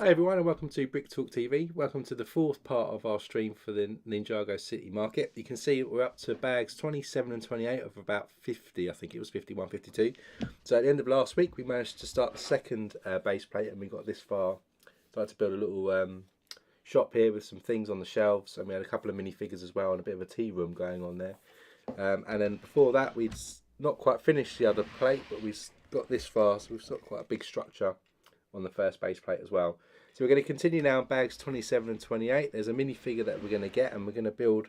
Hi everyone and welcome to Brick Talk TV. Welcome to the fourth part of our stream for the Ninjago City Market. You can see we're up to bags 27 and 28 of about 50, I think it was 51, 52. So at the end of last week we managed to start the second base plate and we got this far. Started to build a little shop here with some things on the shelves, and we had a couple of minifigures as well and a bit of a tea room going on there. And then before that we'd not quite finished the other plate, but we've got this far, so we've got quite a big structure on the first base plate as well. So we're going to continue now bags 27 and 28. There's a minifigure that we're going to get, and we're going to build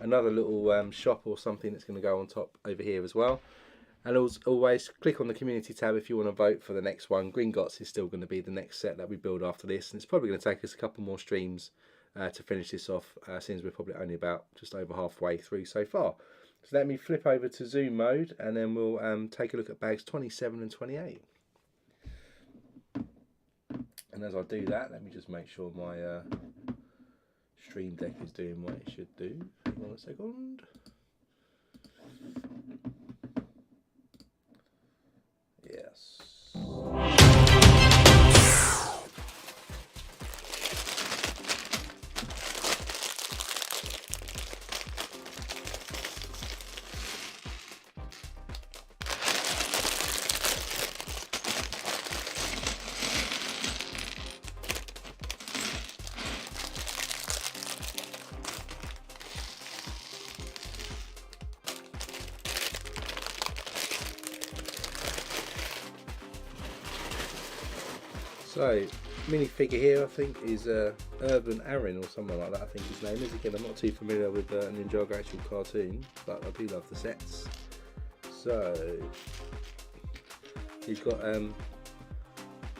another little shop or something that's going to go on top over here as well. And always click on the community tab if you want to vote for the next one. Gringotts is still going to be the next set that we build after this, and it's probably going to take us a couple more streams to finish this off, since we're probably only about just over halfway through so far. So let me flip over to zoom mode and then we'll take a look at bags 27 and 28. And as I do that, let me just make sure my stream deck is doing what it should do. Hang on a second. Yes. So, minifigure here I think is Urban Aaron or something like that I think his name is. Again, I'm not too familiar with Ninjago actual cartoon, but I do love the sets. So, he's got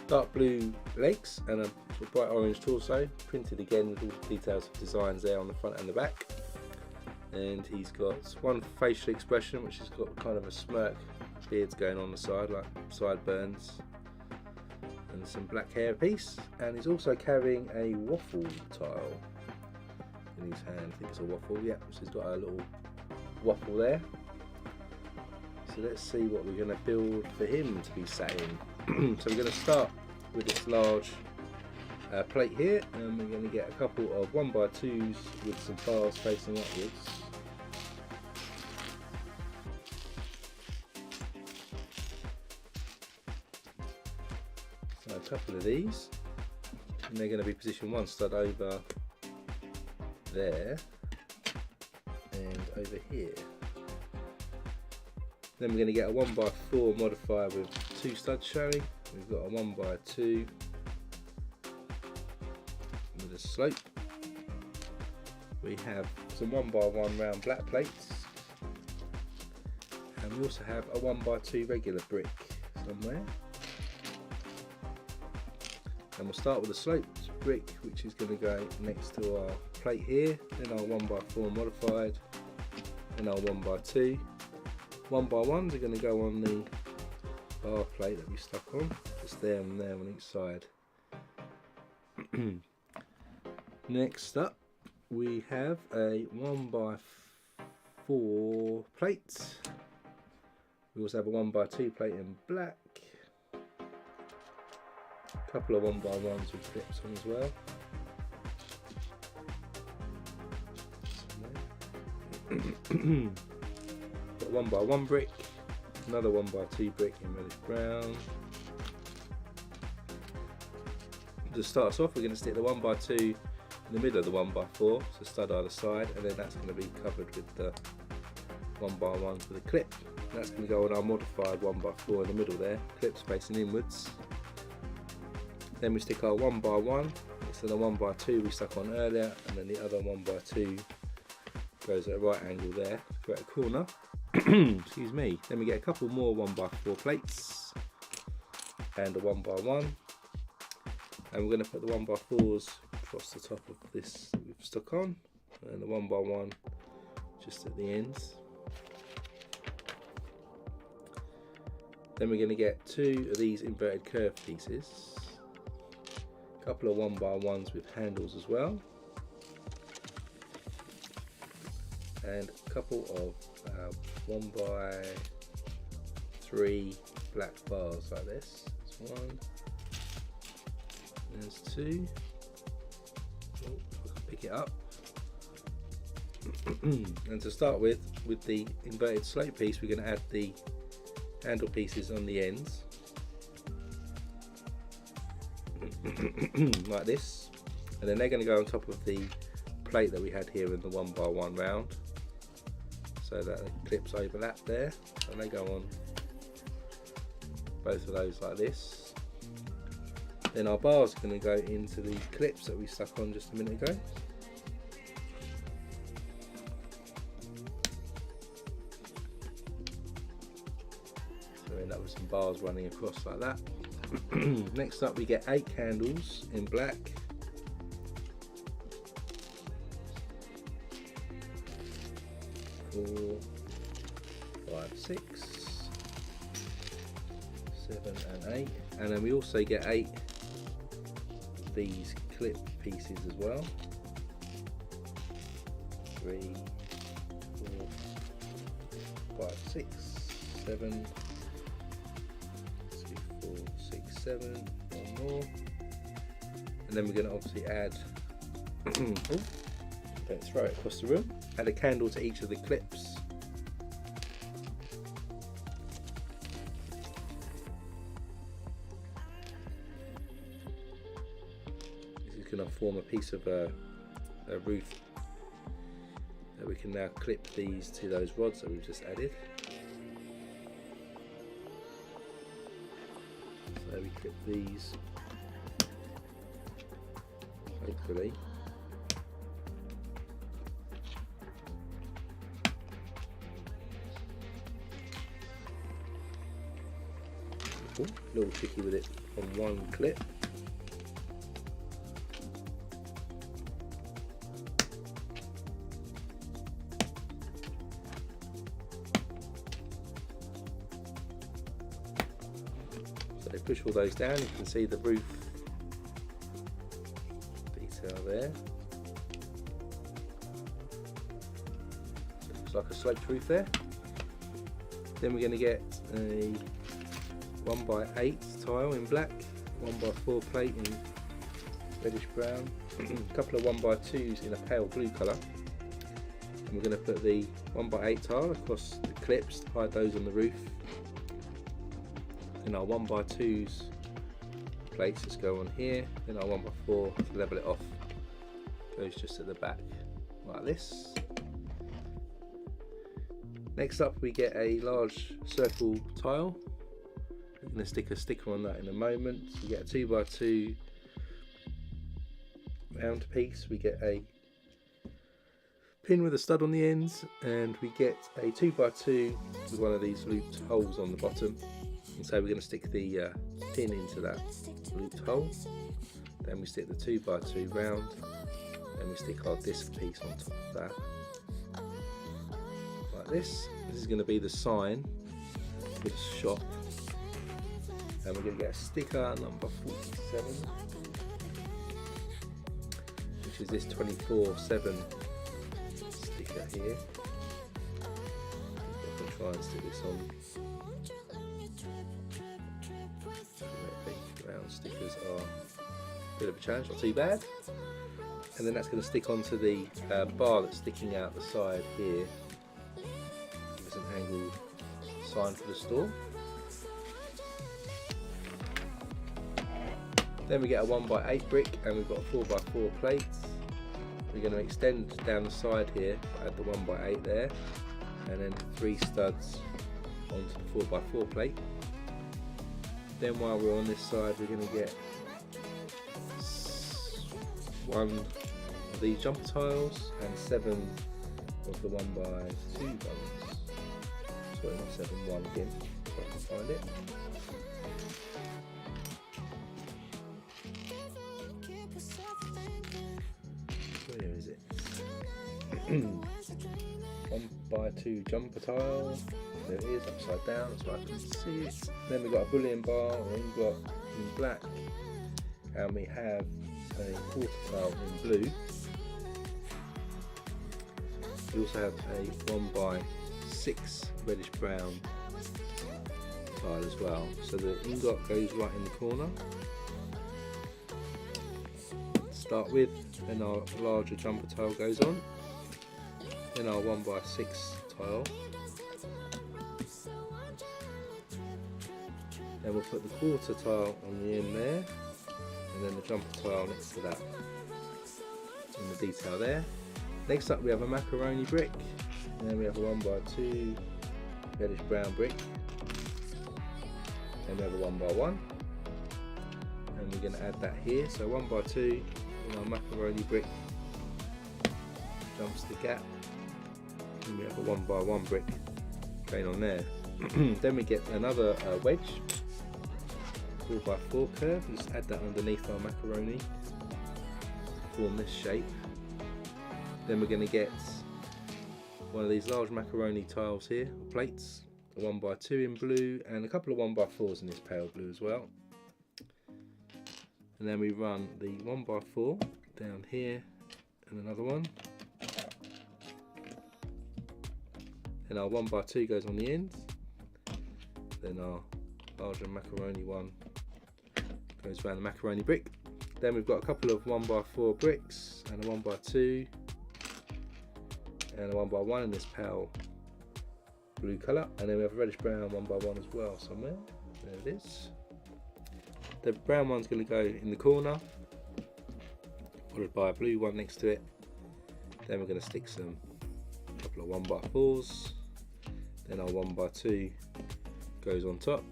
dark blue legs and a sort of bright orange torso, printed again with all the details of designs there on the front and the back. And he's got one facial expression which has got kind of a smirk, beards going on the side like sideburns, and some black hair piece, and he's also carrying a waffle tile in his hand. I think it's a waffle, yeah, so he's got a little waffle there. So let's see what we're going to build for him to be sat in. So we're going to start with this large plate here, and we're going to get a couple of 1x2s with some bars facing upwards. A couple of these, and they're going to be positioned one stud over there and over here. Then we're going to get a 1x4 modifier with two studs showing. We've got a 1x2 with a slope. We have some 1x1 round black plates, and we also have a 1x2 regular brick somewhere. And we'll start with a sloped brick, which is going to go next to our plate here, then our 1x4 modified, and our 1x2. 1x1s are going to go on the bar plate that we stuck on, just there and there on each side. Next up we have a 1x4 plate. We also have a 1x2 plate in black. Couple of 1x1s with clips on as well. Got 1x1 brick, another 1x2 brick in reddish brown. To start us off, we're going to stick the 1x2 in the middle of the 1x4, so stud either side, and then that's going to be covered with the 1x1s with a clip. That's going to go on our modified 1x4 in the middle there, clips facing inwards. Then we stick our 1x1 next to the 1x2 we stuck on earlier, and then the other 1x2 goes at a right angle there to create a corner. Excuse me. Then we get a couple more 1x4 plates and a 1x1, and we're going to put the 1x4s across the top of this that we've stuck on, and the 1x1 just at the ends. Then we're going to get two of these inverted curve pieces. Couple of 1x1s with handles as well, and a couple of 1x3 black bars like this. That's one, There's 2. Oh, I can pick it up. And to start with the inverted slope piece, we're going to add the handle pieces on the ends like this, and then they're going to go on top of the plate that we had here in the 1x1 round, so that the clips overlap there, and they go on both of those like this. Then our bars are going to go into the clips that we stuck on just a minute ago. So we end up with some bars running across like that. Next up we get 8 candles in black. 4, 5, 6, 7 and 8, and then we also get 8 of these clip pieces as well. 3, 4, 5, 6, 7, 2, 4, 6, 7, one more, and then we're going to obviously add don't throw it across the room. Add a candle to each of the clips. This is going to form a piece of a roof that we can now clip these to those rods that we've just added. So we clip these, hopefully. A little tricky with it on one clip. So they push all those down, you can see the roof detail there. So it looks like a sloped roof there. Then we're going to get a 1x8 tile in black, 1x4 plate in reddish brown, a couple of 1x2s in a pale blue colour, and we're going to put the 1x8 tile across the clips to hide those on the roof, and our 1x2s plates just go on here, then our 1x4 to level it off goes just at the back like this. Next up we get a large circle tile. We're going to stick a sticker on that in a moment. So we get a 2x2 round piece, we get a pin with a stud on the ends, and we get a 2x2 with one of these looped holes on the bottom. And so we're going to stick the pin into that looped hole. Then we stick the 2x2 round, and we stick our disc piece on top of that. Like this. This is going to be the sign for the shop. And we're going to get a sticker number 47, which is this 24/7 sticker here. I can try and stick this on. Round stickers are a bit of a challenge, not too bad. And then that's going to stick onto the bar that's sticking out the side here. Give us an angled sign for the store. Then we get a 1x8 brick, and we've got a 4x4 plate. We're going to extend down the side here, add the 1x8 there, and then 3 studs onto the 4x4 plate. Then while we're on this side, we're going to get 1 of these jumper tiles and 7 of the 1x2 ones. Sorry, not 7, 1 again, if I can find it. Where is it? 1x2 jumper tile. There it is, upside down, so I can see it. Then we've got a bullion bar, and we've got in black, and we have a quarter tile in blue. We also have a 1x6 reddish brown tile as well. So the ingot goes right in the corner. start with, then our larger jumper tile goes on, then our 1x6 tile, then we'll put the quarter tile on the end there, and then the jumper tile next to that in the detail there. Next up we have a macaroni brick, and then we have a 1x2 reddish brown brick, then we have a 1x1, and we're going to add that here. So 1x2 in our macaroni brick jumps the gap, and we have a 1x1 brick going on there. Then we get another wedge, 4x4 curve, and just add that underneath our macaroni to form this shape. Then we're going to get one of these large macaroni tiles here, plates, a 1x2 in blue, and a couple of 1x4s in this pale blue as well. And then we run the 1x4 down here, and another one. Then our 1x2 goes on the end. Then our larger macaroni one goes around the macaroni brick. Then we've got a couple of 1x4 bricks and a 1x2 and a 1x1 in this pale blue colour, and then we have a reddish brown 1x1 as well somewhere. There it is. The brown one's going to go in the corner, followed by a blue one next to it. Then we're going to stick a couple of 1x4s, then our 1x2 goes on top.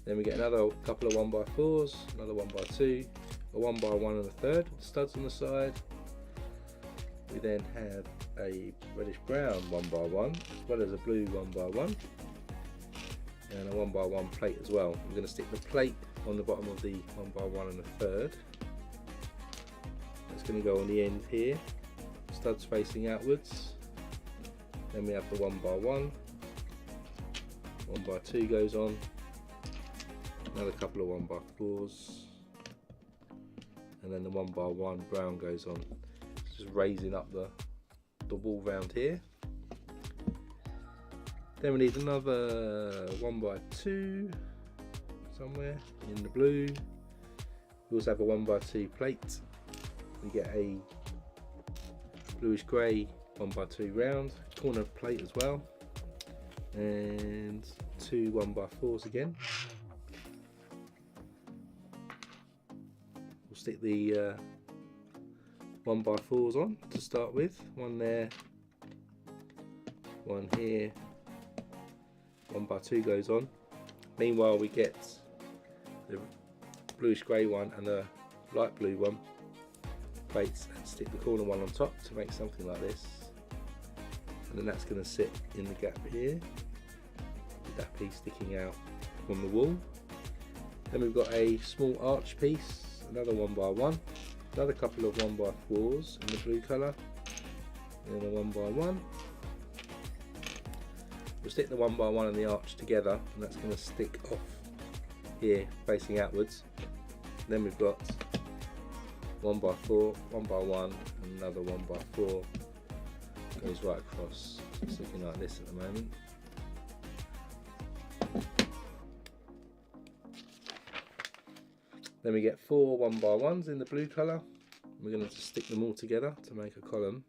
Then we get another couple of 1x4s, another 1x2, a 1x1 and a third with studs on the side. We then have a reddish brown 1x1 as well as a blue 1x1 and a 1x1 plate as well. We're going to stick the plate on the bottom of the 1x1 and a third. It's going to go on the end here, studs facing outwards. Then we have the 1x1, 1x2 goes on, another couple of 1x4s, and then the 1x1 brown goes on. Just raising up the wall round here. Then we need another 1x2 somewhere in the blue. We also have a 1x2 plate. We get a bluish grey 1x2 round, corner plate as well, and two 1x4s again. We'll stick the 1x4s on to start with. One there, one here, 1x2 goes on. Meanwhile we get the bluish grey one and the light blue one plates, and stick the corner one on top to make something like this. And then that's going to sit in the gap here with that piece sticking out from the wall. Then we've got a small arch piece, another 1x1, another couple of 1x4s in the blue colour, and then a 1x1. We'll stick the 1x1 and the arch together, and that's going to stick off here facing outwards. Then we've got 1x4, 1x1, and another 1x4 goes right across. It's looking like this at the moment. Then we get four 1x1s in the blue colour. We're going to just stick them all together to make a column.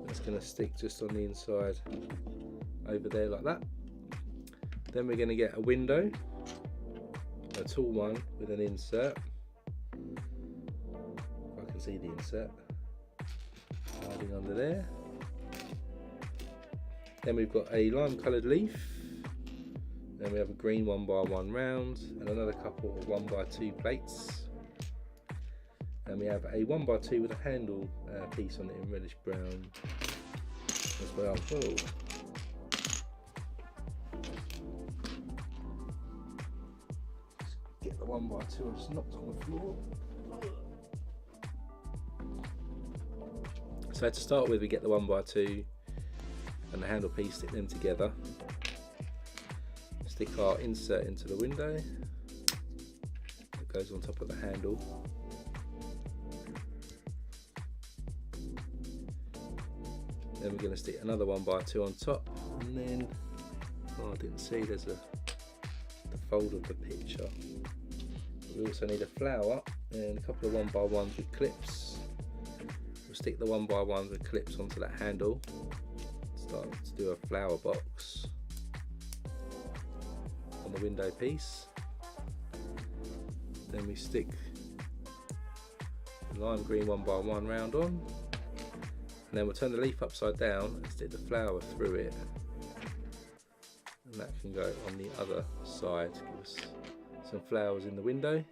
It's going to stick just on the inside over there like that. Then we're going to get a window, a tall one with an insert. If I can see the insert hiding under there. Then we've got a lime coloured leaf. Then we have a green 1x1 round and another couple of 1x2 plates. And we have a 1x2 with a handle piece on it in reddish brown as well. Whoa. Get the 1x2 I just knocked on the floor. So to start with, we get the 1x2 and the handle piece, stick them together, stick our insert into the window that goes on top of the handle, then we're going to stick another 1x2 on top, and then Oh, I didn't see there's the fold of the picture. We also need a flower and a couple of 1x1s with clips. We'll stick the 1x1s with clips onto that handle. Start to do a flower box on the window piece. Then we stick the lime green 1x1 round on, and then we'll turn the leaf upside down and stick the flower through it, and that can go on the other side to give us some flowers in the window.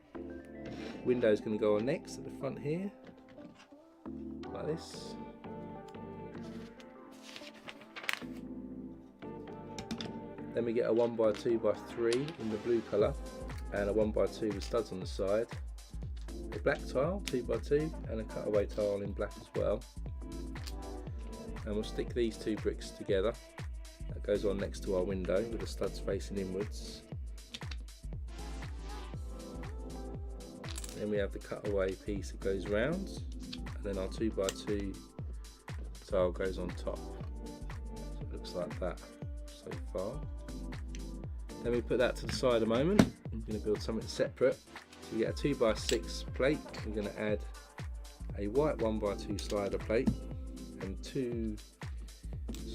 Window is going to go on next at the front here, like this. Then we get a 1x2x3 in the blue colour and a 1x2 with studs on the side, a black tile 2x2 and a cutaway tile in black as well. And we'll stick these two bricks together. That goes on next to our window with the studs facing inwards. Then we have the cutaway piece that goes round, and then our 2x2 tile goes on top. So it looks like that so far. Then we put that to the side a moment. I'm going to build something separate. So we get a 2x6 plate. We're going to add a white 1x2 slider plate and 2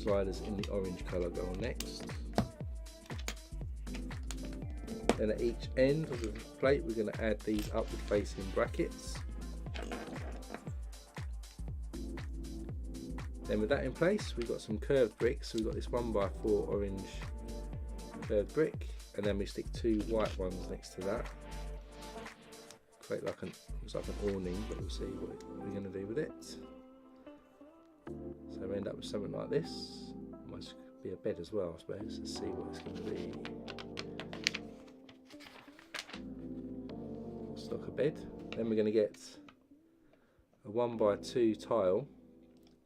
sliders in the orange colour go on next. Then at each end of the plate we're going to add these upward facing brackets. Then with that in place we've got some curved bricks. So we've got this 1x4 orange curved brick, and then we stick 2 white ones next to that. Create like looks like an awning, but we'll see what we're going to do with it. So we end up with something like this. Might be a bed as well, I suppose. Let's see what it's going to be. Looks like a bed. Then we're going to get a 1x2 tile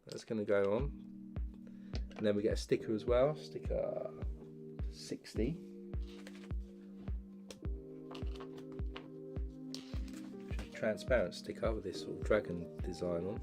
that's going to go on, and then we get a sticker as well. Sticker 60. Transparent sticker with this sort of dragon design on.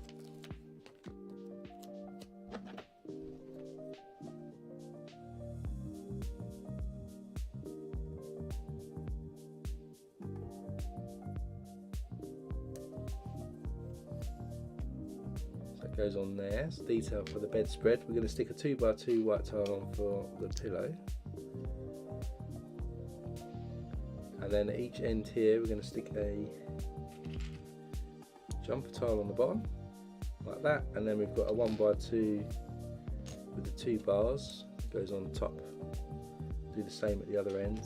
Goes on there. It's detail for the bedspread. We're going to stick a 2x2 white tile on for the pillow, and then at each end here we're going to stick a jumper tile on the bottom like that, and then we've got a 1x2 with the 2 bars that goes on top. Do the same at the other end.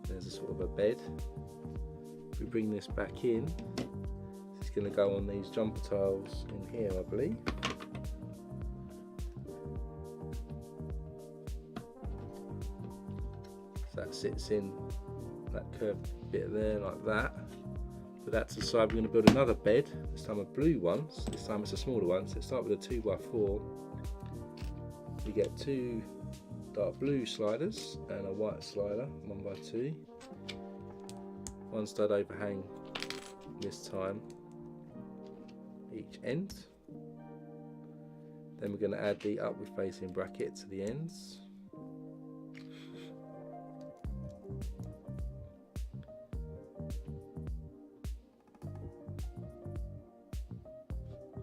There's a sort of a bed. If we bring this back in, it's going to go on these jumper tiles in here, I believe. So that sits in that curved bit there like that. Put that to the side. We're going to build another bed, this time a blue one. So this time it's a smaller one, so start with a 2x4. We get 2 dark blue sliders and a white slider, 1x2. 1 stud overhang this time each end. Then we're going to add the upward facing bracket to the ends.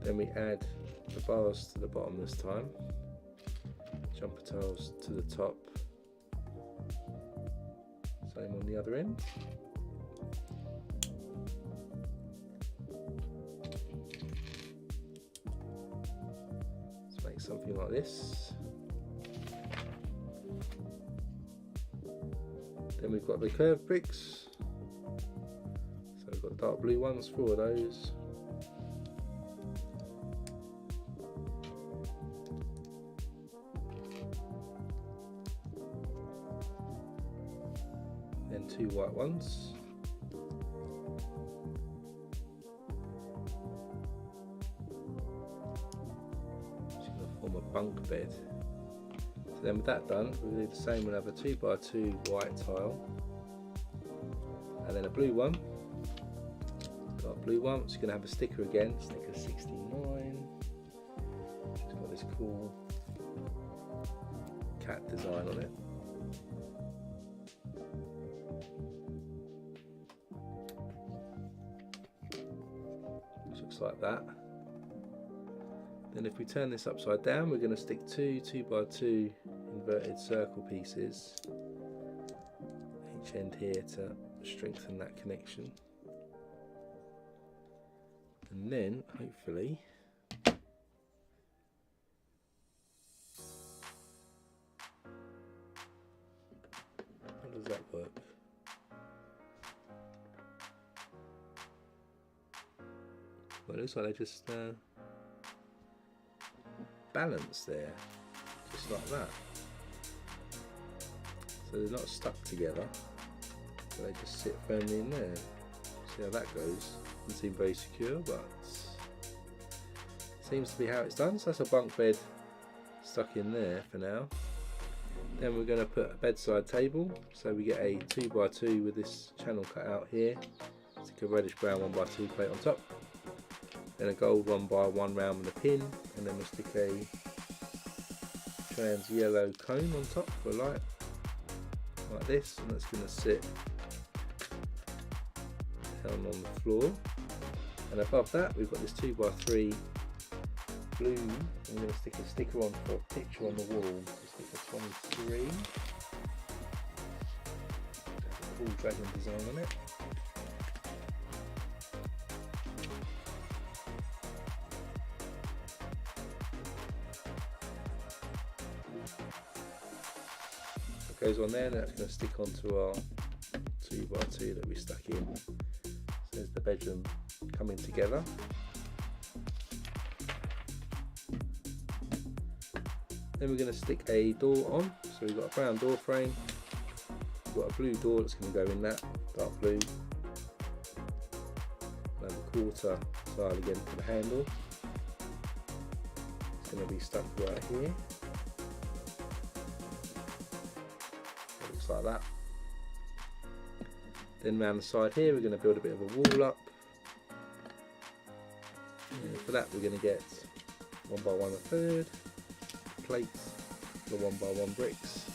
Then we add the bars to the bottom this time, jumper tiles to the top, same on the other end. Let's make something like this. Then we've got the curved bricks, so we've got dark blue ones, 4 of those. Then 2 white ones. Just going to form a bunk bed. So then with that done, we'll do the same. We'll have a 2x2 white tile, and then a blue one. Got a blue one. It's going to have a sticker again, sticker 69. cat design on it. Looks like that. Then if we turn this upside down, we're going to stick two 2x2 inverted circle pieces each end here to strengthen that connection. And then hopefully how does that work? Well, it looks like they just balance there, just like that. So they're not stuck together, but they just sit firmly in there. See how that goes. Doesn't seem very secure, but seems to be how it's done. So that's a bunk bed stuck in there for now. Then we're going to put a bedside table. So we get a 2x2 with this channel cut out here. Stick a reddish brown 1x2 plate on top. Then a gold 1x1 round with a pin, and then we'll stick a trans yellow cone on top for light, like this, and that's going to sit down on the floor. And above that we've got this 2x3 blue. I'm going to stick a sticker on for a picture on the wall. So stick a 23. Cool dragon design on it. Goes on there, and that's going to stick onto our 2x2 that we stuck in. So there's the bedroom coming together. Then we're going to stick a door on. So we've got a brown door frame, we've got a blue door that's going to go in that, dark blue, and a quarter style again for the handle. It's going to be stuck right here. Like that. Then round the side here we're going to build a bit of a wall up. And for that we're going to get 1x1 1/3 plates for 1x1 bricks.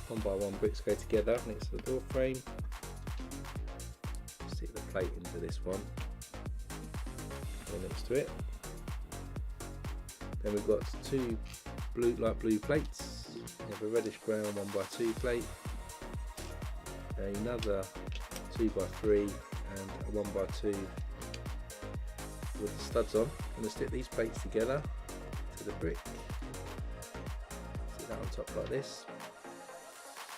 1x1 bricks go together next to the door frame. Stick the plate into this one, next to it. Then we've got two light blue plates. We have a reddish brown 1x2 plate, another 2x3 and a 1x2 with the studs on. I'm going to stick these plates together to the brick. Stick that on top like this.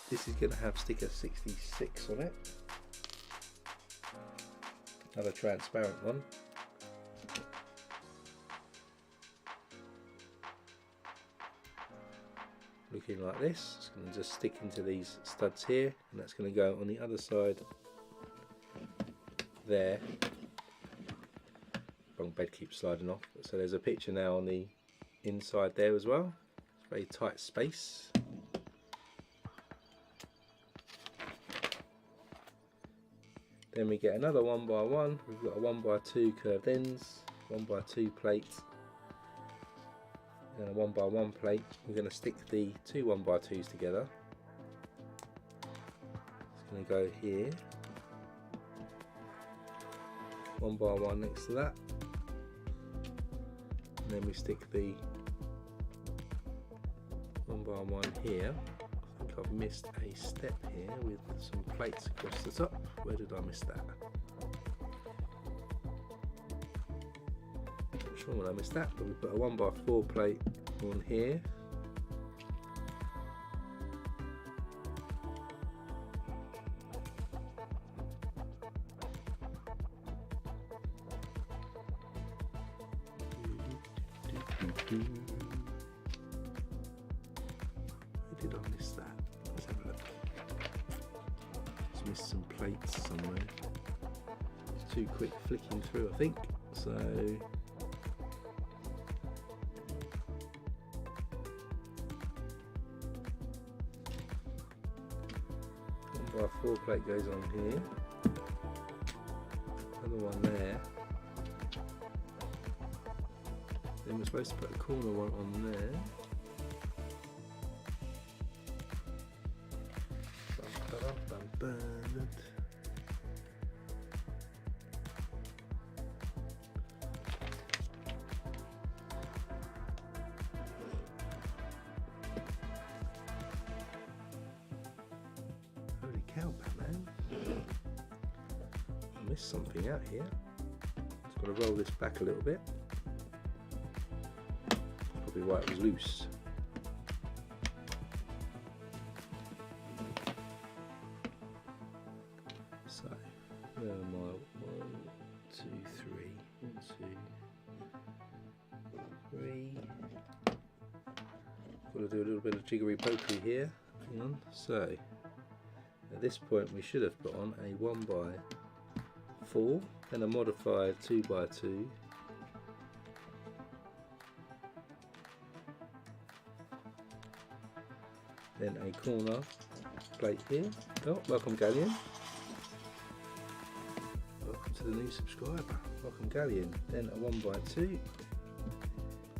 This is going to have sticker 66 on it. Another transparent one. Looking like this. It's going to just stick into these studs here, and that's going to go on the other side there. Bunk bed keeps sliding off. So there's a picture now on the inside there as well. It's a very tight space. Then we get another 1x1. We've got a 1x2 curved ends, 1x2 plate, and a 1x1 plate. We're going to stick the two 1x2s together. It's going to go here, 1x1 next to that, and then we stick the 1x1 here. I think I've missed a step here with some plates across the top. Where did I miss that? Not sure when I missed that, but we put a 1x4 plate on here. Where did I miss that? Let's have a look. Just missed some plates somewhere. It's too quick flicking through, I think. So 1x4 plate goes on here. Another one there. Then we're supposed to put a corner one on there. Bernard. Holy cow, Batman. I missed something out here. Just got to roll this back a little bit. Probably why it was loose. So, where am I? 1, 2, 3. 1, 2, 3. Got to do a little bit of jiggery pokery here. Hang on. So, at this point we should have put on a 1x4, then a modified 2x2. Then a corner plate here. Oh, welcome Galleon. Welcome to the new subscriber. Welcome Galleon. Then a 1x2.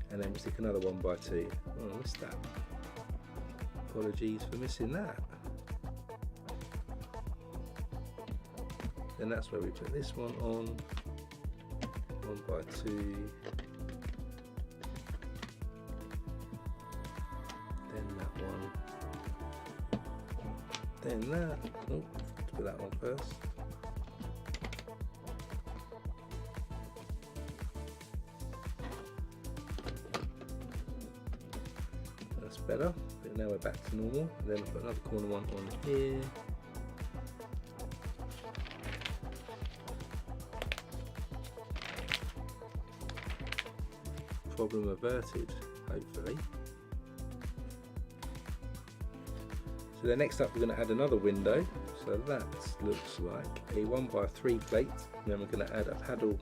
And then we stick another 1x2. Oh, I missed that. Apologies for missing that. Then that's where we put this one on. 1x2. Then that one. Then that. Oh, let's put that one first. That's better. But now we're back to normal. Then I'll put another corner one on here. Problem averted, hopefully. So then next up we're going to add another window. So that looks like a 1x3 plate. And then we're going to add a paddle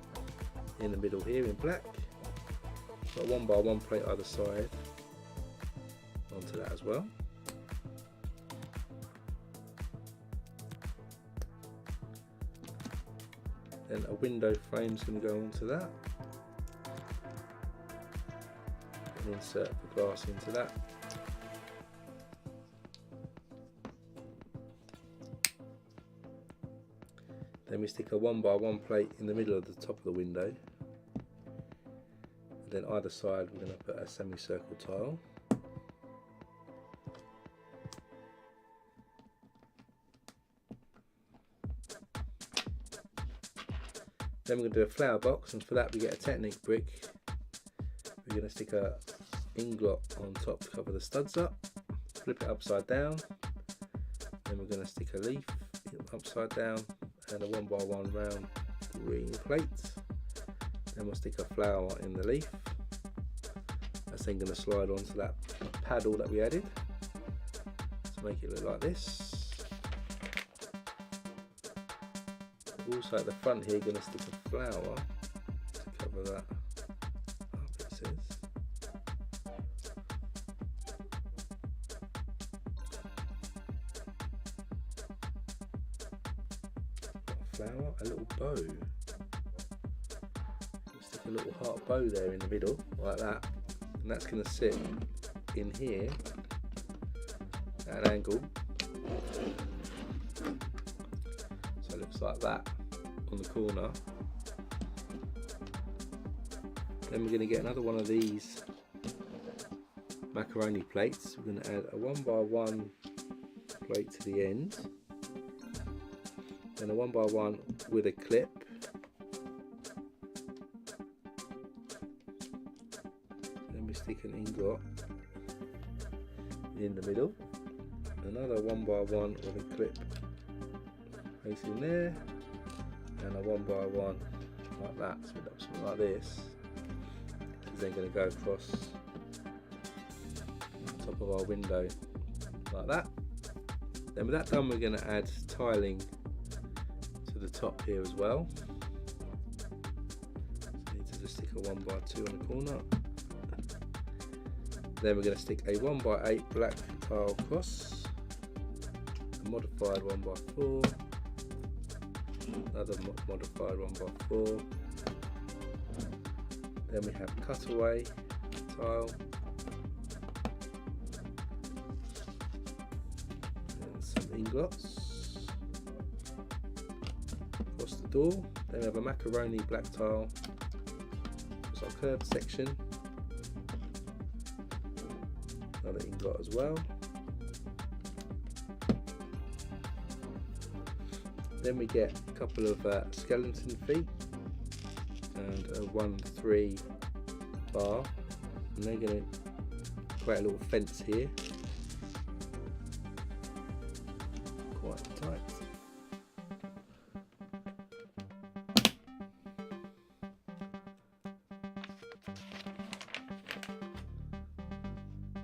in the middle here in black. Got a 1x1 plate either side onto that as well. Then a window frame's going to go onto that. And insert the glass into that. Then we stick a 1x1 plate in the middle of the top of the window. And then either side we're going to put a semicircle tile. Then we're going to do a flower box, and for that we get a Technic brick. We're going to stick a inglot on top to cover the studs up, flip it upside down, then we're going to stick a leaf upside down and a 1x1 round green plate. Then we'll stick a flower in the leaf. That's then going to slide onto that paddle that we added to make it look like this. Also at the front here, going to stick a flower to cover that up, it says. Flower, a little bow. Stick a little heart bow there in the middle, like that, and that's going to sit in here at an angle. So it looks like that on the corner. Then we're going to get another one of these macaroni plates. We're going to add a 1x1 plate to the end. Then a 1x1 with a clip. Then we stick an ingot in the middle. Another 1x1 with a clip facing there. And a 1x1 like that. So we've got something like this. It's then going to go across the top of our window like that. Then with that done, we're going to add tiling to the top here as well. So we need to just stick a 1x2 on the corner. Then we're going to stick a 1x8 black tile cross, a modified 1x4, another modified 1x4. Then we have cutaway tile, and some ingots. door. Then we have a macaroni black tile. It's our curved section. Another ingot as well. Then we get a couple of skeleton feet and a 1-3 bar, and they're going to create a little fence here. Quite tight.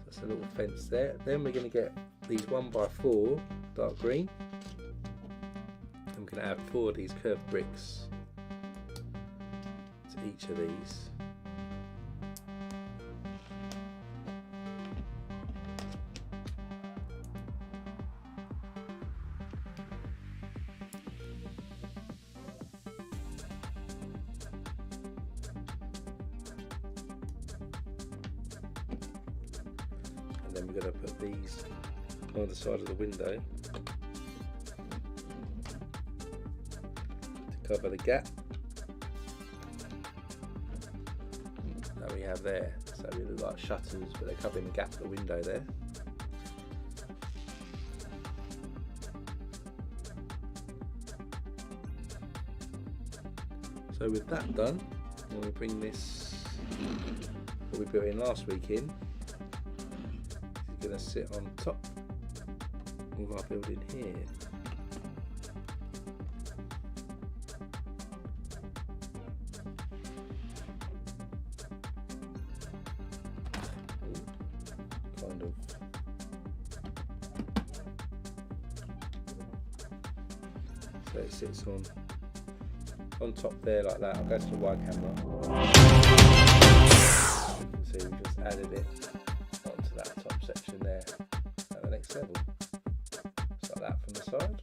That's a little fence there. Then we're going to get these 1x4 dark green. I'm going to add 4 of these curved bricks to each of these. And then we're going to put these on either side of the window to cover the gap that we have there. So we look like shutters, but they're covering the gap of the window there. So with that done, when we bring this, what we put in last week in, it's going to sit on top of our building here. Kind of. So it sits on top there like that. I'll go to the wide camera. You can see we just added it onto that top section there at the next level. Just like that from the side.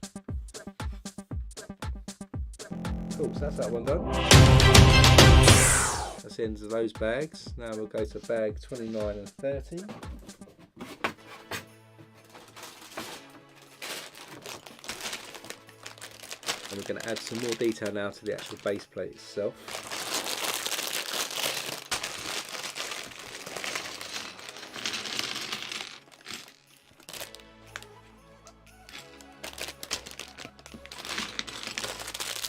Cool, so that's that one done. That's the ends of those bags. Now we'll go to bag 29 and 30. And we're going to add some more detail now to the actual base plate itself.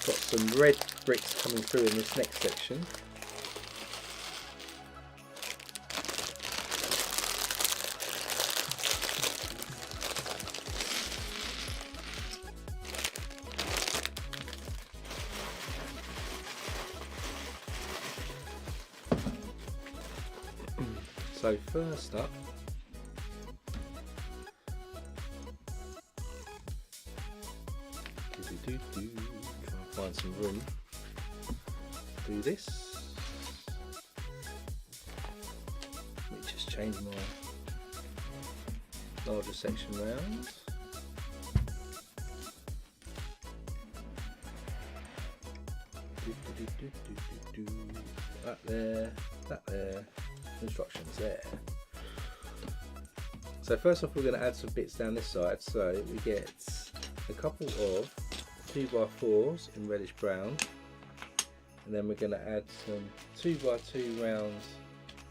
Got some red bricks coming through in this next section. So first up, try and find some room. Do this. Let me just change my larger section round. That there, that there. Instructions there. So first off, we're going to add some bits down this side. So we get a couple of 2x4s in reddish brown, and then we're going to add some 2x2 round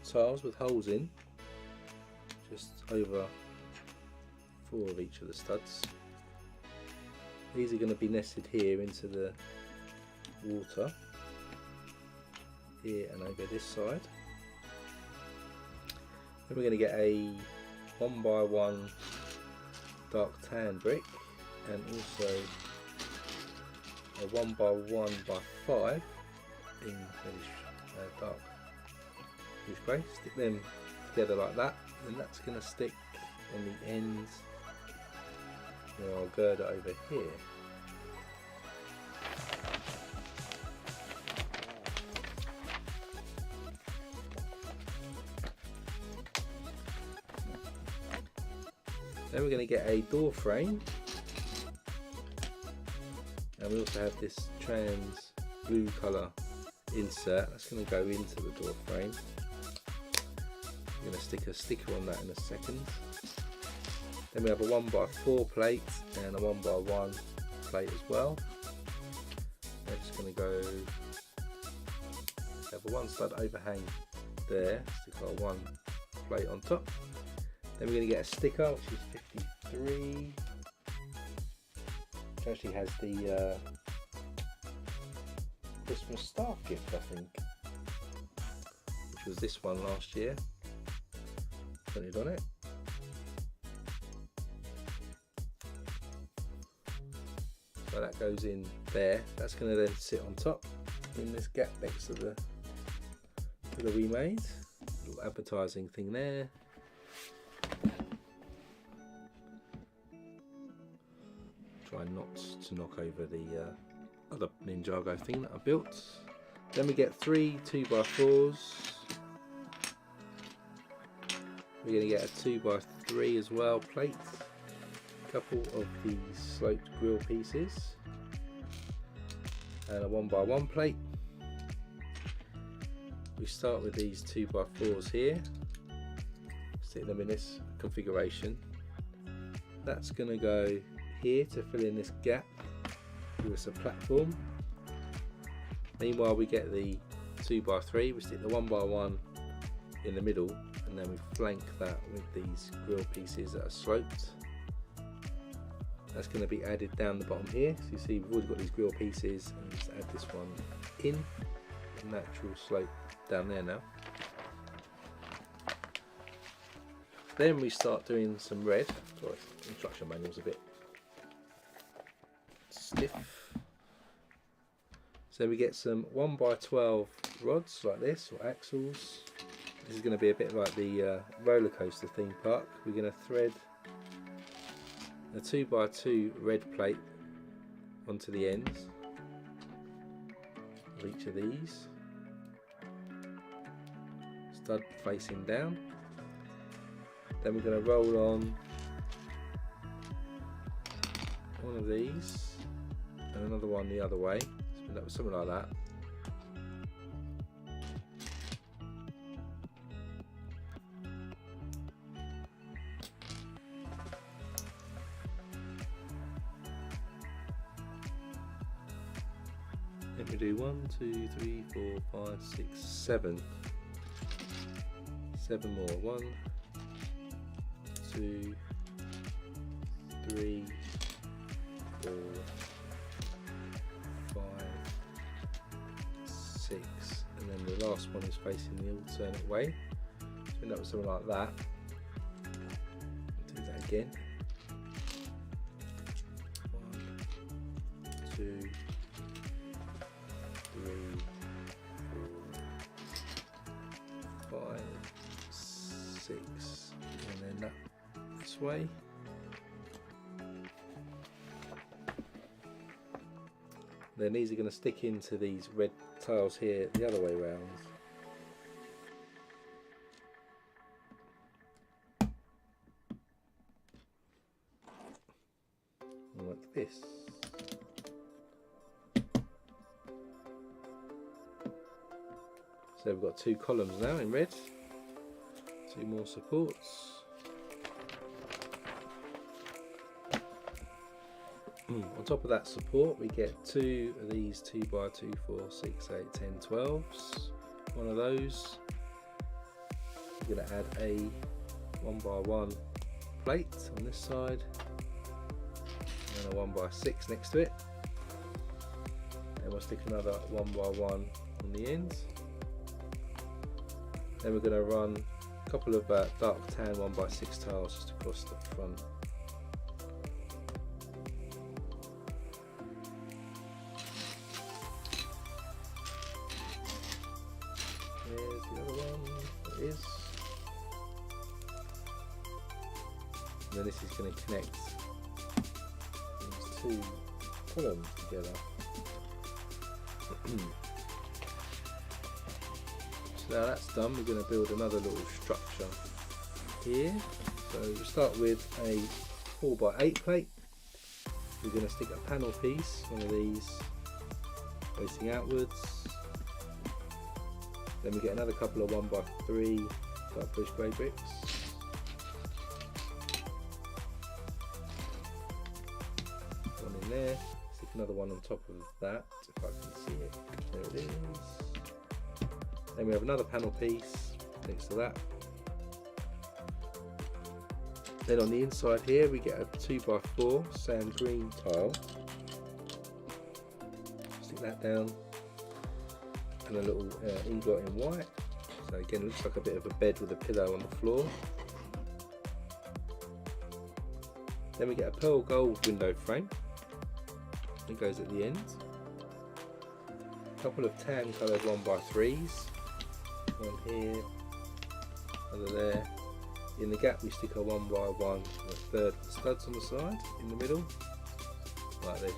tiles with holes in, just over 4 of each of the studs. These are going to be nested here into the water, here and over this side. Then we're going to get a 1x1 dark tan brick, and also a 1x1x5 in dark blue grey. Stick them together like that, and that's going to stick on the ends. I'll girder over here. Then we're going to get a door frame, and we also have this trans blue colour insert that's going to go into the door frame. I'm going to stick a sticker on that in a second. Then we have a 1x4 plate and a 1x1 plate as well. we're just going to go have a one stud overhang there, stick our one plate on top. Then we're going to get a sticker which is 53, which actually has the Christmas staff gift, I think, which was this one last year. Put it on it. So that goes in there. That's going to then sit on top in this gap next to the we made. Little advertising thing there. Try not to knock over the other Ninjago thing that I built. Then we get 3 2x4s. We're going to get a 2x3 as well plate. A couple of these sloped grill pieces. And a 1x1 plate. We start with these 2x4s here. Stick them in this configuration. That's going to go here to fill in this gap. Give us a platform. Meanwhile, we get the 2x3. We stick the 1x1 in the middle, and then we flank that with these grill pieces that are sloped. That's going to be added down the bottom here. So you see we've already got these grill pieces, and just add this one in. Natural slope down there now. Then we start doing some red. Sorry, instruction manual's a bit stiff. So we get some 1x12 rods like this, or axles. This is going to be a bit like the roller coaster theme park. We're going to thread a 2x2 red plate onto the ends of each of these. Stud facing down. Then we're going to roll on one of these and another one the other way, something like that. Let me do 1, 2, 3, 4, 5, 6, 7. 7 more. 1, 2, 3, 4, 5, 6, and then the last one is facing the alternate way. So end up with something like that. Do that again. 1, 2, 3, 4, 5, 6, and then that this way. Then these are going to stick into these red tiles here the other way round. Like this. So we've got 2 columns now in red, 2 more supports. On top of that support we get 2 of these 2x2, 4, 6, 8, 10, 12s. One of those. We're going to add a 1x1 plate on this side and a 1x6 next to it. Then we'll stick another 1x1 on the ends. Then we're going to run a couple of dark tan 1x6 tiles just across the front. There's the other one, there it is. And then this is going to connect these 2 columns together. So now that's done, we're going to build another little structure here. So we'll start with a 4x8 plate. We're going to stick a panel piece, one of these, facing outwards. Then we get another couple of 1x3 dark bush grey bricks. One in there, stick another one on top of that to if I can see it. There it is. Then we have another panel piece next to that. Then on the inside here we get a 2x4 sand green tile. Stick that down, and a little ingot in white. So again, it looks like a bit of a bed with a pillow on the floor. Then we get a pearl gold window frame. It goes at the end. A couple of tan coloured 1x3s. One here, another there. In the gap we stick a 1x1 and a third studs on the side in the middle, like this.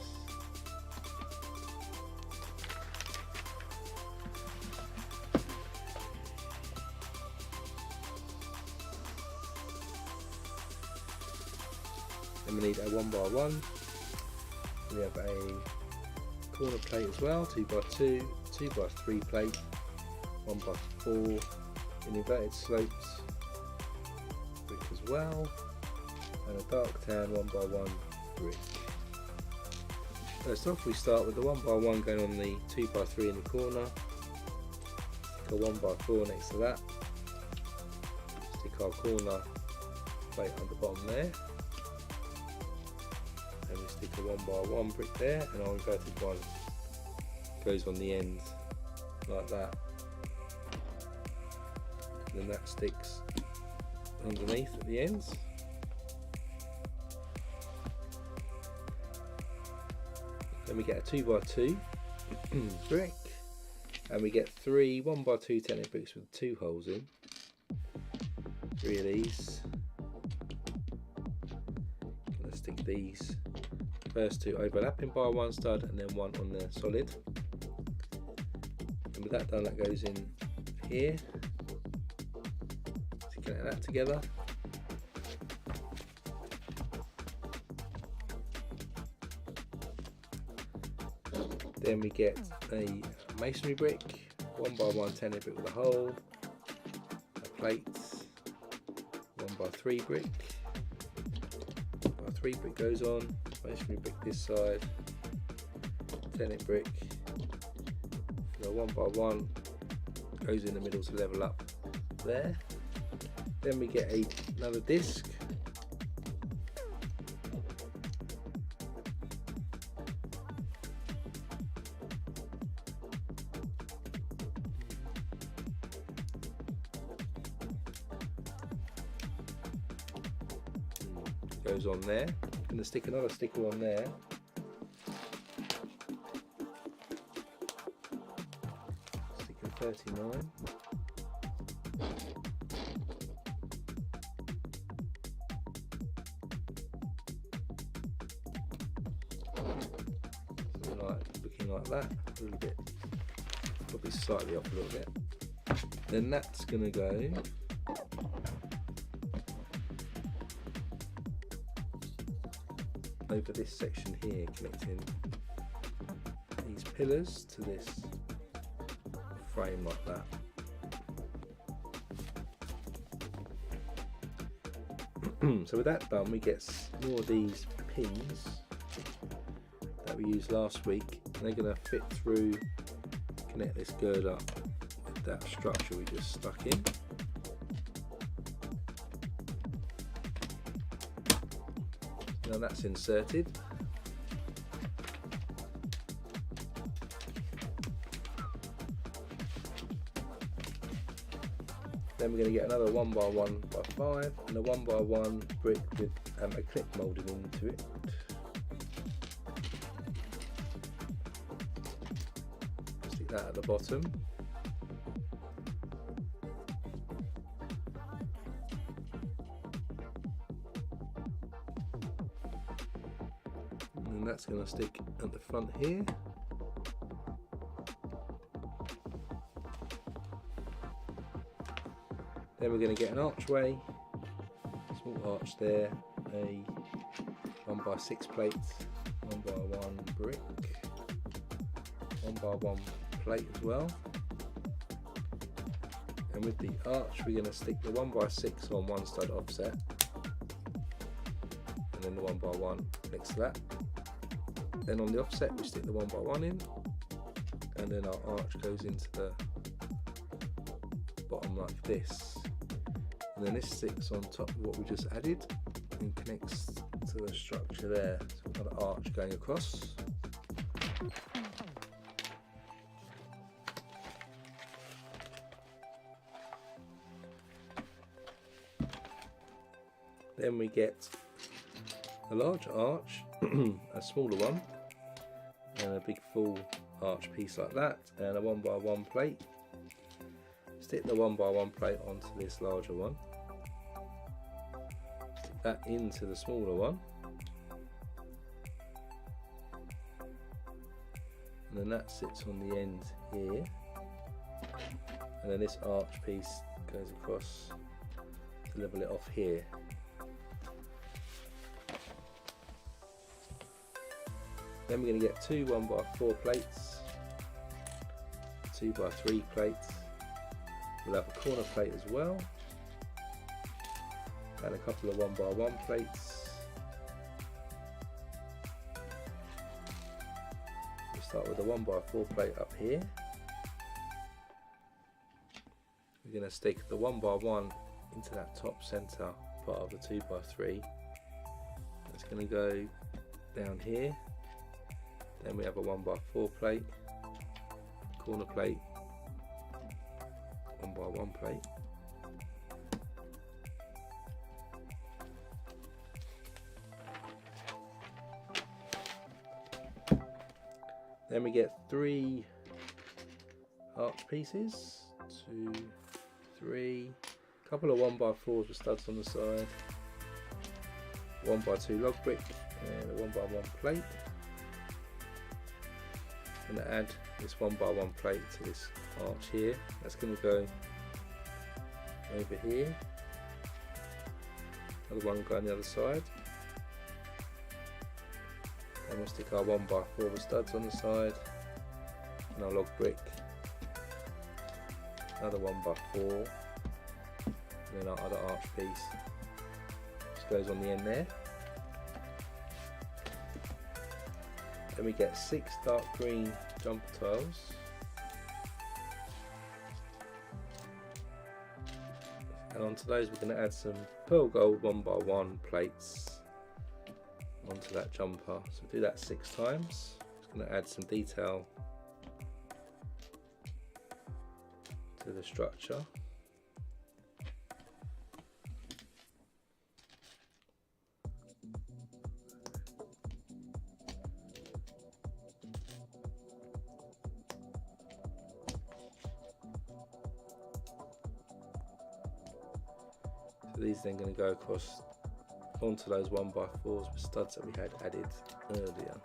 Then we need a 1x1. We have a corner plate as well, 2x2, 2x3 plate, 1x4 in inverted slopes brick as well, and a dark tan 1x1 brick. First off, we start with the 1x1 going on the 2x3 in the corner, stick a 1x4 next to that, stick our corner plate on the bottom there, and we stick a 1x1 brick there, and our inverted one goes on the end like that, and then that sticks underneath at the ends. Then we get a 2x2 brick, and we get 3 1x2 tennis bricks with 2 holes in. 3 of these. Gonna stick these first 2 overlapping by 1 stud, and then 1 on the solid. And with that done, that goes in here. Connect that together. Then we get a masonry brick, 1x1 tennis brick with a hole, a plate, 1x3 brick, 1x3 brick goes on, masonry brick this side, tennis brick, the 1x1 goes in the middle to level up there. Then we get another disc, goes on there. I'm going to stick another sticker on there. Sticker 39. Looking like that, a little bit, probably slightly off a little bit. Then that's going to go over this section here, connecting these pillars to this frame like that. So with that done, we get more of these pins that we used last week, and they're going to fit through, connect this girder with that structure we just stuck in. Now that's inserted. Then we're going to get another 1x1x5 and a 1x1 brick with a clip moulded into it. Stick that at the bottom. And that's going to stick at the front here. Then we're going to get an archway, small arch there, a 1x6 plate, 1x1 brick, 1x1 plate as well. And with the arch we're going to stick the 1x6 on one stud offset, and then the 1x1 next to that. Then on the offset we stick the 1x1 in, and then our arch goes into the bottom like this, and then this sits on top of what we just added and connects to the structure there. So we've got an arch going across. Then we get a large arch, a smaller one, and a big full arch piece like that, and a 1x1 plate. Stick the 1x1 plate onto this larger one, stick that into the smaller one, and then that sits on the end here, and then this arch piece goes across to level it off here. Then we're going to get two 1x4 plates, 2x3 plates. We'll have a corner plate as well, and a couple of 1x1 plates. We'll start with a 1x4 plate up here. We're going to stick the 1x1 into that top centre part of the 2x3. It's going to go down here. Then we have a 1x4 plate, corner plate, 1x1 plate. Then we get three arch pieces, 2, 3, a couple of 1x4s with studs on the side, 1x2 log brick, and a 1x1 plate. I'm going to add this 1x1 plate to this arch here. That's going to go over here. Another one go on the other side. Then we'll stick our 1x4 with studs on the side, and our log brick. Another 1x4, and then our other arch piece. Just goes on the end there. Then we get 6 dark green jumper tiles. And onto those we're going to add some pearl gold 1x1 plates onto that jumper. So we'll do that 6 times. Just going to add some detail to the structure. So these then going to go across onto those 1x4s with studs that we had added earlier.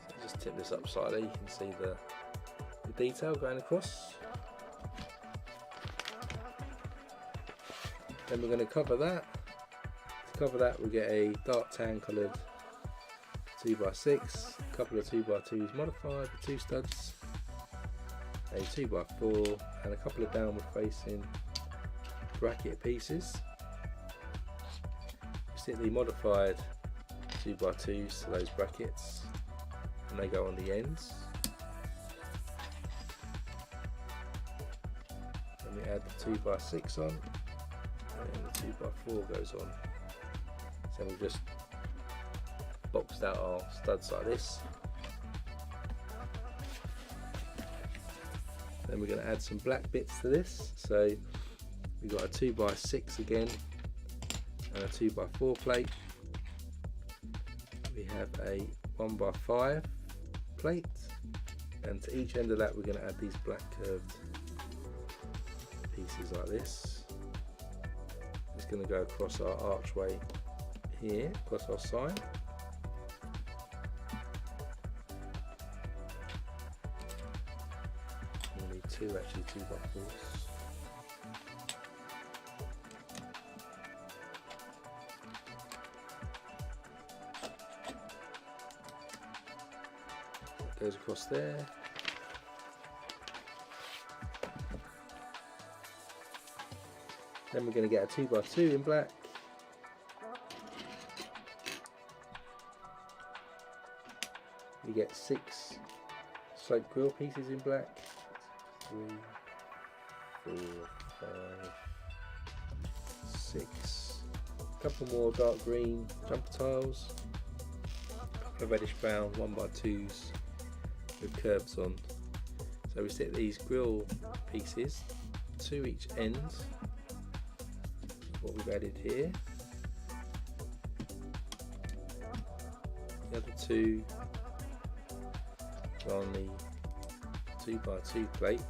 So just tip this up slightly, you can see the detail going across. Then we're going to cover that. To cover that we get a dark tan coloured 2x6, a couple of 2x2s modified with 2 studs, a 2x4 and a couple of downward facing bracket pieces. We stick the modified 2x2s to those brackets and they go on the ends. Then we add the 2x6 on and the 2x4 goes on. So we've just boxed out our studs like this. Then we're going to add some black bits to this. So we've got a 2x6 again and a 2x4 plate. We have a 1x5 plate, and to each end of that we're going to add these black curved pieces like this. It's going to go across our archway here, across our sign. We need 2 actually, 2x4s. Goes across there. Then we're going to get a 2x2 in black. We get 6 slope grill pieces in black. 3, 4, 5, 6. A couple more dark green jumper tiles. A couple of reddish brown 1x2s with curbs on. So we stick these grill pieces to each end. What we've added here. The other 2 are on the 2x2 plate.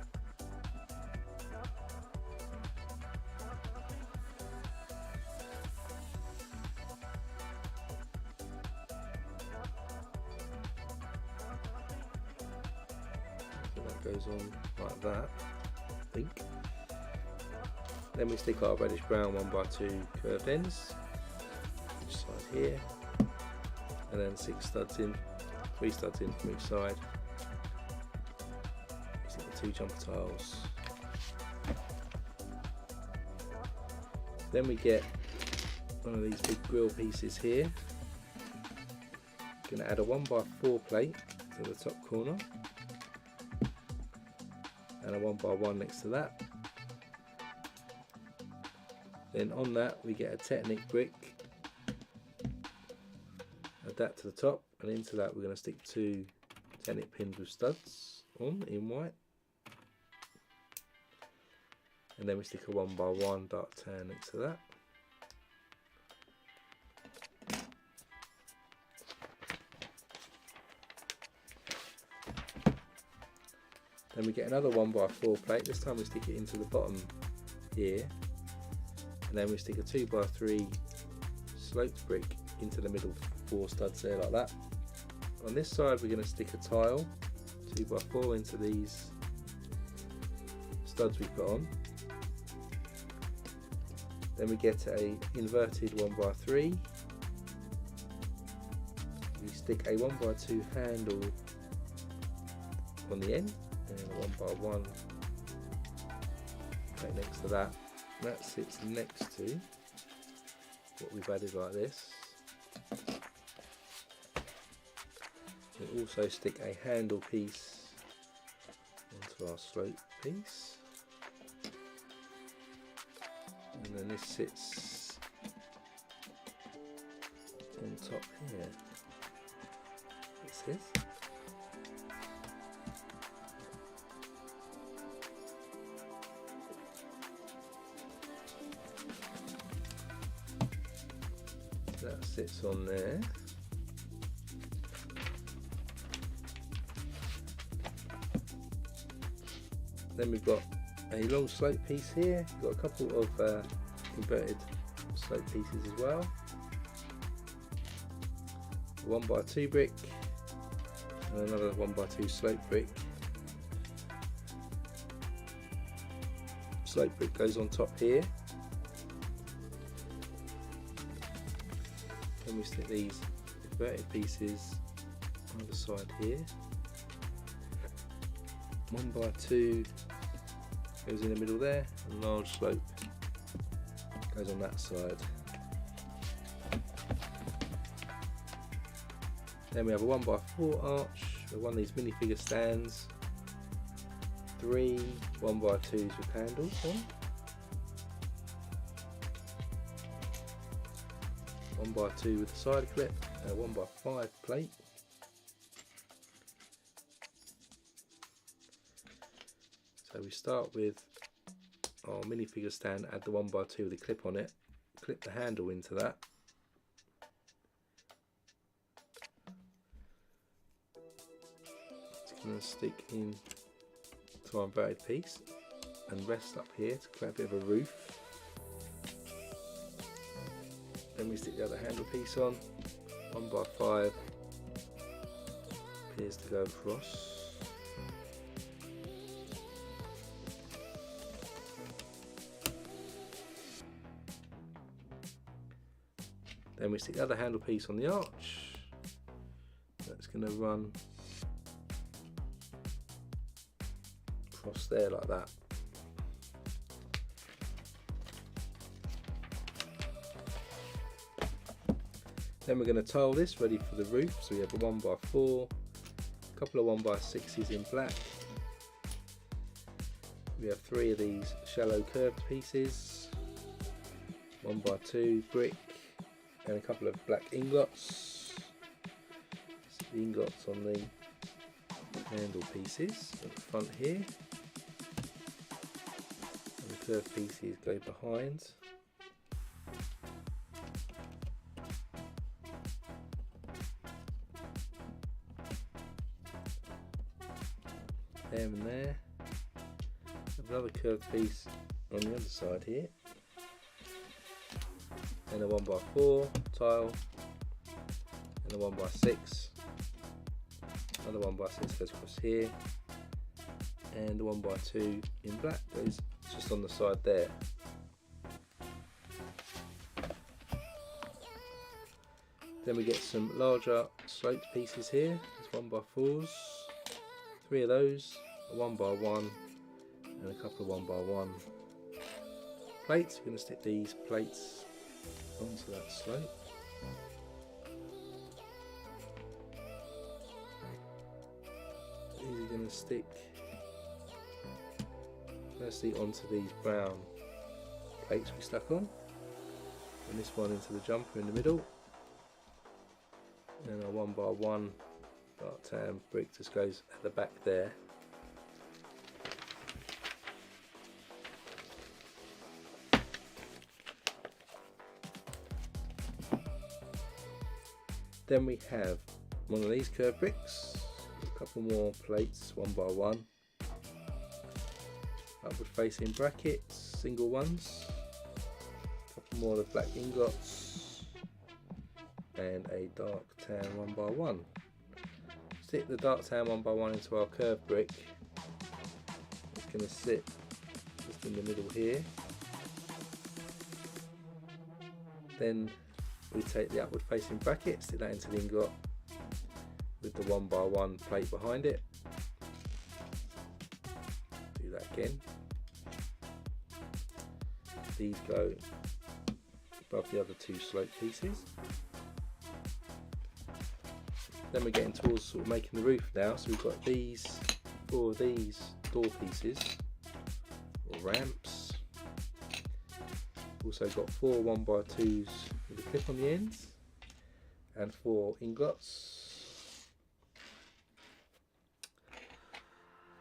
So that goes on like that, I think. Then we stick our reddish brown 1x2 curved ends, each side here, and then 6 studs in, 3 studs in from each side. Stick the 2 jumper tiles. Then we get one of these big grill pieces here. Going to add a 1x4 plate to the top corner, and a 1x1 next to that. Then on that we get a Technic brick, add that to the top, and into that we're going to stick 2 Technic pins with studs on in white, and then we stick a 1x1 dark tan next to that. Then we get another 1x4 plate, this time we stick it into the bottom here. And then we stick a 2x3 sloped brick into the middle 4 studs there like that. On this side we're going to stick a tile 2x4 into these studs we put on. Then we get a inverted 1x3. We stick a 1x2 handle on the end and a 1x1 right next to that. That sits next to what we've added like this. We also stick a handle piece onto our slope piece, and then this sits on top here. What's this? That sits on there. Then we've got a long slope piece here. We've got a couple of inverted slope pieces as well. 1x2 brick and another 1x2 slope brick. Slope brick goes on top here. Then we stick these inverted pieces on the side here. 1x2 goes in the middle there, and large slope goes on that side. Then we have a 1x4 arch with one of these minifigure stands, 3 1x2s with handles on, 1x2 with a side clip, and a 1x5 plate. So we start with our minifigure stand, add the 1x2 with a clip on it, clip the handle into that. It's going to stick in to our inverted piece and rest up here to create a bit of a roof. Then we stick the other handle piece on, 1x5 appears to go across. Then we stick the other handle piece on the arch. That's going to run across there like that. Then we're going to tile this ready for the roof. So we have a 1x4, a couple of 1x6s in black. We have 3 of these shallow curved pieces, 1x2 brick, and a couple of black ingots. The ingots on the handle pieces at the front here, and the curved pieces go behind. There and there. Another curved piece on the other side here, and a 1x4 tile, and a 1x6. Another 1x6 goes across here, and the 1x2 in black goes just on the side there. Then we get some larger sloped pieces here. There's 1x4s, 3 of those, a 1x1, and a couple of 1x1 plates. We're going to stick these plates onto that slope. These are going to stick firstly onto these brown plates we stuck on, and this one into the jumper in the middle, and a 1x1 dark tan brick just goes at the back there. Then we have one of these curved bricks, a couple more plates 1x1, upward facing brackets, single ones, a couple more of black ingots, and a dark tan 1x1. Stick the dark tan 1x1 into our curved brick. It's going to sit just in the middle here. Then we take the upward facing bracket, stick that into the ingot with the 1x1 plate behind it. Do that again. These go above the other 2 slope pieces. Then we're getting towards sort of making the roof now. So we've got these 4 of these door pieces or ramps. Also got 4 1x2s with a clip on the ends, and 4 ingots.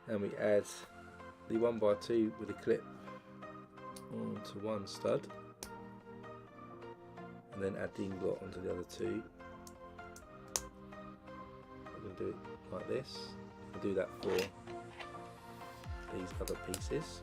And we add the 1x2 with a clip onto one stud, and then add the ingot onto the other 2. We're going to do it like this. We'll do that for these other pieces.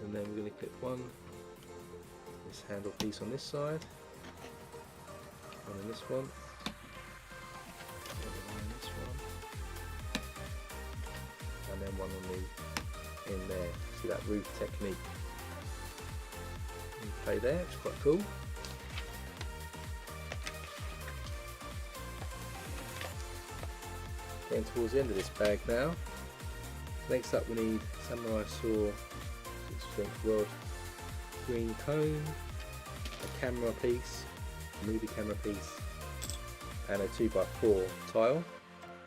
And then we're going to clip this handle piece on this side, one on this one, on this one, and then one on the end there. See that roof technique in play there, it's quite cool. Getting towards the end of this bag now. Next up we need samurai saw, 6-strength rod, green cone, a camera piece, a movie camera piece, and a 2x4 tile.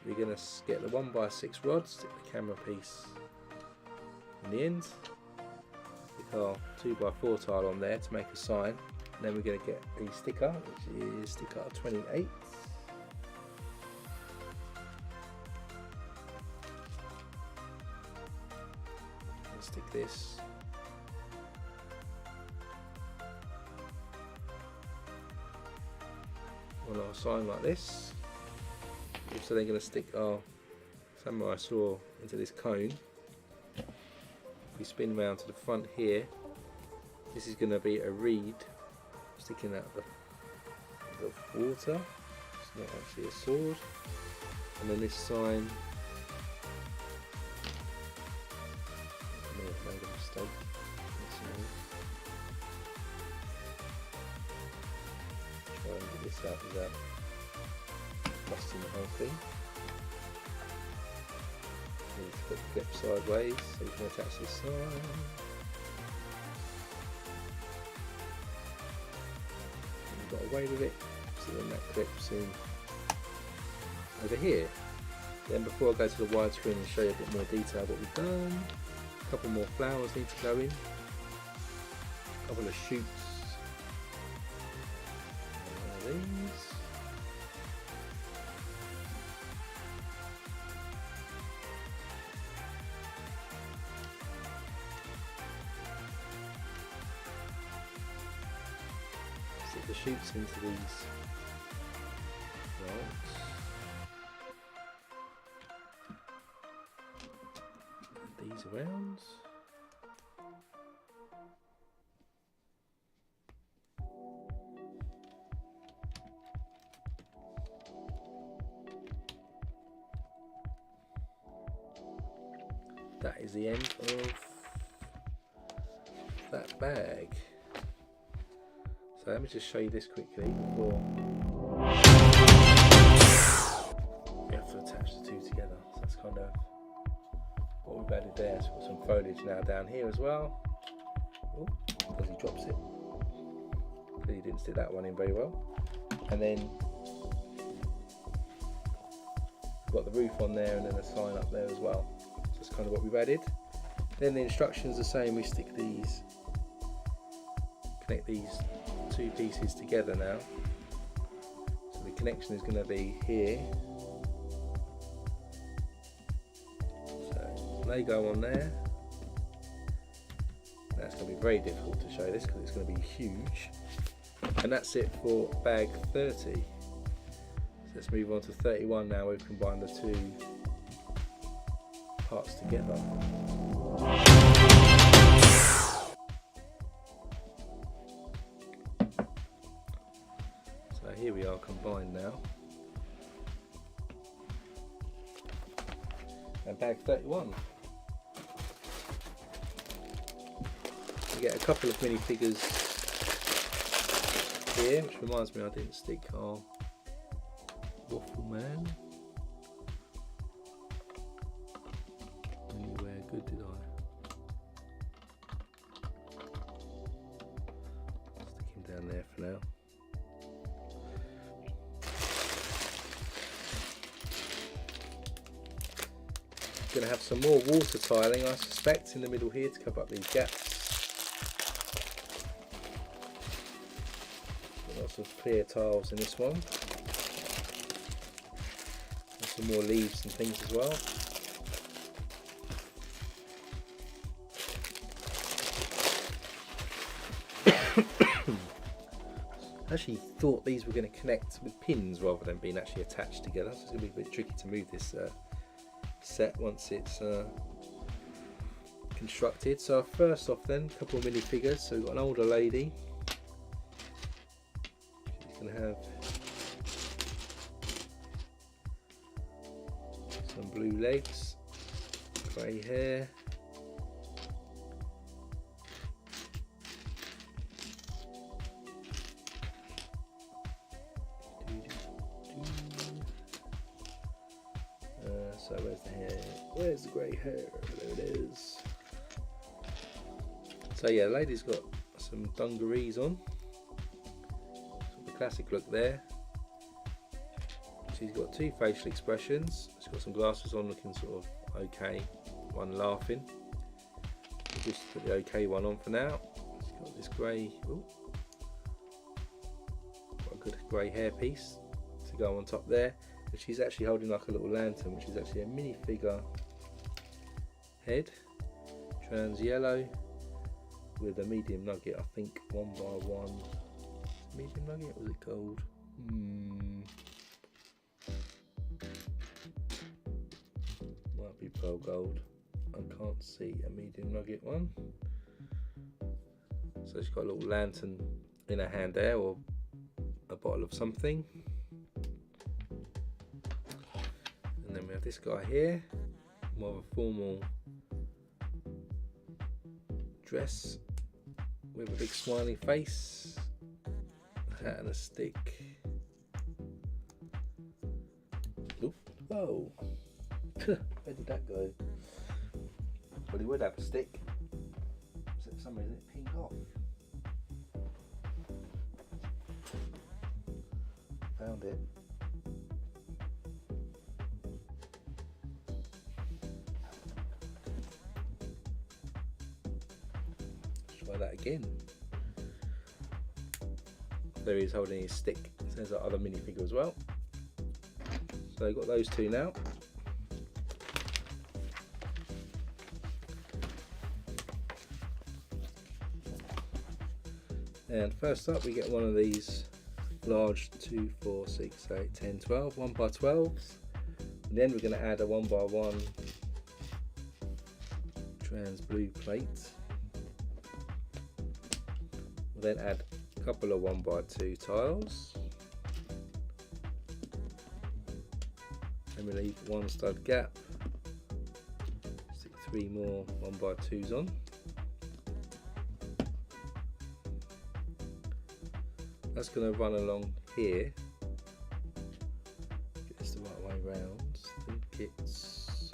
We're going to get the 1x6 rod, stick the camera piece in the end, stick our 2x4 tile on there to make a sign, and then we're going to get the sticker, which is sticker 28. Stick this on our sign like this. So then going to stick our samurai saw into this cone. If we spin round to the front here, this is going to be a reed sticking out of the water. It's not actually a sword. And then this sign, I may have made a mistake. try and get this out without busting the whole thing. You need to put the clip sideways so you can attach this side. You've got away with it, so then that clips in over here. Then before I go to the widescreen and show you a bit more detail what we've done, a couple more flowers need to go in, a couple of shoots, one of these. Stick the shoots into these rods. These around. That is the end of that bag. So let me just show you this quickly before you have to attach the two together. So that's kind of what we've added there. So we've got some foliage now down here as well. Oh, because he drops it. Clearly didn't stick that one in very well. And then we've got the roof on there and then a sign up there as well. So that's kind of what we've added. Then the instructions are the same. We stick these, connect these two pieces together now. So the connection is going to be here. They go on there. That's going to be very difficult to show this because it's going to be huge. And that's it for bag 30. So let's move on to 31 now. We've combined the two parts together. So here we are combined now. And bag 31. You get a couple of minifigures here, which reminds me I didn't stick our waffle man anywhere good, did I? Stick him down there for now. Going to have some more water tiling, I suspect, in the middle here to cover up these gaps. Lots of clear tiles in this one. And some more leaves and things as well. I actually thought these were going to connect with pins rather than being actually attached together, so it's going to be a bit tricky to move this set once it's constructed. So first off then, a couple of minifigures. So we've got an older lady. She's going to have some blue legs, grey hair, so where's the hair? Where's the grey hair? There it is. So yeah, the lady's got some dungarees on. Sort of the classic look there. She's got two facial expressions. She's got some glasses on looking sort of okay, one laughing. We'll just put the okay one on for now. She's got this grey, got a good grey hair piece to go on top there. She's actually holding like a little lantern, which is actually a minifigure head, trans yellow with a medium nugget, I think 1 by 1. Medium nugget, or was it gold? Might be pearl gold. I can't see a medium nugget one. So she's got a little lantern in her hand there, or a bottle of something. Then we have this guy here, more of a formal dress with a big smiley face, hat and a stick. Oop. Whoa! Where did that go? Well, he would have a stick. So for some reason it pinged off. Found it. Let's try that again. There he is holding his stick. So there's our other minifigure as well. So I've got those two now. And first up we get one of these large 2, 4, 6, 8, 10, 12 1x12s. And then we're going to add a 1x1 trans blue plate. We'll then add a couple of 1x2 tiles. And we leave one stud gap. Stick 3 more 1x2s on. That's going to run along here. Get this the right way round. I think it's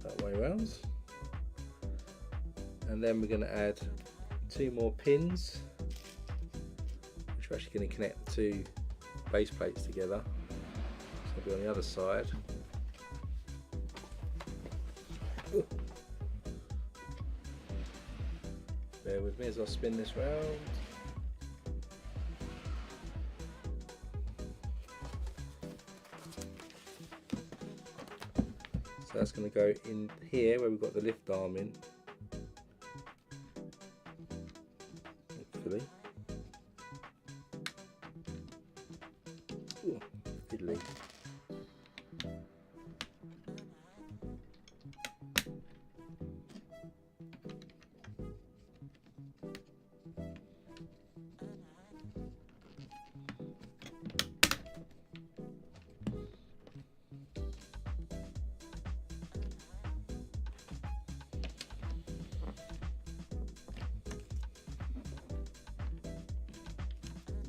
that way round. And then we're going to add 2 more pins, which are actually going to connect the 2 base plates together. So they'll be on the other side. Ooh. Bear with me as I spin this round. So that's going to go in here where we've got the lift arm in. Hopefully. Ooh, fiddly.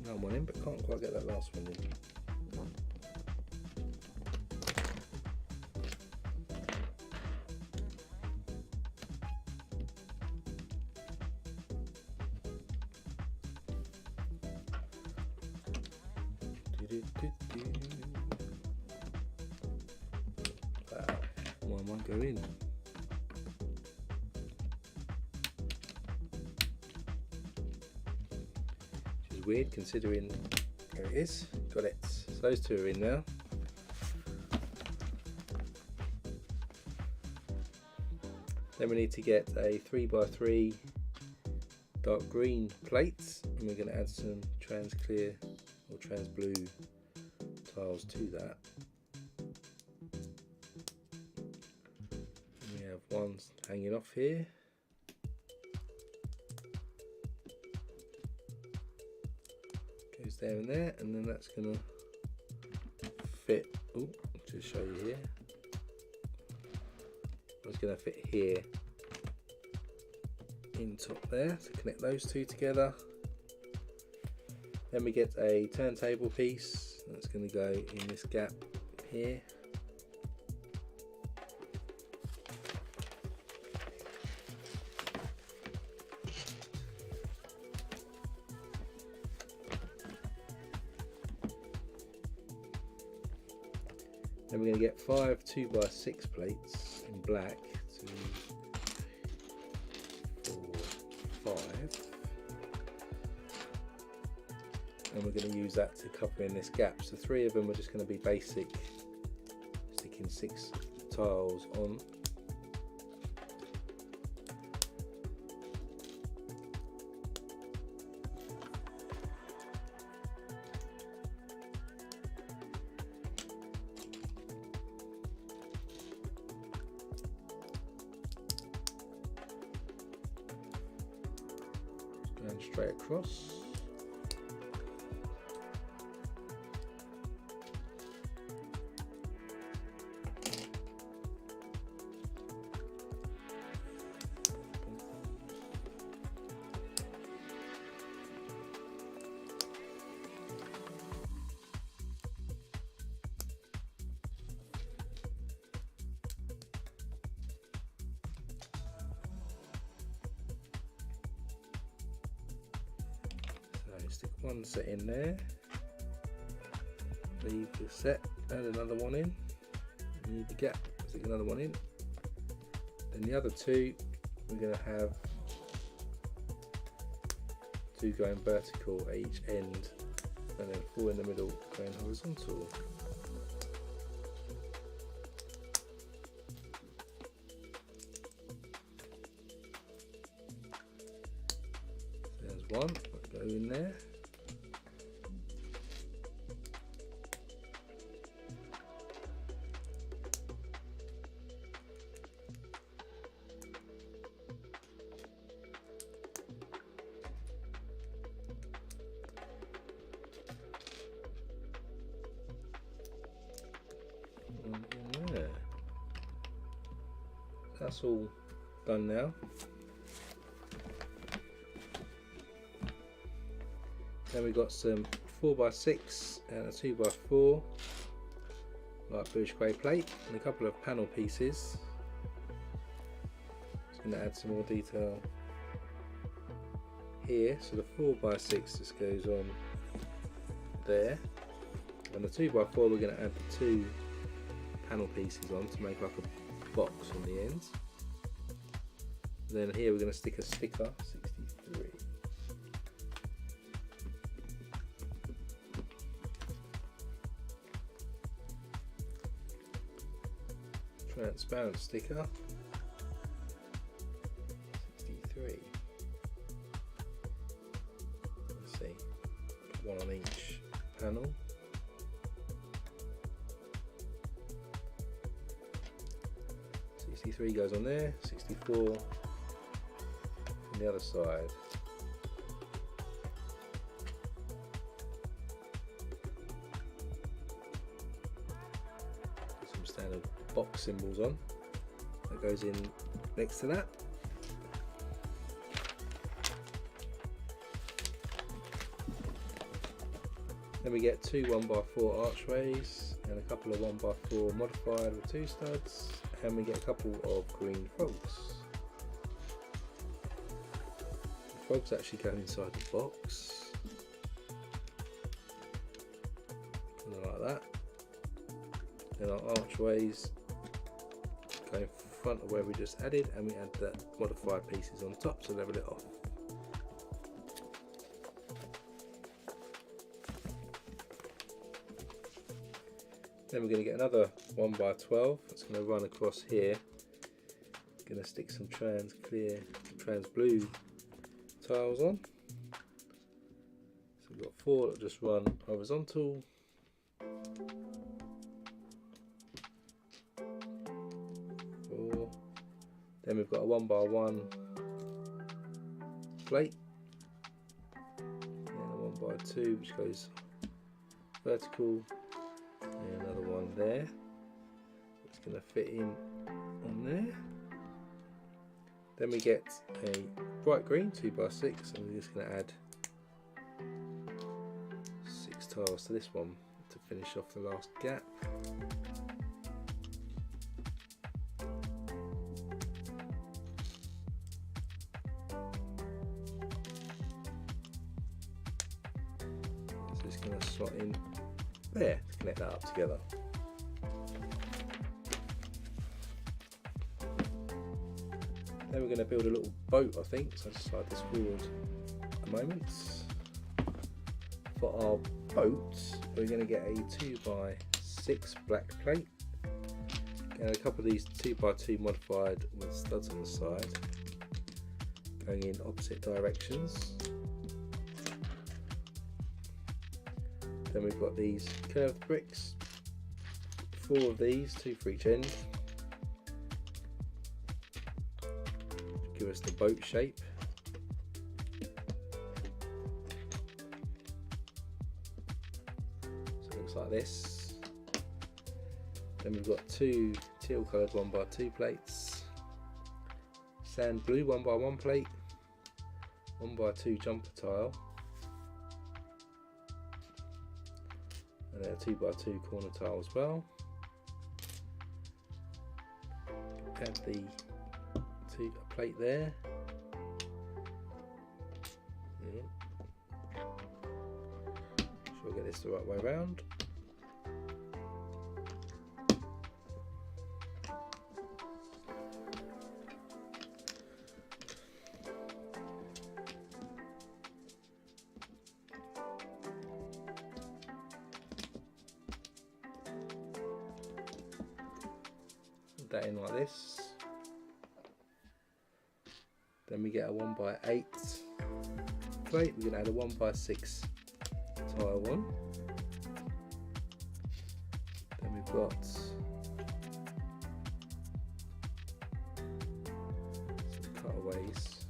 Got one in, but can't quite get that last one in. Wow, one won't go in. Weird considering there it is. Got it. So those 2 are in now. Then we need to get a 3x3 dark green plate, and we're going to add some trans clear or trans blue tiles to that. And we have one hanging off here. There and there, and then that's gonna fit. Oh, just show you here. It's gonna fit here in top there to connect those 2 together. Then we get a turntable piece that's gonna go in this gap here. Then we're going to get 5 2x6 plates in black, 2, 4, 5, and we're going to use that to cover in this gap. So 3 of them are just going to be basic, sticking 6 tiles on. Going straight across. one set in there, leave the set, add another one in, leave the gap, stick another one in, then the other two we're going to have two going vertical at each end, and then four in the middle going horizontal. There's one, go in there. There. That's all done now. Then we've got some 4x6 and a 2x4 light bluish grey plate and a couple of panel pieces. Just going to add some more detail here. So the 4x6 just goes on there, and the 2x4 we're going to add the two panel pieces on to make like a box on the ends. Then here we're going to stick a sticker, 63. Transparent sticker, 63. Let's see, one on each panel. 63 goes on there, 64 on the other side. Some standard box symbols on, that goes in next to that. Then we get two 1x4 archways and a couple of 1x4 modified with two studs, and we get a couple of green frogs. The frogs actually go inside the box, something like that. Then our archways go in front of where we just added, and we add the modified pieces on top to level it off. Then we're going to get another 1x12 that's going to run across here. Going to stick some trans blue tiles on. So we've got four that just run horizontal. Four. Then we've got a 1x1 plate. And a 1x2 which goes vertical. And another one there. It's going to fit in on there. Then we get a bright green 2x6, and we're just going to add 6 tiles to this one to finish off the last gap. So it's going to slot in there to connect that up together. Then we're going to build a little boat, I think, so I'll just slide this forward a moment. For our boat, we're going to get a 2x6 black plate and a couple of these 2x2 modified with studs on the side, going in opposite directions. Then we've got these curved bricks, 4 of these, 2 for each end, to give us the boat shape. So it looks like this. Then we've got 2 teal coloured 1x2 plates, sand blue 1x1 plate, 1x2 jumper tile, and a 2x2 corner tile as well. Add the plate there. this the right way around. Put that in like this. Then we get a 1x8 plate. We're going to add a 1x6 tile on. Then we've got some cutaways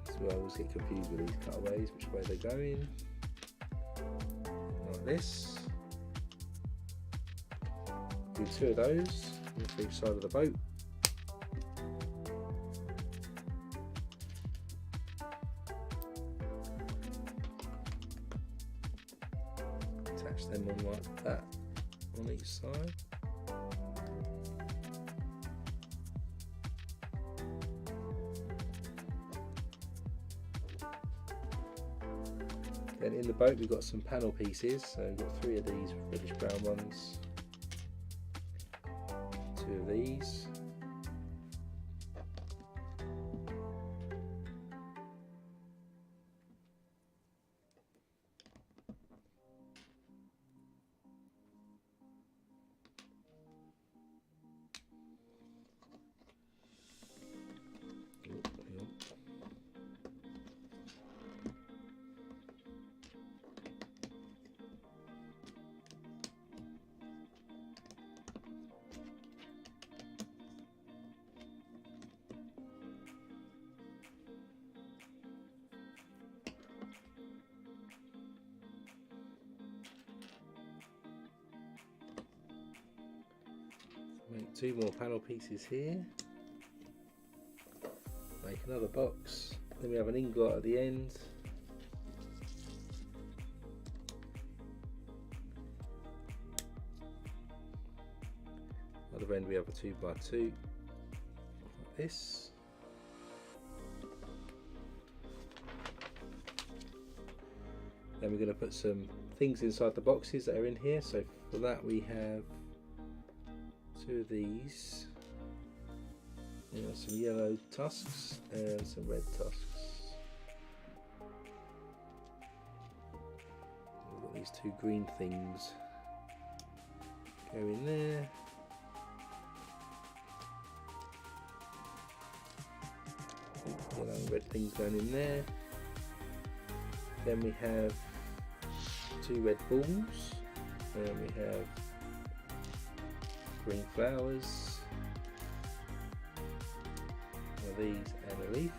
as well. I always get confused with these cutaways, which way they're going. Like this. Do 2 of those on each side of the boat. Attach them on like that on each side. Then in the boat we've got some panel pieces, so we've got 3 of these reddish brown ones, 2 of these, make 2 more panel pieces here, make another box, then we have an ingot at the end, other end we have a 2x2 like this. Then we're going to put some things inside the boxes that are in here, so for that we have 2 of these, some yellow tusks and some red tusks. We've got these 2 green things go in there. Yellow and red things going in there. Then we have 2 red balls, and we have green flowers, one of these and a leaf.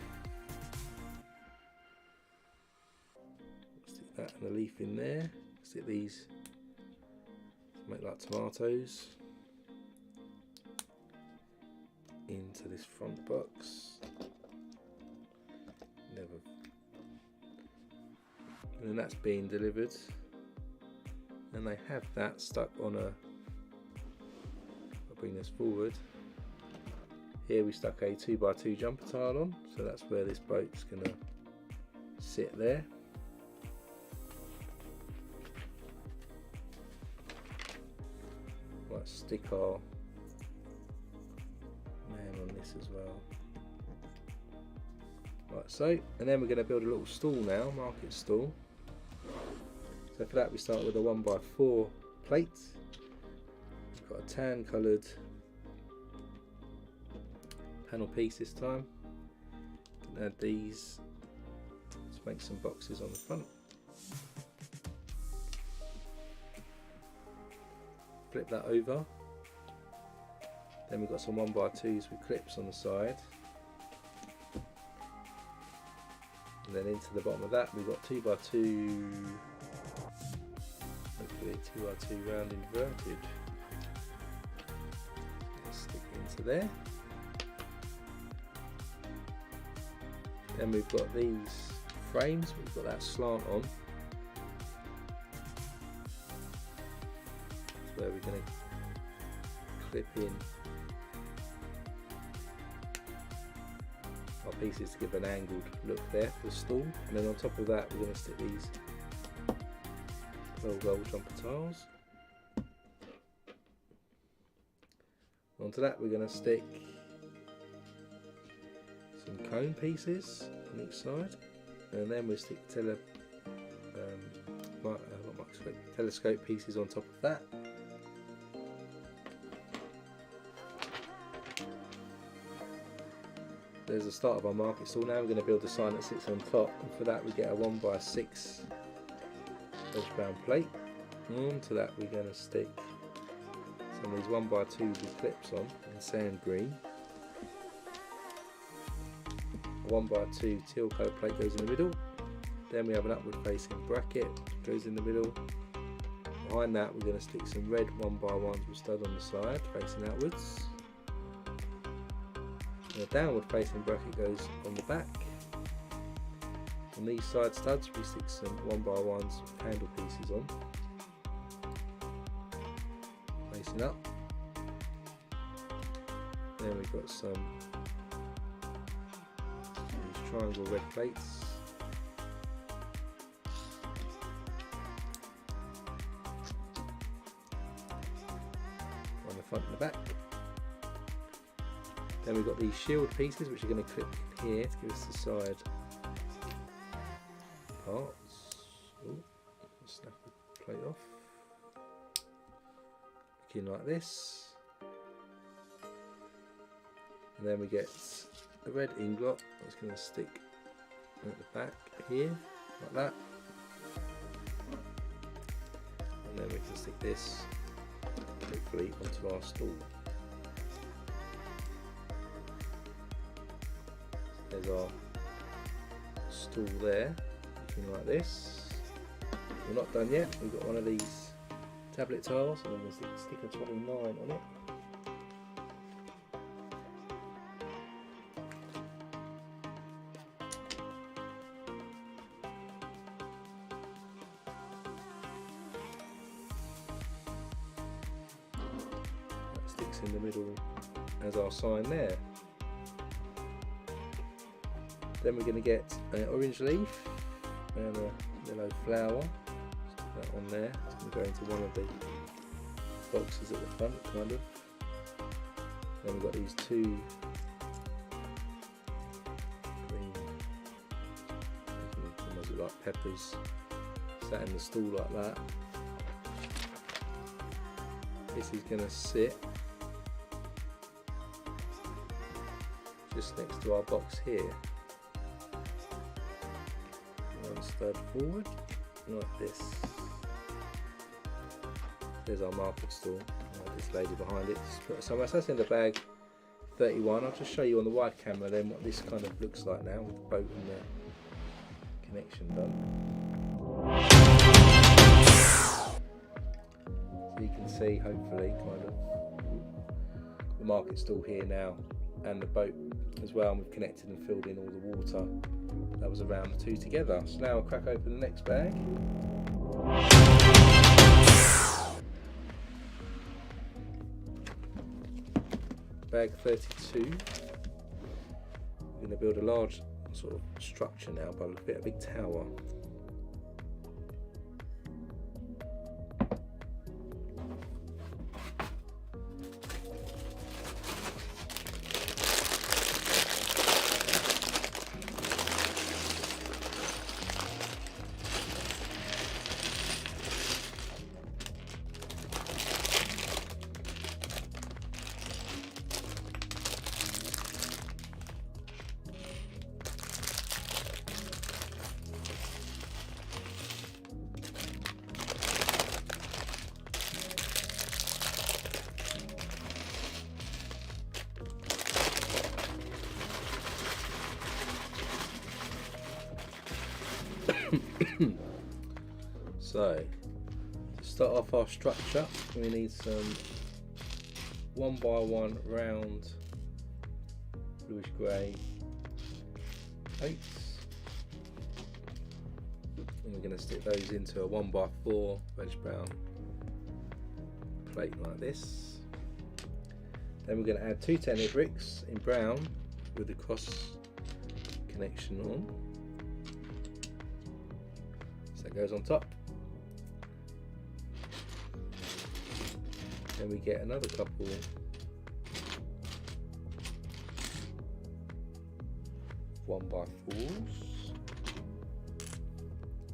Stick that and a leaf in there. Stick these to make like tomatoes into this front box. And then that's being delivered, and they have that stuck on a, I'll bring this forward, here we stuck a 2x2 jumper tile on, so that's where this boat's going to sit there. Might stick our man on this as well. Like so, and then we're going to build a little stall now, market stall. So for that we start with a 1x4 plate. We've got a tan coloured panel piece this time. Can add these to make some boxes on the front. Flip that over. Then we've got some 1x2s with clips on the side. And then into the bottom of that we've got 2x2, hopefully 2x2 round inverted. Let's stick it into there. Then we've got these frames, we've got that slant on. That's where we're going to clip in our pieces to give an angled look there for the stall, and then on top of that we're going to stick these 12 gold jumper tiles. Onto that we're going to stick some cone pieces on each side, and then we stick telescope pieces on top of that. There's the start of our market stall. Now we're going to build a sign that sits on top, and for that we get a 1x6 edge brown plate. Onto that we're going to stick some of these 1x2s with clips on in sand green. A 1x2 teal colour plate goes in the middle. Then we have an upward facing bracket which goes in the middle. Behind that we're going to stick some red 1x1s with stud on the side facing outwards. And a downward facing bracket goes on the back. On these side studs we stick some 1x1s with handle pieces on, facing up. Then we've got some these triangle red plates. On the front and the back. Then we've got these shield pieces which are going to clip here to give us the side parts. Oh, snap the plate off. Looking like this. And then we get a red ingot that's going to stick at the back here, like that. And then we can stick this hopefully onto our stall. There's our stall there, looking like this. We're not done yet. We've got one of these tablet tiles, and then there's the sticker 29 on it. That sticks in the middle as our sign there. Then we're going to get an orange leaf and a yellow flower. Stick that on there. It's going to go into one of the boxes at the front, kind of. Then we've got these two green, almost look like peppers, sat in the stall like that. This is going to sit just next to our box here. Stud forward like this. There's our market stall. This lady behind it. Just put it somewhere. So that's in the bag 31. I'll just show you on the wide camera then what this kind of looks like now with the boat and the connection done. So you can see hopefully kind of the market stall here now and the boat as well, and we've connected and filled in all the water that was around the two together. So now I'll crack open the next bag. Bag 32. We're going to build a large sort of structure now, but a big tower. So, to start off our structure, we need some 1x1 round bluish grey plates, and we're going to stick those into a 1x4 reddish brown plate like this. Then we're going to add 2 10 bricks in brown with the cross connection on. So that goes on top. Then we get another couple of 1x4s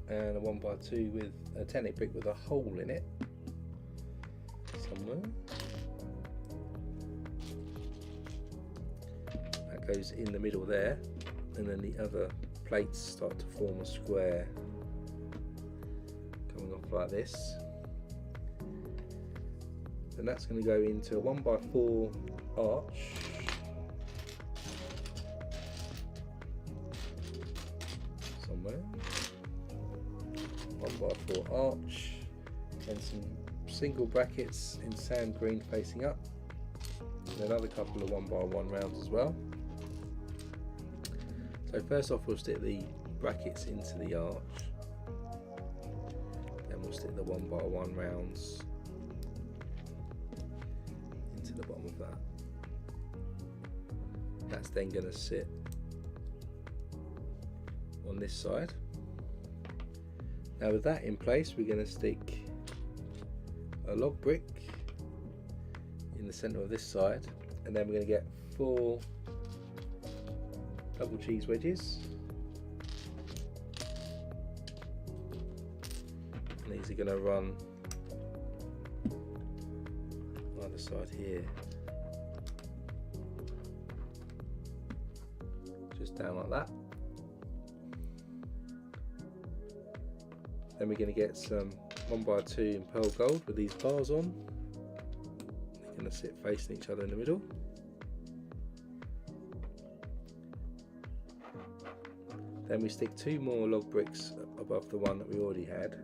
and a 1x2 with a Technic brick with a hole in it somewhere. That goes in the middle there, and then the other plates start to form a square coming off like this. And that's going to go into a 1x4 arch somewhere. 1x4 arch and some single brackets in sand green facing up, and another couple of 1x1 rounds as well. So first off, we'll stick the brackets into the arch, then we'll stick the 1x1 rounds into the bottom of that. That's then going to sit on this side. Now with that in place, we're going to stick a log brick in the centre of this side, and then we're going to get 4 double cheese wedges, and these are going to run either side here, just down like that. Then we're going to get some 1x2 in pearl gold with these bars on. They're going to sit facing each other in the middle. Then we stick 2 more log bricks above the one that we already had.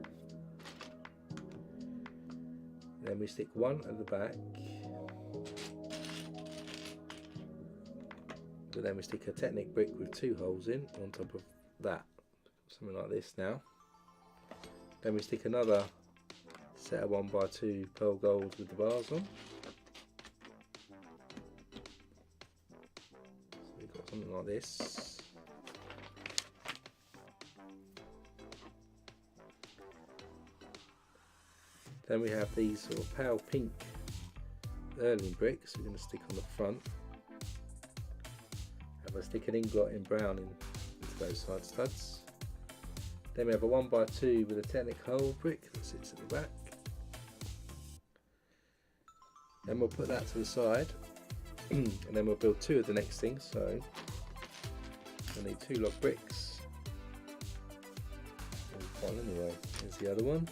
Then we stick 1 at the back. But then we stick a Technic brick with 2 holes in on top of that. Something like this now. Then we stick another set of 1x2 pearl gold with the bars on. So we've got something like this. Then we have these sort of pale pink Erling bricks we're going to stick on the front. And we'll stick an ingot in brown into those side studs. Then we have a 1x2 with a Technic hole brick that sits at the back. Then we'll put that to the side, and then we'll build 2 of the next thing. So we'll need 2 log bricks. One anyway. Here's the other one.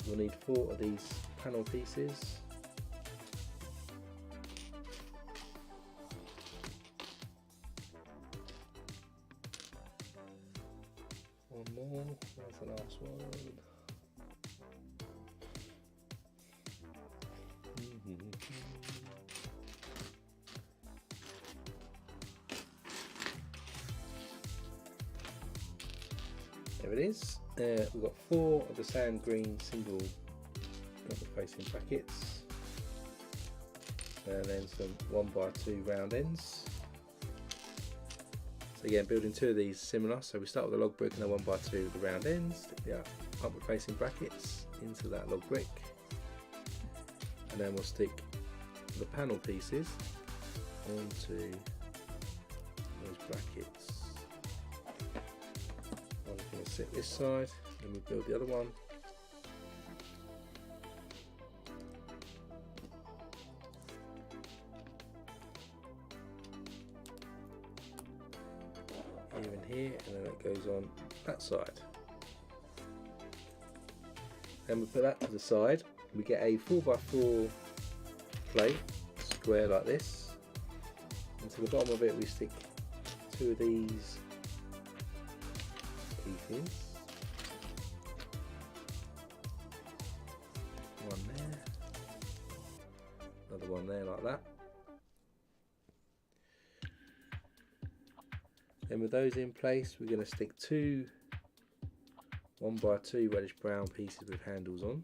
We'll need 4 of these panel pieces. One more. Where's the last one? There it is. We've got 4 of the sand green single double facing brackets, and then some 1x2 round ends. So again, building 2 of these similar. So we start with a log brick and a 1x2 with the round ends. Stick the upward facing brackets into that log brick, and then we'll stick the panel pieces onto those brackets. One's going to sit this side, and we build the other one. Here and here, and then it goes on that side. Then we put that to the side. We get a 4x4 plate, square like this. And to the bottom of it we stick 2 of these pieces. One there, another one there like that. Then with those in place, we're going to stick 2 1x2 reddish brown pieces with handles on.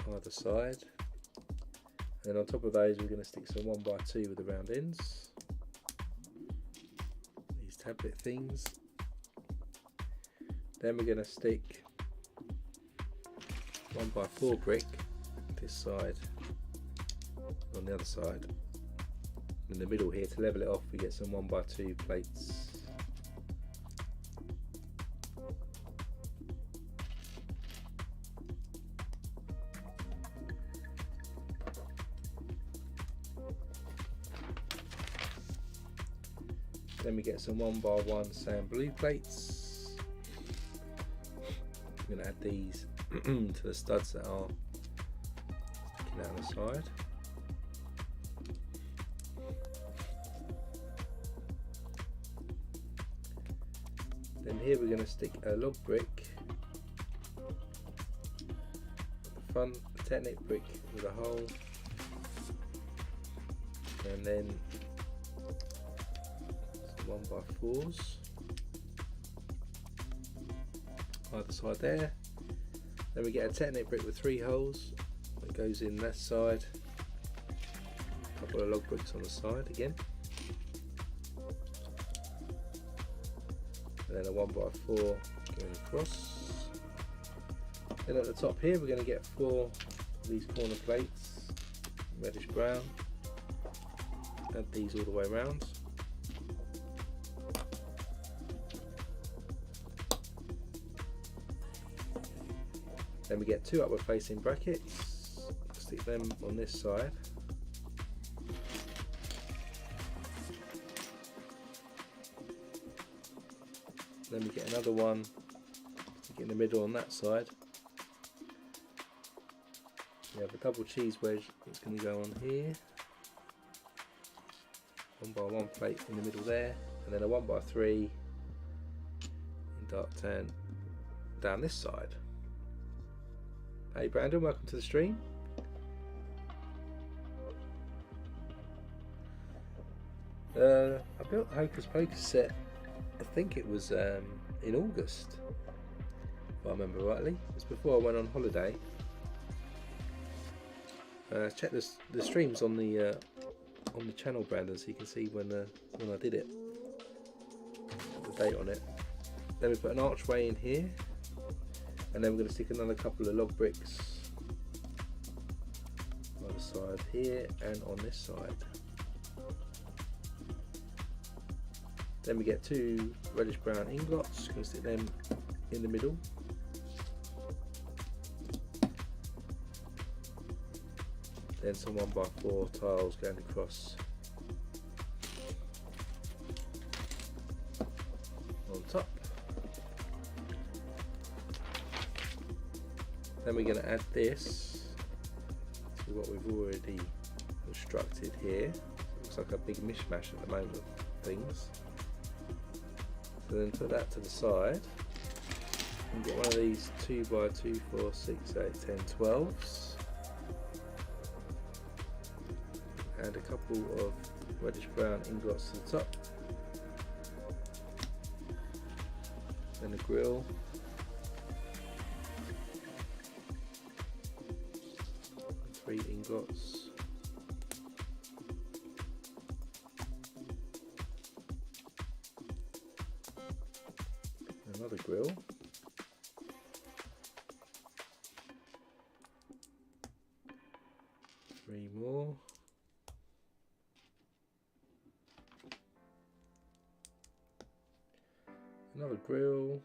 Either side. And then on top of those, we're going to stick some 1x2 with the round ends. These tablet things. Then we're going to stick 1x4 brick this side, on the other side. In the middle here, to level it off, we get some 1x2 plates. Then we get some 1x1 sand blue plates. I'm going to add these to the studs that are sticking out on the side. Then here we're going to stick a log brick at the front, a Technic brick with a hole, and then 1x4s either side there. Then we get a Technic brick with 3 holes that goes in that side, a couple of log bricks on the side again, and then a 1x4 going across. Then at the top here we're going to get 4 of these corner plates, reddish brown. Add these all the way around. Then we get 2 upward facing brackets, stick them on this side. Then we get another one, stick it in the middle on that side. We have a double cheese wedge that's going to go on here. 1x1 plate in the middle there, and then a 1x3 in dark tan down this side. Hey Brandon, welcome to the stream. I built the Hocus Pocus set, I think it was in August, if I remember rightly. It was before I went on holiday. Check the streams on the channel, Brandon, so you can see when I did it, the date on it. Then we put an archway in here. And then we're going to stick another couple of log bricks on the side here and on this side. Then we get 2 reddish brown ingots, going to stick them in the middle. Then some 1x4 tiles going across on top. Then we're going to add this to what we've already constructed here. It looks like a big mishmash at the moment of things. So then put that to the side and get one of these 2x2, 4, 6, 8, 10, 12s. Add a couple of reddish brown ingots to the top. Then a grill. Three ingots. Another grill. Three more. Another grill.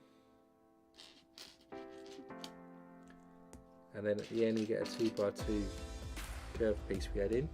And then at the end we get a 2x2 curved piece we add in.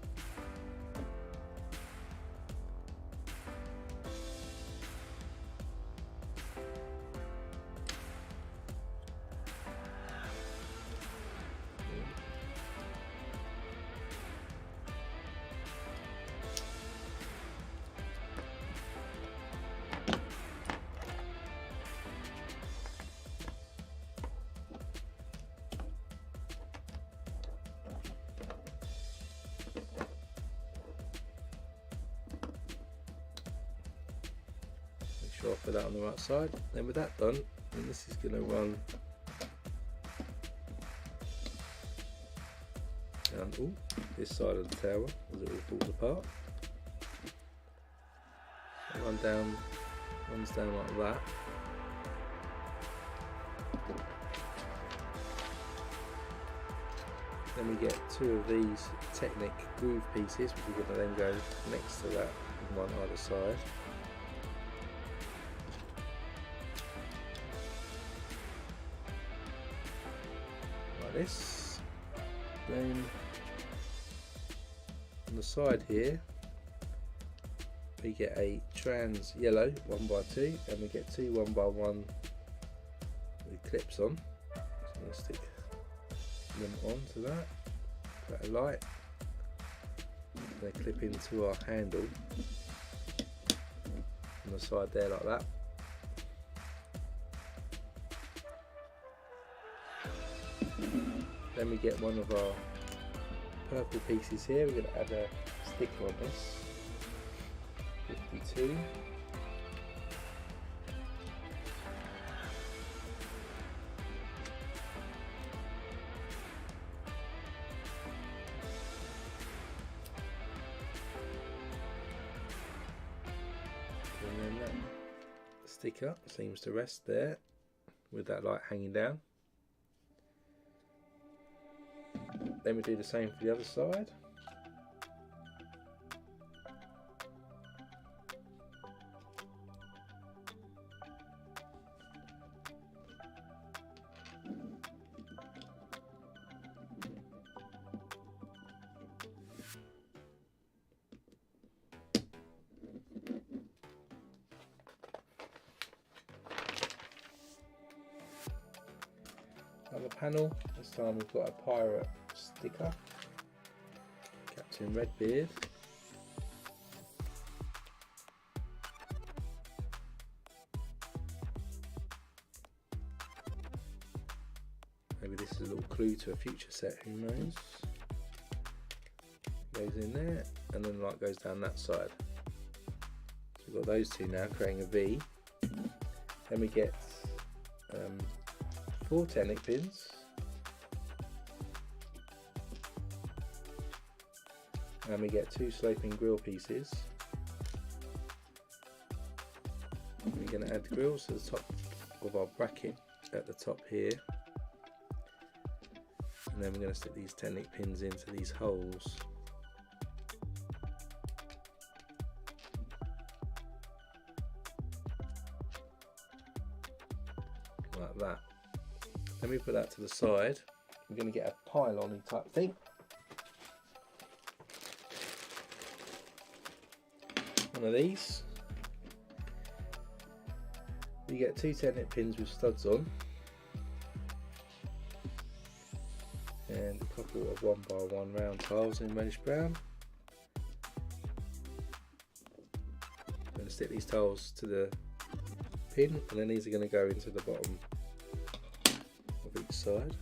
Sure I put that on the right side. Then with that done, then this is going to run down this side of the tower as it all falls apart. So run down Runs down like that. Then we get two of these Technic groove pieces, which we're going to then go next to that on one either side. Like this. Then on the side here we get a trans yellow 1x2, and we get two 1x1 with clips on. So I'm going to stick them onto that, put a light, they clip into our handle on the side there like that. Then we get one of our purple pieces here. We're going to add a sticker on this, 52. And then that sticker seems to rest there with that light hanging down. Then we do the same for the other side. Another panel, this time we've got a pirate sticker, Captain Redbeard. Maybe this is a little clue to a future set, who knows. Goes in there, and then the light goes down that side. So we've got those two now creating a V. Then we get 4 Technic pins, and we get 2 sloping grill pieces. We're going to add the grills to the top of our bracket at the top here, and then we're going to stick these Technic pins into these holes. Like that. Then we put that to the side. We're going to get a pylon type thing. One of these. We get 2 Technic pins with studs on, and a couple of 1x1 round tiles in reddish brown. I'm going to stick these tiles to the pin, and then these are going to go into the bottom of each side,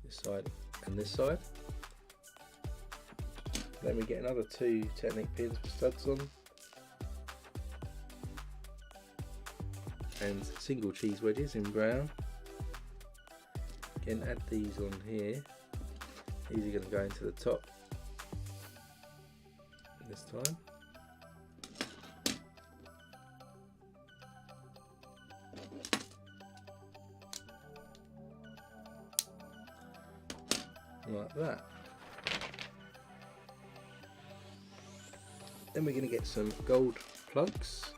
this side and this side. Then we get another 2 Technic pins with studs on, and single cheese wedges in brown. Again, add these on here. These are going to go into the top this time. Like that. Then we're going to get some gold plugs.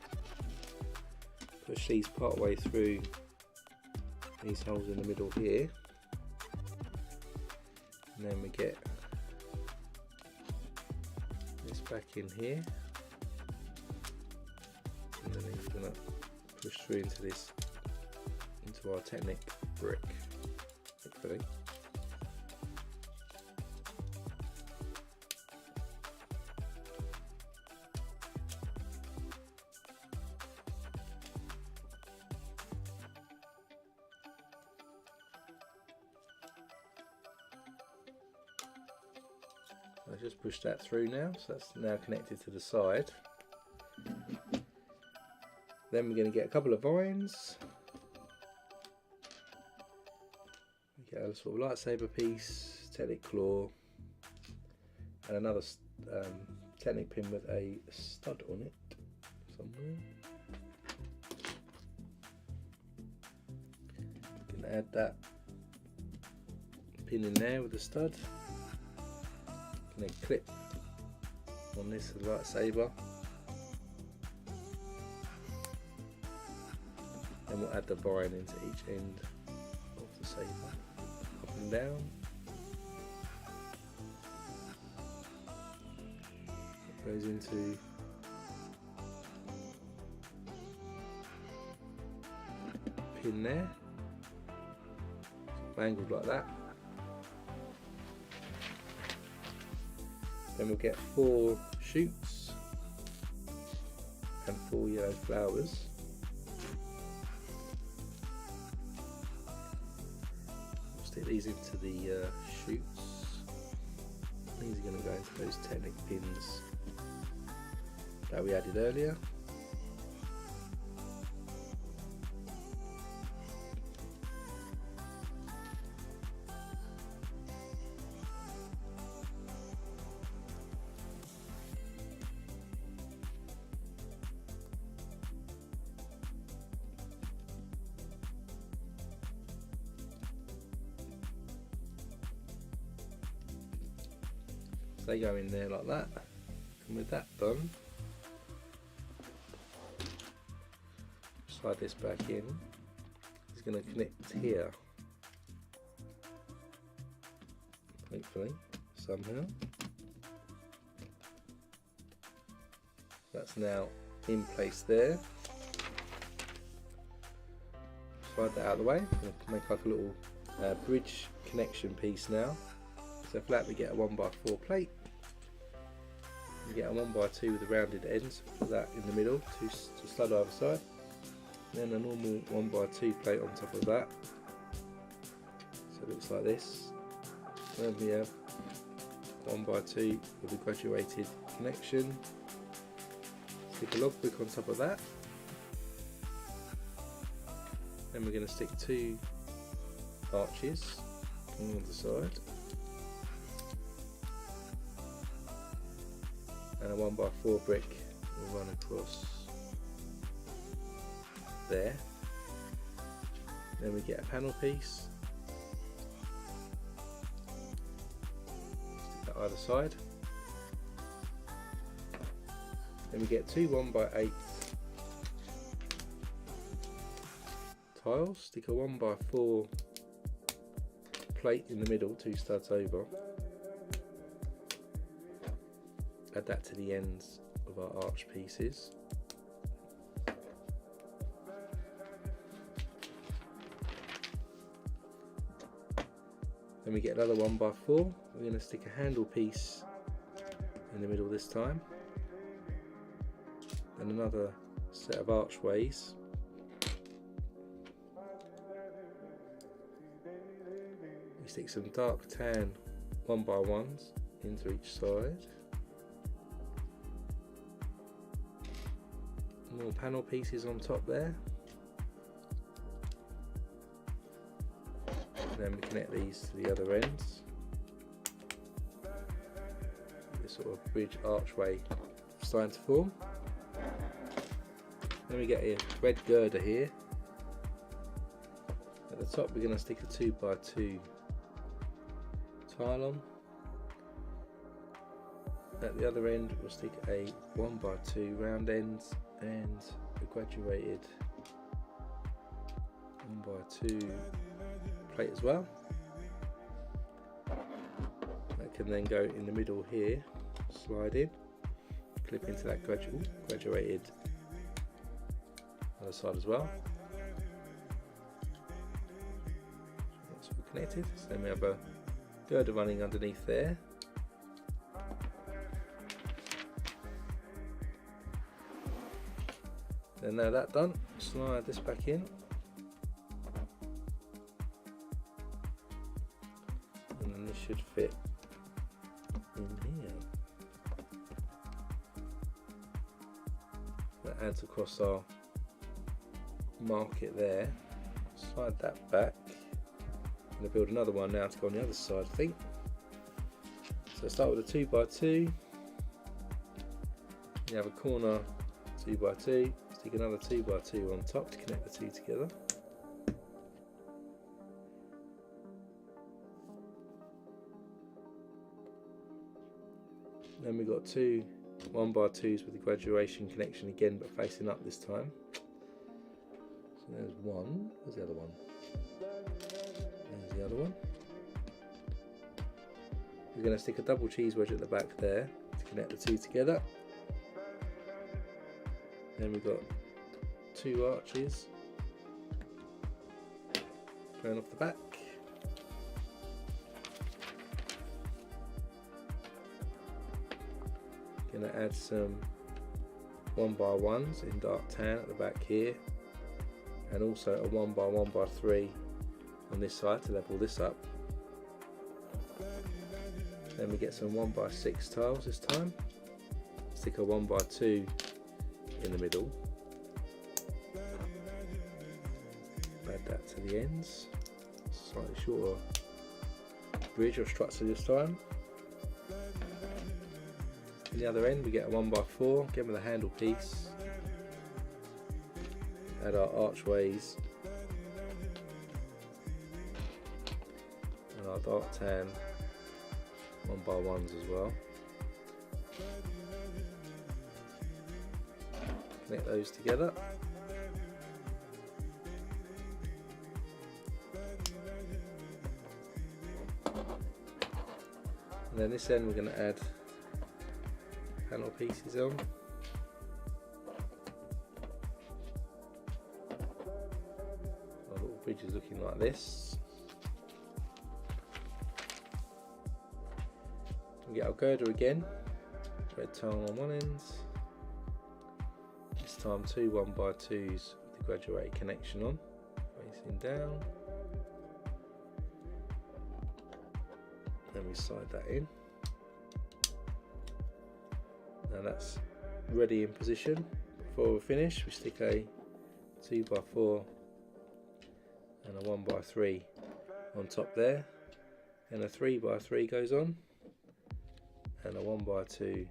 Push these part way through these holes in the middle here, and then we get this back in here, and then he's going to push through into this, into our Technic brick, hopefully. I just pushed that through now, so that's now connected to the side. Then we're going to get a couple of vines. We get a sort of lightsaber piece, Technic claw, and another Technic pin with a stud on it. somewhere. Can add that pin in there with the stud. Can then clip on this lightsaber. Then we'll add the vine into each end of the saber, up and down. It goes into pin there, angled like that. Then we'll get 4 shoots and 4 yellow flowers. We'll stick these into the shoots. These are going to go into those technic pins that we added earlier. They go in there like that, and with that done, slide this back in. It's going to connect here, hopefully, somehow. That's now in place there. Slide that out of the way. I'm going to make like a little bridge connection piece now. So for that we get a 1x4 plate. We get a 1x2 with the rounded ends, put that in the middle to slide either side. Then a normal 1x2 plate on top of that. So it looks like this. Then we have 1x2 with a graduated connection. Stick a logbook on top of that. Then we're going to stick 2 arches on either side. And a 1x4 brick will run across there. Then we get a panel piece, stick that either side. Then we get 2 1x8 tiles, stick a 1x4 plate in the middle, 2 studs over. Add that to the ends of our arch pieces. Then we get another 1x4. We're going to stick a handle piece in the middle this time. And another set of archways. We stick some dark tan 1x1s into each side. More panel pieces on top there. And then we connect these to the other ends. This sort of bridge archway starting to form. Then we get a red girder here. At the top we're going to stick a 2x2 tile on. At the other end we'll stick a 1x2 round ends and a graduated 1x2 plate as well. That can then go in the middle here, slide in, clip into that graduated other side as well. That's all connected. So then we have a girder running underneath there. Then now that done, slide this back in. And then this should fit in here. That adds across our market there. Slide that back. I'm going to build another one now to go on the other side, I think. So start with a 2x2. You have a corner 2x2, stick another 2x2 on top to connect the two together. Then we've got two 1x2s with the graduation connection again, but facing up this time. So there's one. Where's the other one? There's the other one. We're going to stick a double cheese wedge at the back there to connect the two together. Then we've got two arches going off the back. Going to add some 1x1s in dark tan at the back here, and also a 1x1x3 on this side to level this up. Then we get some 1x6 tiles this time. Stick a 1x2 in the middle. Add that to the ends. Slightly shorter bridge or structure this time. On the other end we get a 1x4, again with a handle piece. Add our archways and our dark tan 1x1s as well. Connect those together. And then this end we're going to add panel pieces on. Our little bridge is looking like this. We get our girder again, red tile on one end. This time two 1x2s with the graduated connection on, facing down. Then we slide that in. Now that's ready in position. Before we finish, we stick a 2x4 and a 1x3 on top there, and a 3x3 goes on, and a 1x2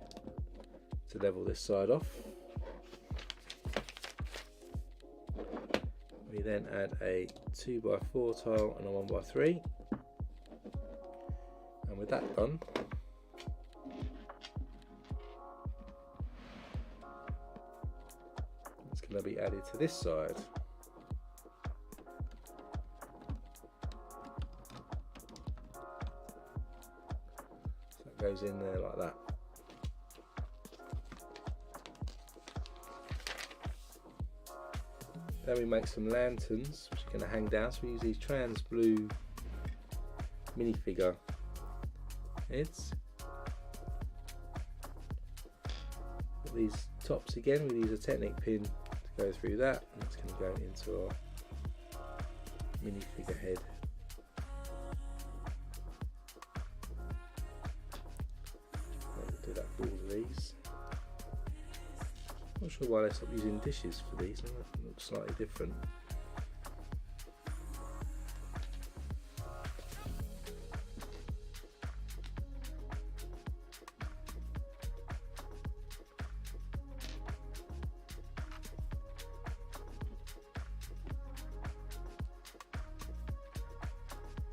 to level this side off. We then add a 2x4 tile and a 1x3, and with that done, it's going to be added to this side. So it goes in there like that. Then we make some lanterns which are going to hang down, so we use these trans blue minifigure heads. Put these tops again, we use a Technic pin to go through that, and it's going to go into our minifigure head. I'll do that for all of these. Not sure why they stopped using dishes for these, they look slightly different.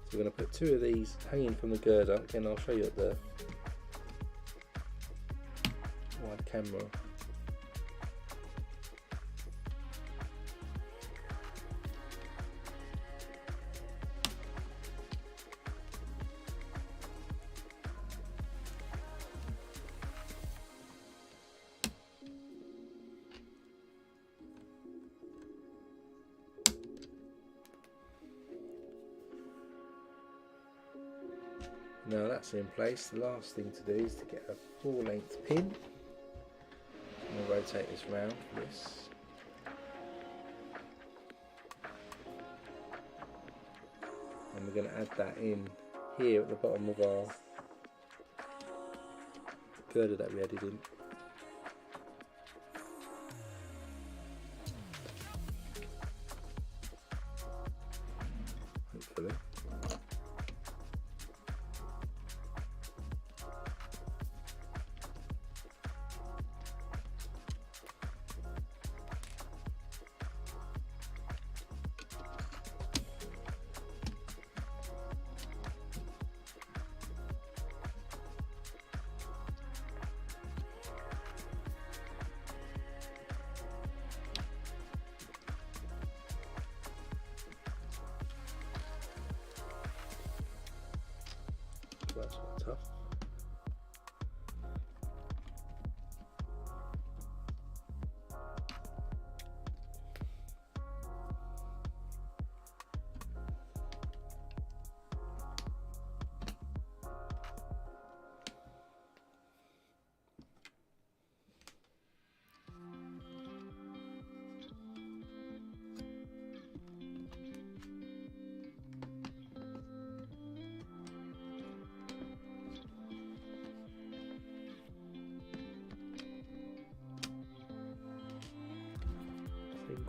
So we're going to put two of these hanging from the girder. Again, I'll show you at the wide camera. Now that's in place, the last thing to do is to get a full length pin. I'm going to rotate this round for this. And we're going to add that in here at the bottom of our girder that we added in. Hopefully.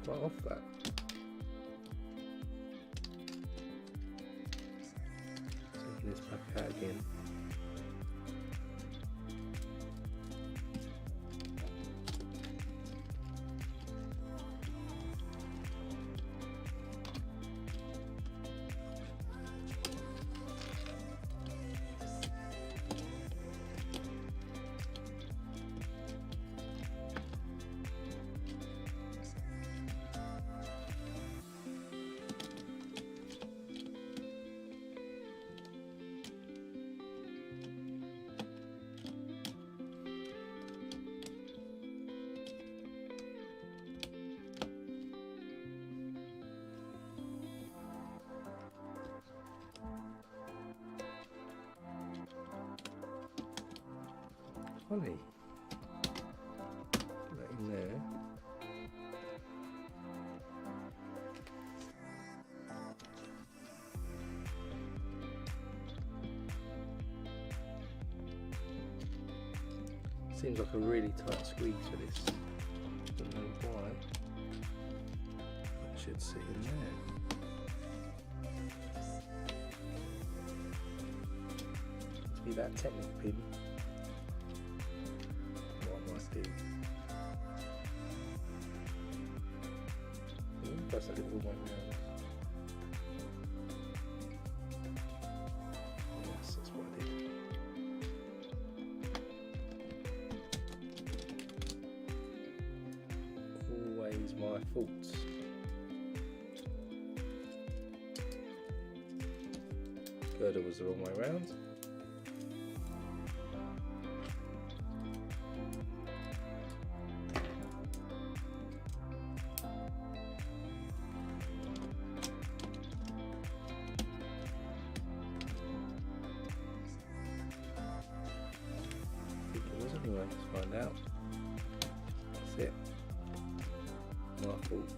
right off that. Taking this back out again. Funny. Put that in there. Seems like a really tight squeeze for this. Don't know why. That should sit in there. Must be that technical pin. Press that little one round. Yes, that's what I did. Always my fault. Girder was the wrong way round. Anyway, let's find out. That's it. My fault.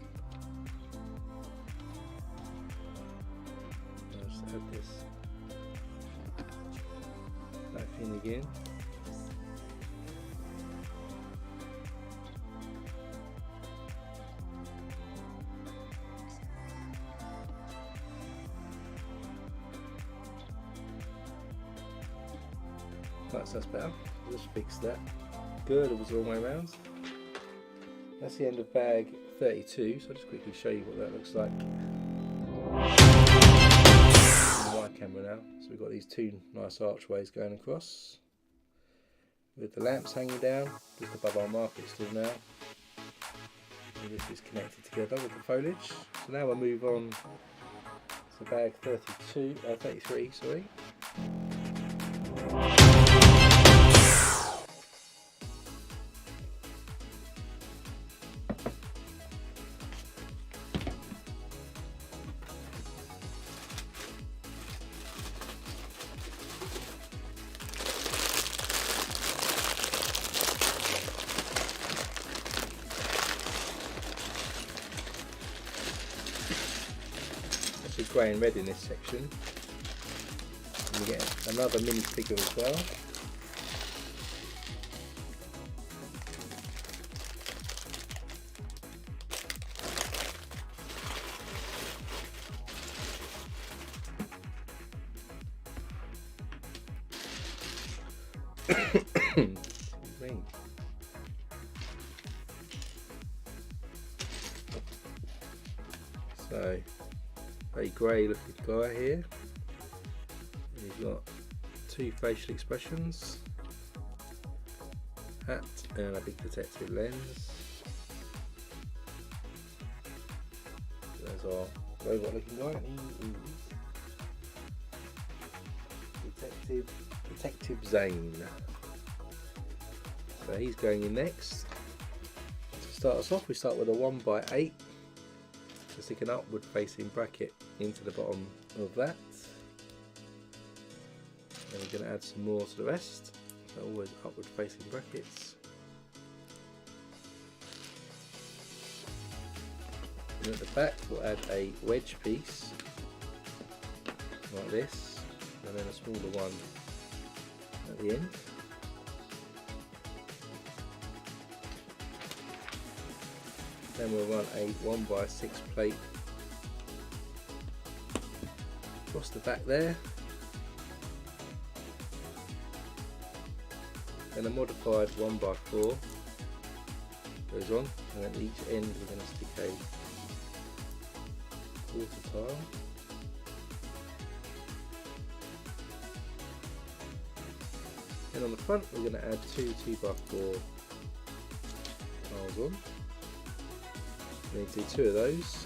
I'll just add this back in again. Right, so that's better. Just fix that. Girder was the wrong way around. That's the end of bag 32, so I'll just quickly show you what that looks like. On my camera now. So we've got these two nice archways going across, with the lamps hanging down just above our market stall now. And this is connected together with the foliage. So now we'll move on to bag 33, sorry. Grey and red in this section. And we get another minifigure as well. So, very grey looking guy here. He's got two facial expressions, hat and a big protective lens. There's our robot looking guy. He is Detective Zane. So he's going in next. To start us off, we start with a 1x8. To stick an upward facing bracket into the bottom of that. Then we're going to add some more to the rest. So always upward facing brackets. And at the back we'll add a wedge piece like this, and then a smaller one at the end. Then we'll run a 1x6 plate across the back there. Then a modified 1x4 goes on, and at each end we're going to stick a quarter tile. Then on the front we're going to add two 2x4 tiles on. We need to do two of those.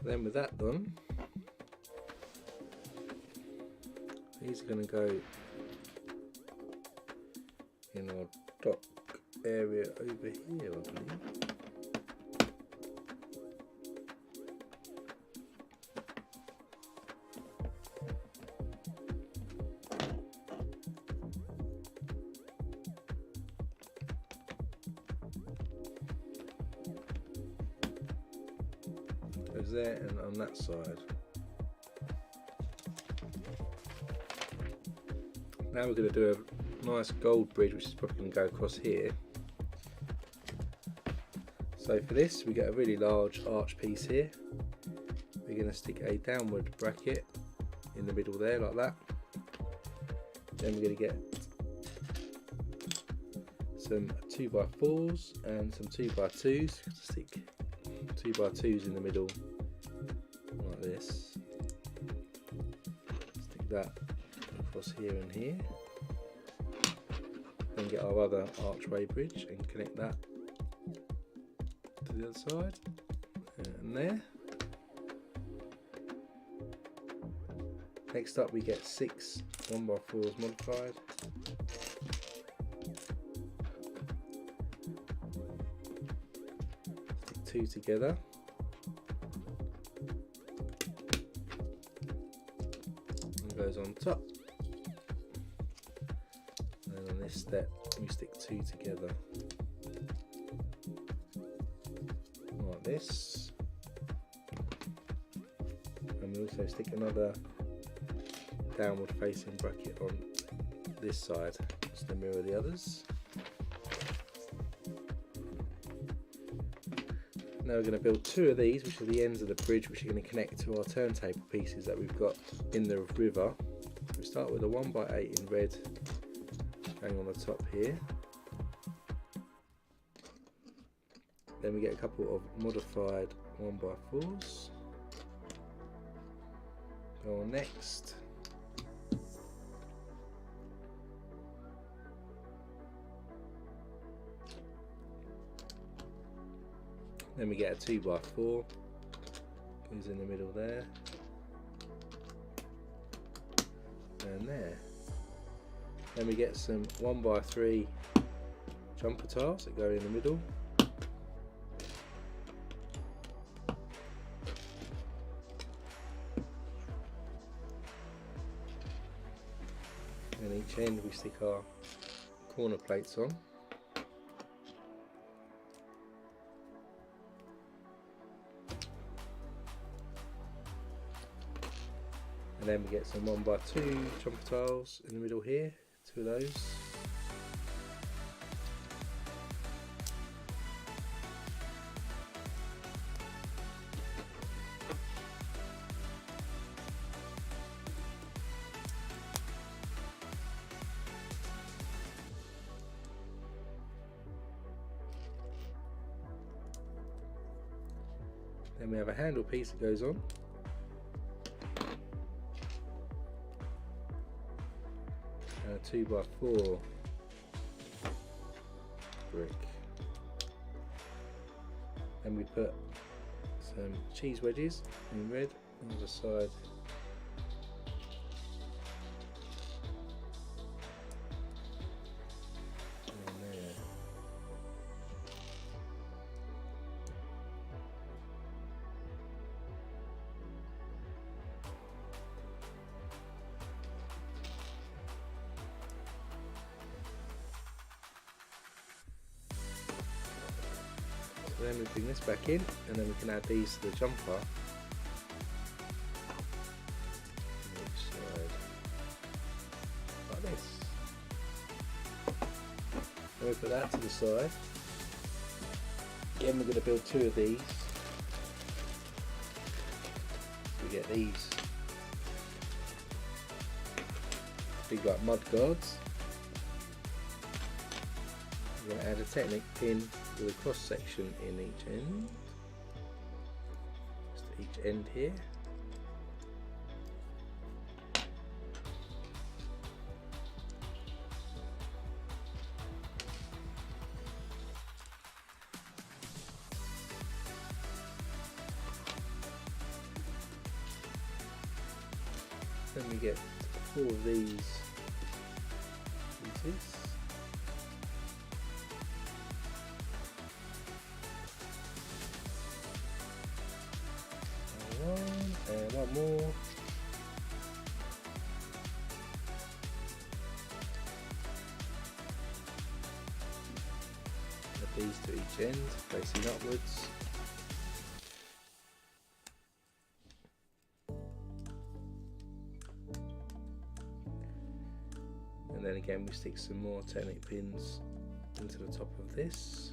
Then with that done, these are going to go in our dock area over here, I believe. There and on that side. Now we're going to do a nice gold bridge, which is probably going to go across here. So for this we get a really large arch piece here. We're going to stick a downward bracket in the middle there like that. Then we're going to get some 2x4s and some 2x2s. Stick 2x2s in the middle like this. Stick that across here and here. Then get our other archway bridge and connect that to the other side and there. Next up we get 6 1x4s modified. Stick 2 together. And goes on top. And on this step we stick 2 together. Like this. And we also stick another downward facing bracket on this side just to mirror the others. Now we're going to build 2 of these, which are the ends of the bridge, which are going to connect to our turntable pieces that we've got in the river. We start with a 1x8 in red going on the top here. Then we get a couple of modified 1x4s. Go on next. Then we get a 2x4, goes in the middle there, and there. Then we get some 1x3 jumper tiles that go in the middle. And each end we stick our corner plates on. And then we get some 1x2 jumper tiles in the middle here, 2 of those. Then we have a handle piece that goes on. And a 2x4 brick. And we put some cheese wedges in red on the side. And there. So then we bring this back in, and then we can add these to the jumper. On each side, like this. Then we put that to the side. Again, we're going to build 2 of these. We get these big like mud guards. We're going to add a Technic pin with a cross section in each end, just each end here. Then we get 4 of these pieces. And one more. Add these to each end, facing upwards. And then again we stick some more Technic pins into the top of this.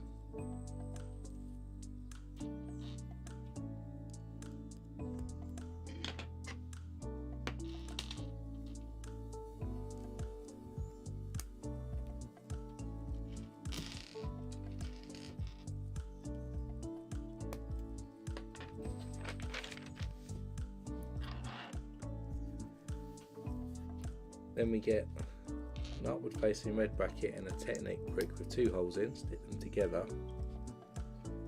Then we get an upward facing red bracket and a Technic brick with 2 holes in, stick them together.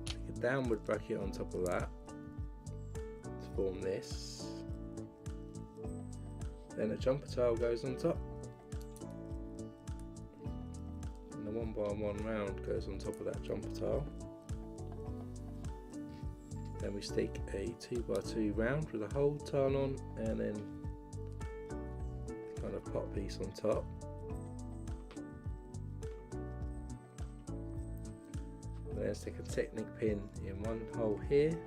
Stick a downward bracket on top of that to form this. Then a jumper tile goes on top. And the 1x1 round goes on top of that jumper tile. Then we stick a 2x2 round with a hole tile on, and then kind of pot piece on top. And then stick a Technic pin in one hole here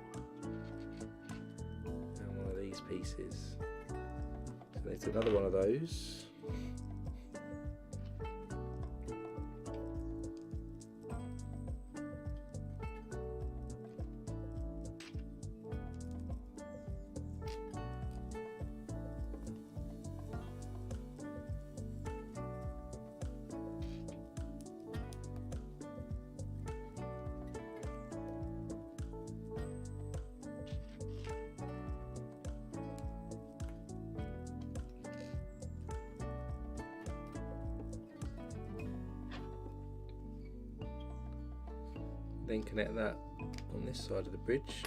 and one of these pieces. So it's another one of those. Then connect that on this side of the bridge,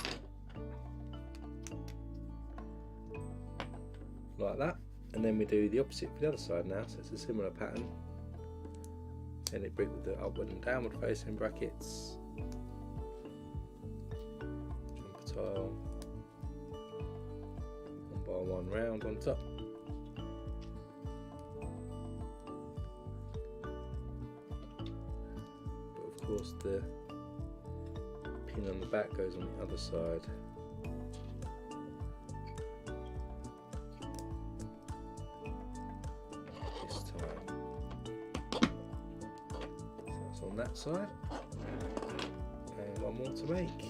like that, and then we do the opposite for the other side now, so it's a similar pattern. Then it brick with the upward and downward facing brackets, jumper tile, 1x1 round on top. But of course the pin on the back goes on the other side. This time. So that's on that side. And one more to make.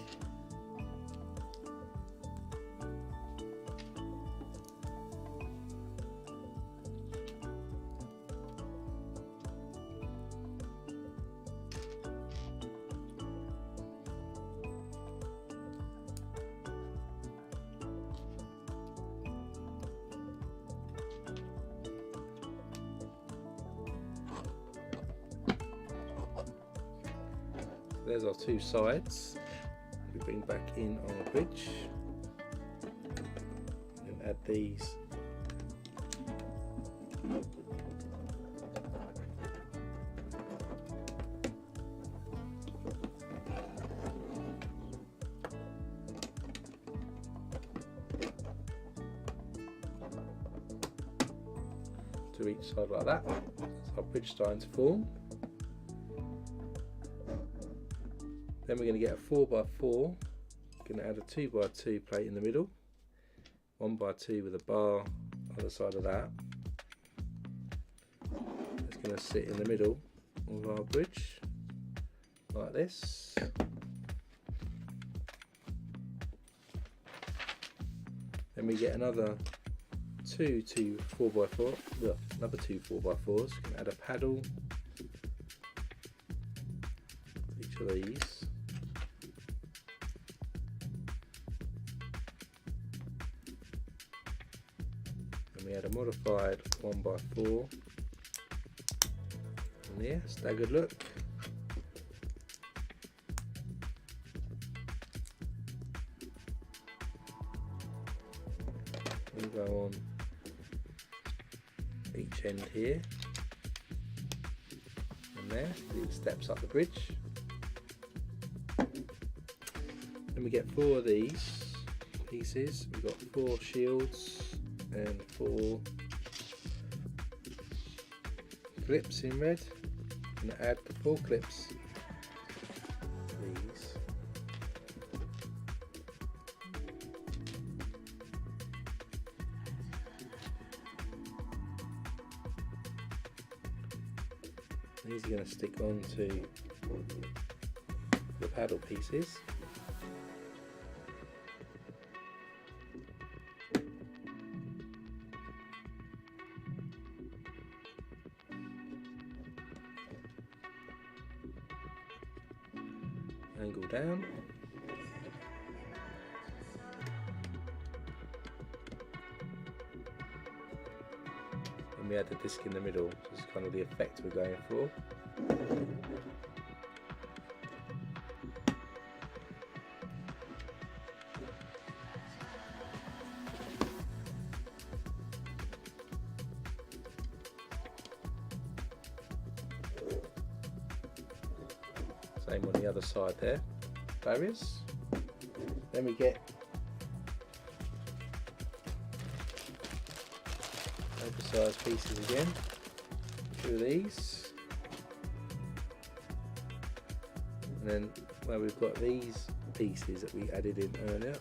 there's our two sides. We bring back in our bridge and add these. To each side like that. That's our bridge starting to form. Then we're going to get a 4x4. Going to add a 2x2 plate in the middle. 1x2 with a bar either side of that. It's going to sit in the middle of our bridge like this. Then we get another two 4x4, well, another two 4x4s. Can add a paddle to each of these. And we add a modified 1x4 on here, staggered look. And go on each end here and there, it steps up the bridge. Then we get 4 of these pieces. We've got 4 shields and 4 clips in red. I'm going to add the 4 clips to these. These are going to stick onto the paddle pieces. Angle down. And we add the disc in the middle, which is kind of the effect we're going for. Same on the other side there, barriers. Then we get oversized pieces again, 2 of these, and then where we've got these pieces that we added in earlier,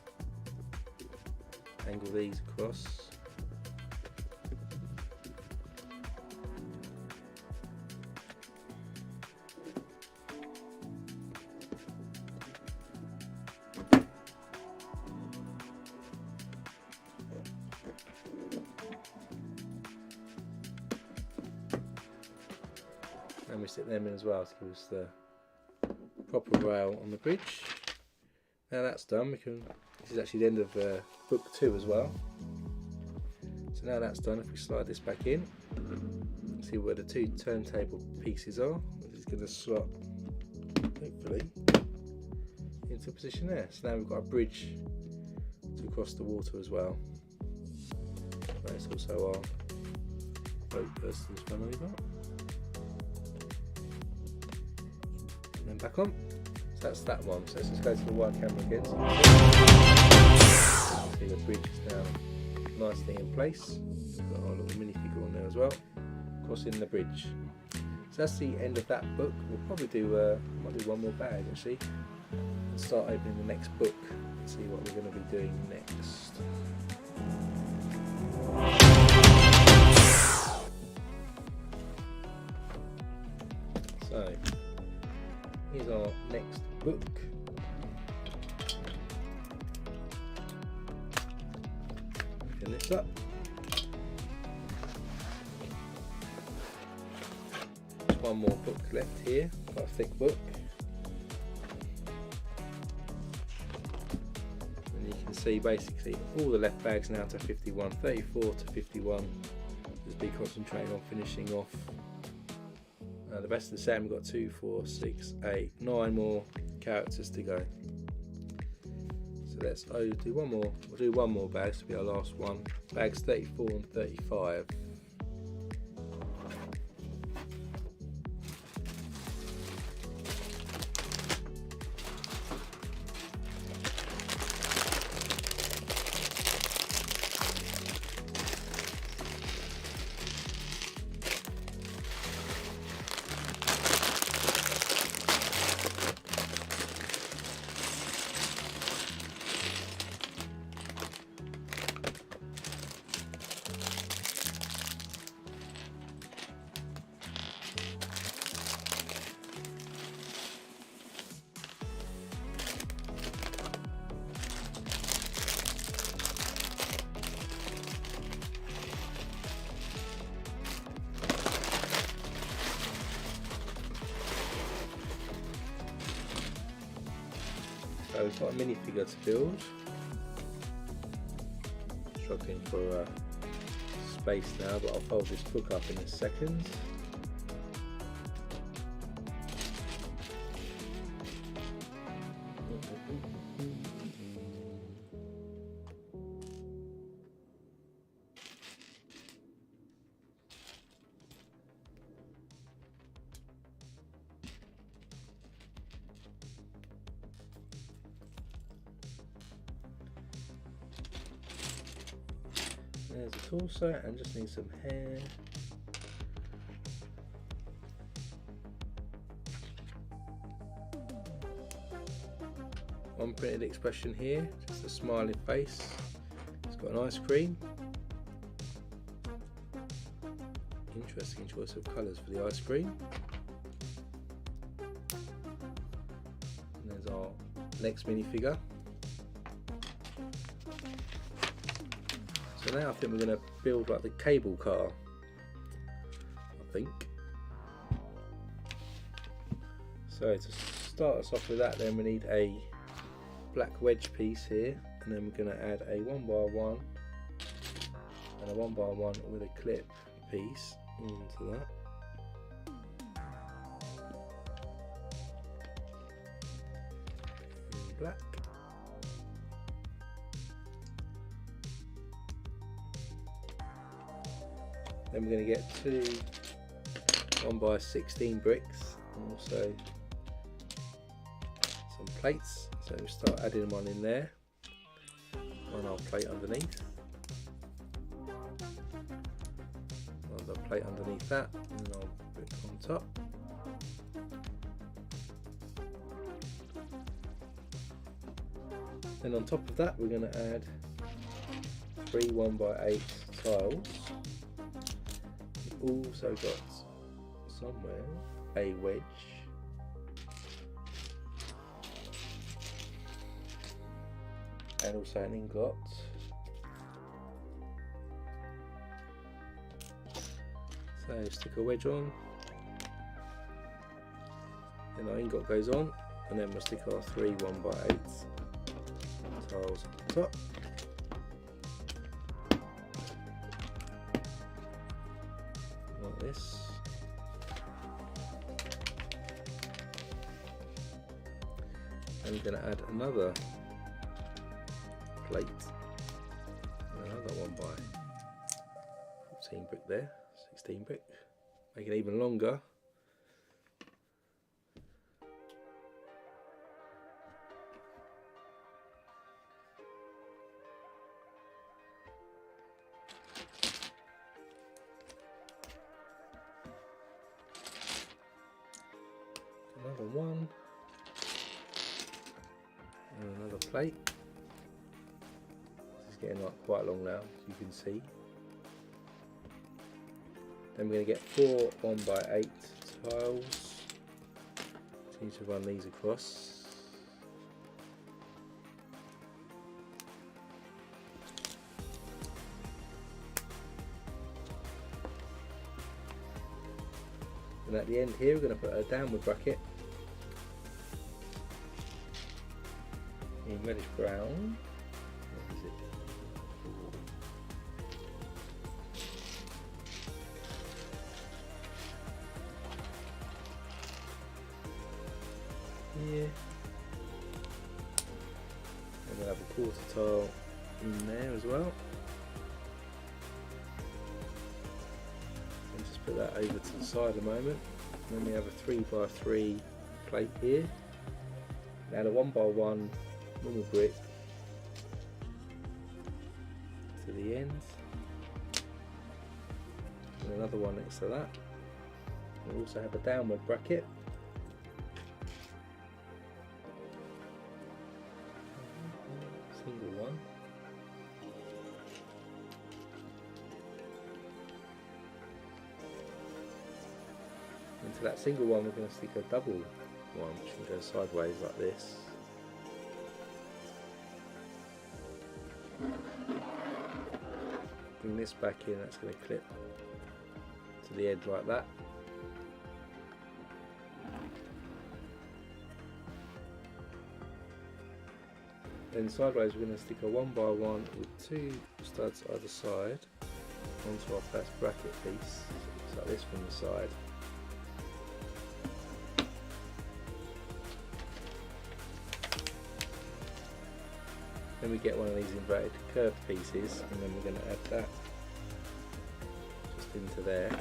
angle these across. And we stick them in as well to give us the proper rail on the bridge. Now that's done, this is actually the end of book 2 as well. So now that's done, if we slide this back in, see where the 2 turntable pieces are, which is going to slot, hopefully, into position there. So now we've got a bridge to cross the water as well. That's also our boat person's run over. And then back on. So that's that one. So let's just go to the wide camera again. See the bridge is now nicely in place. We've got our little minifigure on there as well, crossing the bridge. So that's the end of that book. We'll probably do might do one more bag actually. And start opening the next book and see what we're going to be doing next. So here's our next book. Open this up. There's one more book left here, quite a thick book. And you can see basically all the left bags now to 51, 34 to 51. Just be concentrating on finishing off Now the rest of the set, we've got 2, 4, 6, 8, 9 more characters to go. So let's do one more. We'll do one more bag to be our last one. Bags 34 and 35. So we've got a minifigure to build. Struggling for space now, but I'll fold this book up in a second. There's a torso and just need some hair. One printed expression here, just a smiling face. It's got an ice cream. Interesting choice of colours for the ice cream. And there's our next minifigure. So now I think we're going to build like the cable car, I think. So to start us off with that, then we need a black wedge piece here, and then we're going to add a 1x1 and a 1x1 with a clip piece onto that. And black. Then we're going to get two 1x16 bricks and also some plates. So we start adding one in there, on our plate underneath, another plate underneath that, and I'll put it on top. Then on top of that we're going to add 3 1x8 tiles. We've also got somewhere a wedge, and also an ingot. So stick a wedge on, then our ingot goes on, and then we'll stick our 3 1x8 tiles on the top. Like this. And we're going to add another plate and another 1x14 brick there, 16 brick, make it even longer. Another one and another plate. This is getting like quite long now, as you can see. Then we're going to get 4 1x8 tiles. Continue to run these across. And at the end here we're going to put a downward bracket in reddish brown. What is it? tile in there as well. And just put that over to the side a moment. And then we have a 3x3 plate here. Now the 1x1 normal brick to the end. And another one next to that. We also have a downward bracket. Single one. Into that single one we're going to stick a double one which can go sideways like this. Bring this back in, that's going to clip to the edge like that. Then sideways we're going to stick a 1x1 with 2 studs either side onto our first bracket piece, so like this from the side. Then we get one of these inverted curved pieces, and then we're going to add that just into there. On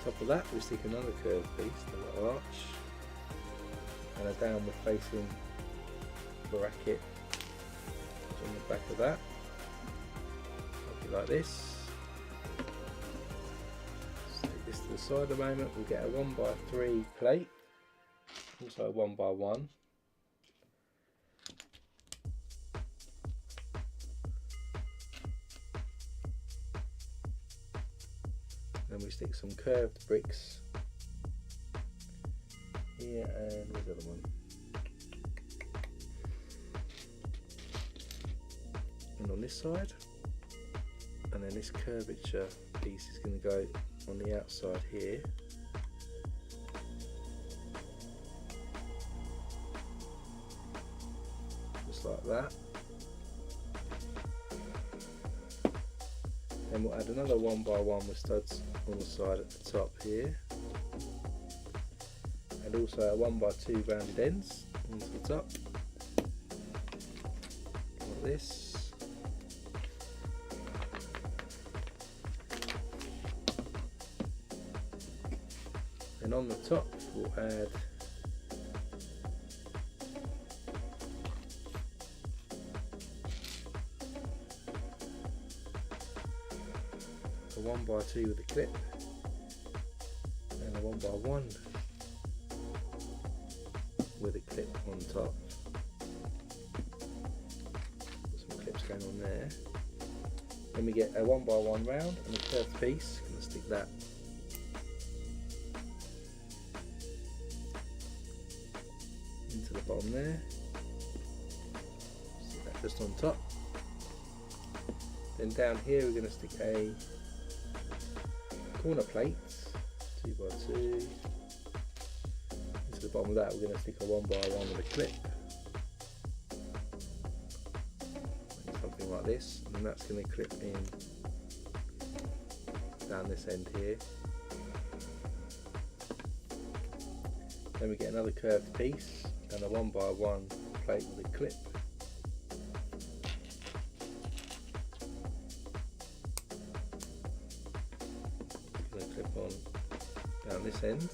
top of that we stick another curved piece, a little arch, and a downward facing bracket on the back of that, like this. Stick this to the side a moment, we'll get a 1x3 plate, also a 1x1. Then we stick some curved bricks here, and where's the other one? And on this side, and then this curvature piece is going to go on the outside here. Just like that. Then we'll add another 1x1 with studs on the side at the top here, and also a 1x2 rounded ends onto the top, like this. And on the top we'll add a 1x2 with a clip and a 1x1 with a clip on top. Some clips going on there. Then we get a 1x1 round and a curved piece. I'm going to stick that into the bottom there. Stick that just on top. Then down here we're going to stick a corner plate, 2x2. Into the bottom of that we're going to stick a 1x1 with a clip. Something like this, and that's going to clip in down this end here. Then we get another curved piece and a 1x1 plate with a clip. Going to clip on down this end.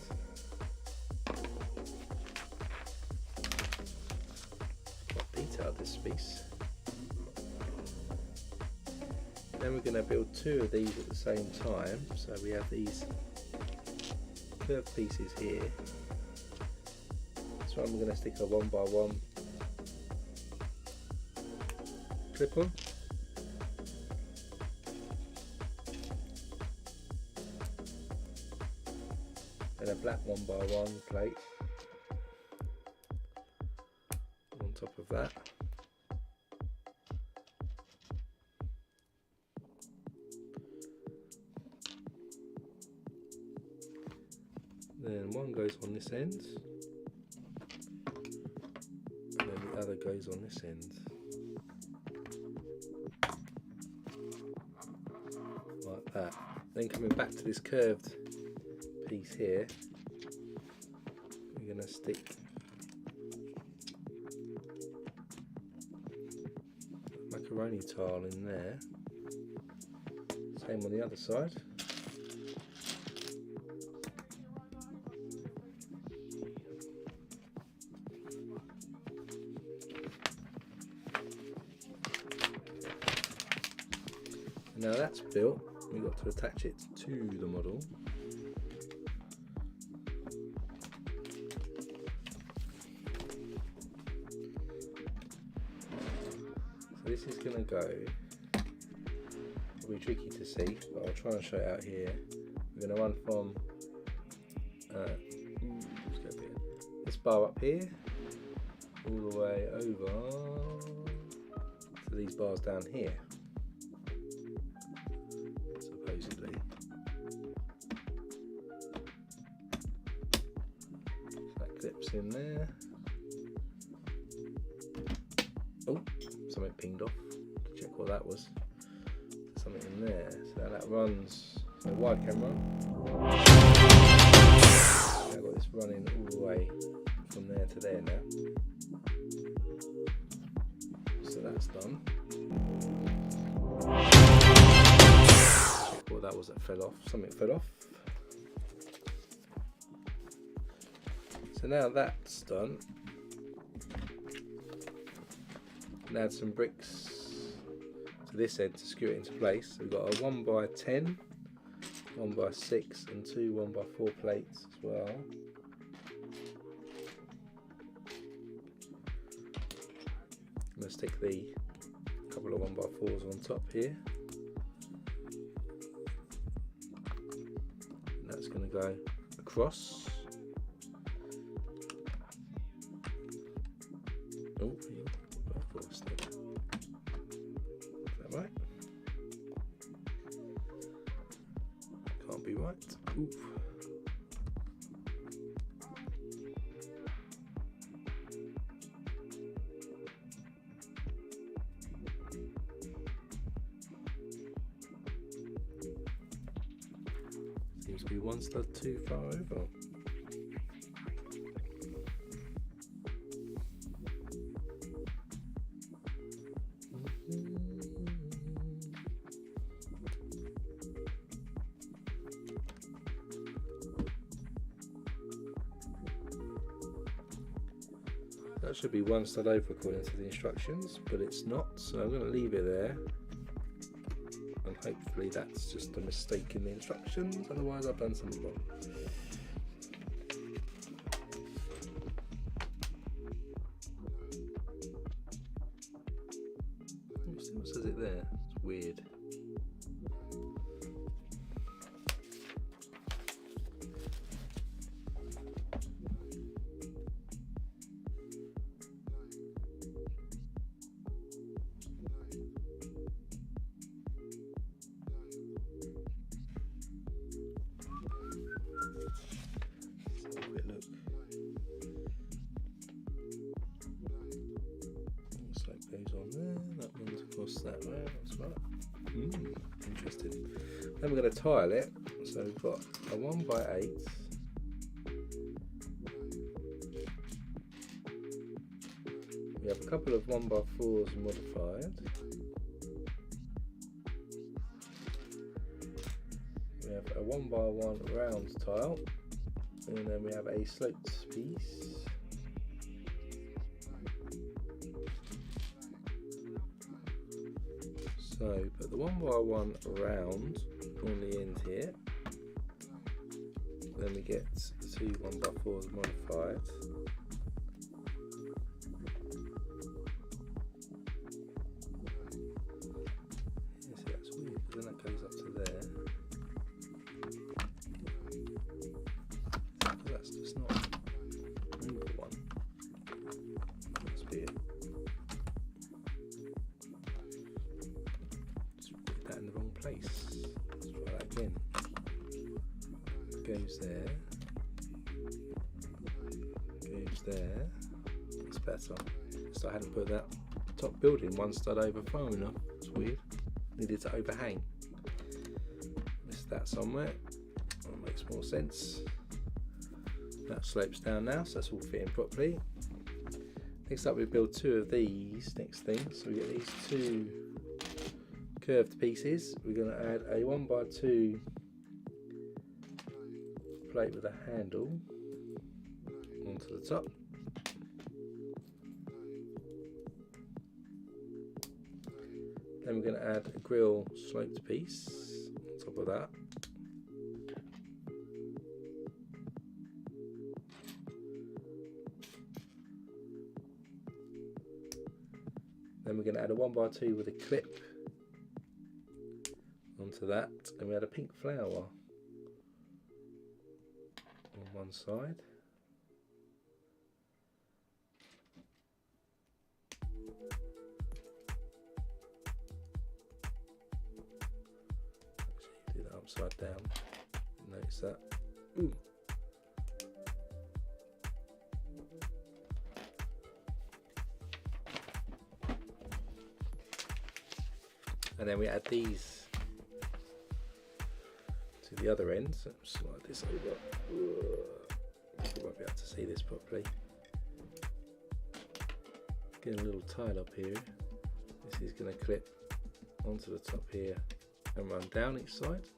Quite detailed, this piece. Then we're going to build two of these at the same time. So we have these curved pieces here. This one we're going to stick a 1x1 clip on. And a black 1x1 plate on top of that. Then one goes on this end, and then the other goes on this end, like that. Then coming back to this curved piece here, we're going to stick macaroni tile in there. Same on the other side. Now that's built, we've got to attach it to the model. So this is going to go, it'll be tricky to see, but I'll try and show it out here. We're going to run from this bar up here, all the way over to these bars down here. Supposedly. So that clips in there. Oh, something pinged off. Check what that was. Something in there. So now that runs. So wide camera. I've got this running all the way from there to there now. So that's done. Check what that was that fell off. Something fell off. So now that's done. And add some bricks to this end to screw it into place. So we've got a 1x10, 1x6 and two 1x4 plates as well. I'm going to stick the couple of 1x4s on top here. And that's going to go across. Oh, is that right? Can't be right. Ooh. Seems to be one stud too far over. That should be one stud over according to the instructions, but it's not, so I'm going to leave it there. And hopefully that's just a mistake in the instructions, otherwise I've done something wrong. It still says it there, it's weird. Goes on there, that one's across that way, that's right. Interesting. Then we're going to tile it, so we've got a 1x8. We have a couple of 1x4s modified. We have a 1x1 round tile, and then we have a sloped piece. So put the 1x1 round on the end here. Then we get the two 1x4s modified. Yeah, see, that's weird, because then that goes up to there. That's just not over one. Must be it. That in the wrong place. Let's try that again. Goes there. Goes there. It's better. So I hadn't put that top building one stud over far enough. It's weird. Needed to overhang. Missed that somewhere. That makes more sense. That slopes down now, so that's all fitting properly. Next up we build two of these next thing. So we get these two curved pieces. We're going to add a 1x2 plate with a handle onto the top. Then we're going to add a grill sloped piece on top of that. Then we're going to add a 1x2 with a clip onto that, and we add a pink flower on one side. Actually, do that upside down. Notice that. Ooh. And then we add these to the other end. So slide this over. You won't be able to see this properly. Get a little tile up here. This is going to clip onto the top here and run down each side.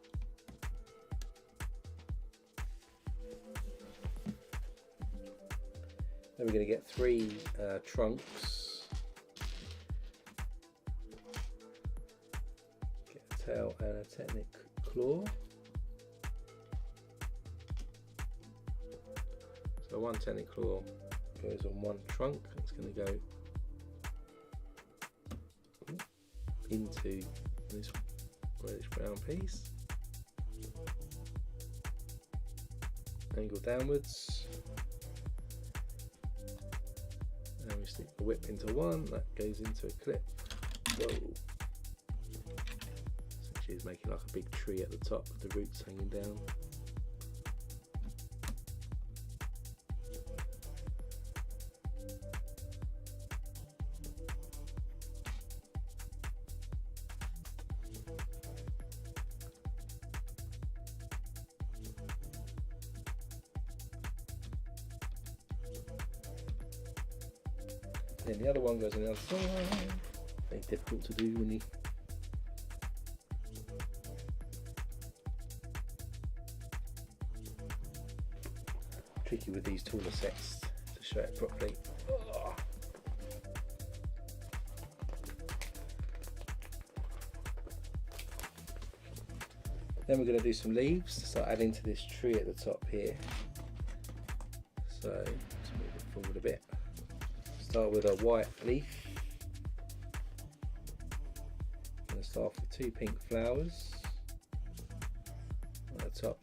Then we're going to get three trunks. Tail and a technic claw. So one technic claw goes on one trunk. It's going to go into this reddish brown piece. Angle downwards. And we stick the whip into one. That goes into a clip. Whoa. Is making like a big tree at the top with the roots hanging down. Then the other one goes on the other side. Very difficult to do when you tricky with these taller sets to show it properly. Oh. Then we're going to do some leaves to start adding to this tree at the top here. So let's move it forward a bit. Start with a white leaf. I'm going to start with two pink flowers at the top.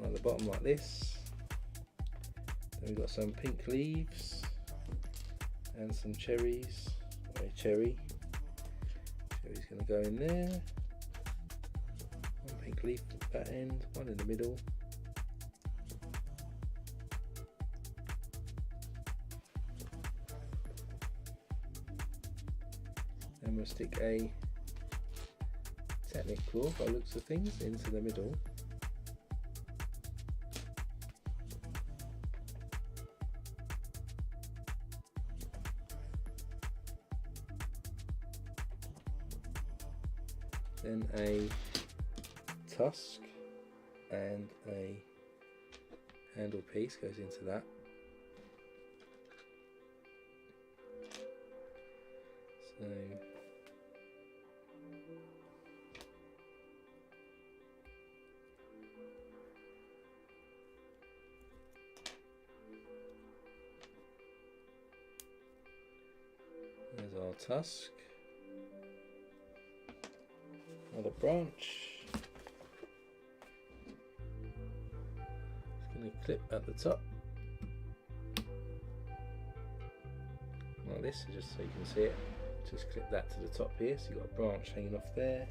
At the bottom like this. Then we've got some pink leaves and some cherries. A cherry's going to go in there. One pink leaf at that end, one in the middle. Then we'll stick a technic claw by the looks of things into the middle. Then a tusk and a handle piece goes into that. So there's our tusk. Another branch. It's going to clip at the top like this, so just so you can see it. Just clip that to the top here, so you've got a branch hanging off there.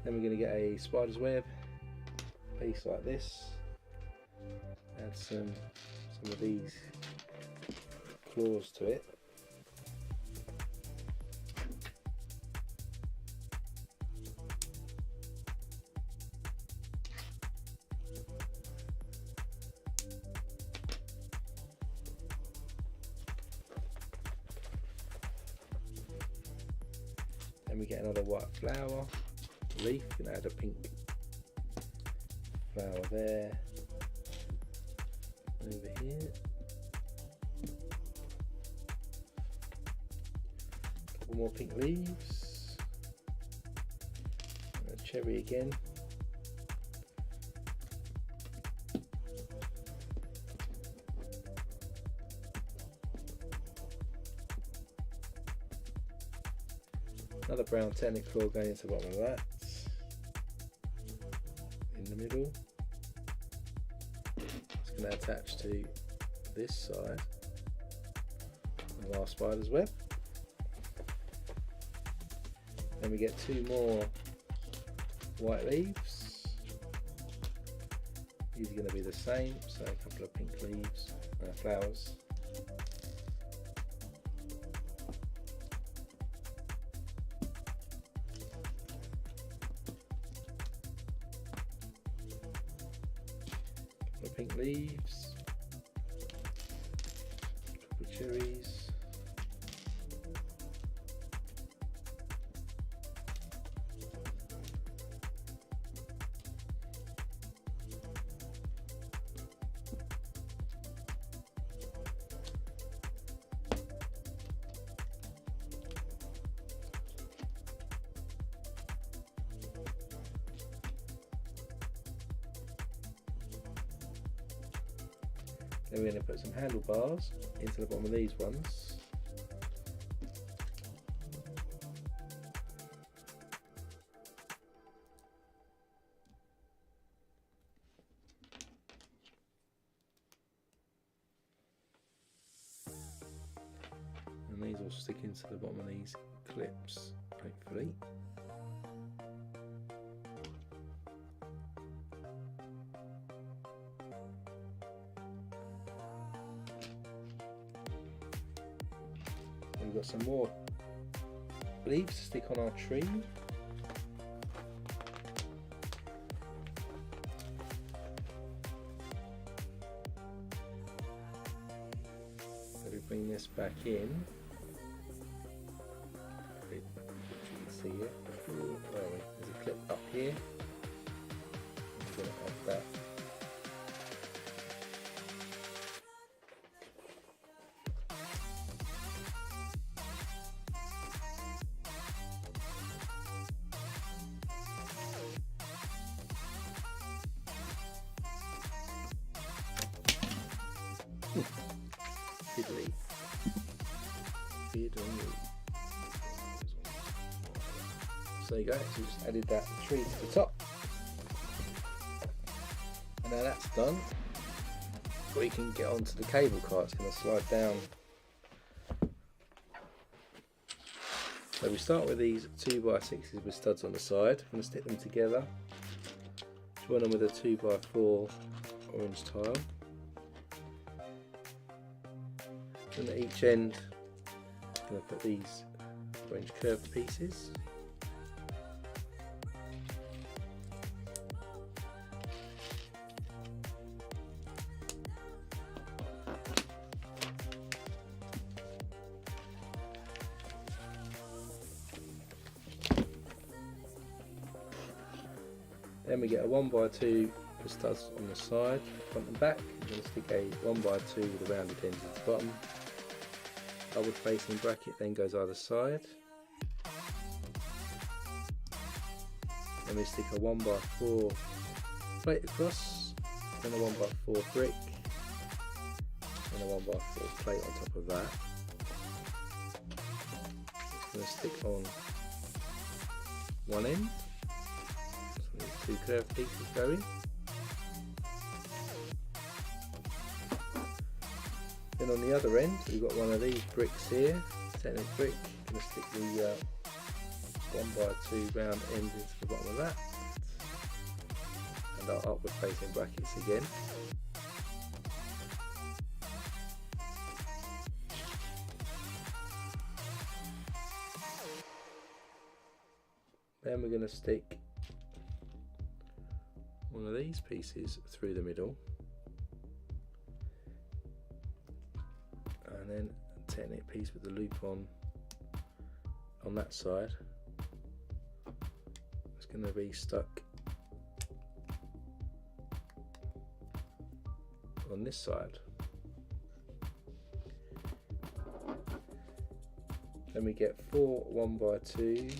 Then we're going to get a spider's web piece like this. Add some of these claws to it. we get another white flower leaf. You can add a pink flower there. Over here. A couple more pink leaves. And a cherry again. Another brown technical going into the bottom of that. In the middle. It's going to attach to this side of our spider's web. Then we get two more white leaves. These are going to be the same, so a couple of pink leaves, flowers. Pink leaves, a couple of cherries, then we're going to put some handlebars into the bottom of these ones. And these will stick into the bottom of these clips, hopefully. We've got some more leaves to stick on our tree. So we bring this back in. You can see it. Where are we? There's a clip up here. I'm going to add that. Fiddly. So there you go, so we just added that tree to the top. And now that's done, we can get onto the cable car. It's going to slide down. So we start with these 2x6s with studs on the side. I'm going to stick them together, join them with a 2x4 orange tile. And at each end, I'm going to put these orange curved pieces. Then we get a 1x2 with studs on the side, front and back. I'm going to stick a 1x2 with a rounded end at the bottom. Double facing bracket then goes either side. Then we stick a 1x4 plate across, then a 1x4 brick, and a 1x4 plate on top of that. Just going to stick on one end, so these two curved pieces go in. Then on the other end, we've got one of these bricks here, Technic brick. I'm going to stick the 1x2 round end into the bottom of that, and our upward facing brackets again. Then we're going to stick one of these pieces through the middle. And then a Technic piece with the loop on that side, going to be stuck on this side. Then we get 4 1x2s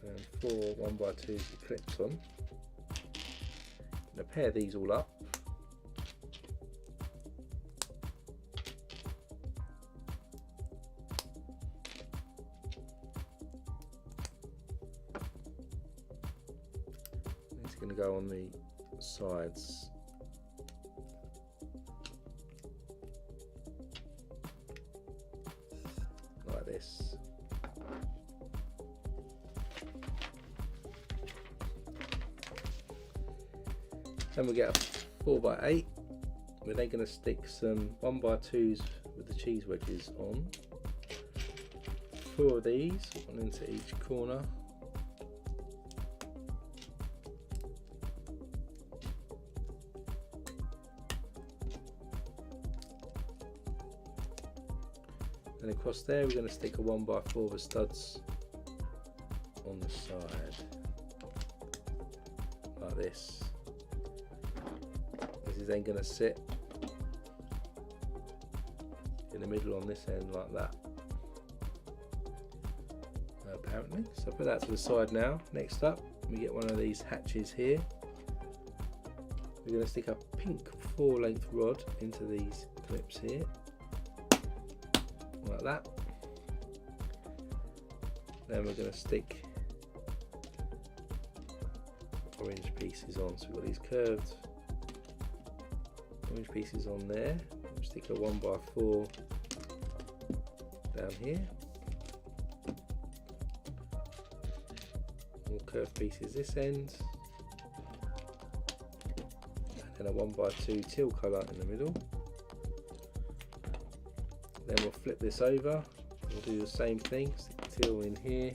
and 4 1x2s with clips on. I'm going to pair these all up. It's going to go on the sides. Like this. Then we get a 4x8. We're then going to stick some 1x2s with the cheese wedges on. 4 of these, one into each corner. And across there we're going to stick a 1x4 with studs on the side, like this. This is then going to sit in the middle on this end like that, apparently. So put that to the side now. Next up we get one of these hatches here. We're going to stick a pink 4-length rod into these clips here, like that. Then we're going to stick orange pieces on. So we've got these curved orange pieces on there. We'll stick a 1x4 down here. More curved pieces this end. And then a 1x2 teal colour in the middle. Then we'll flip this over. We'll do the same thing. Stick teal in here.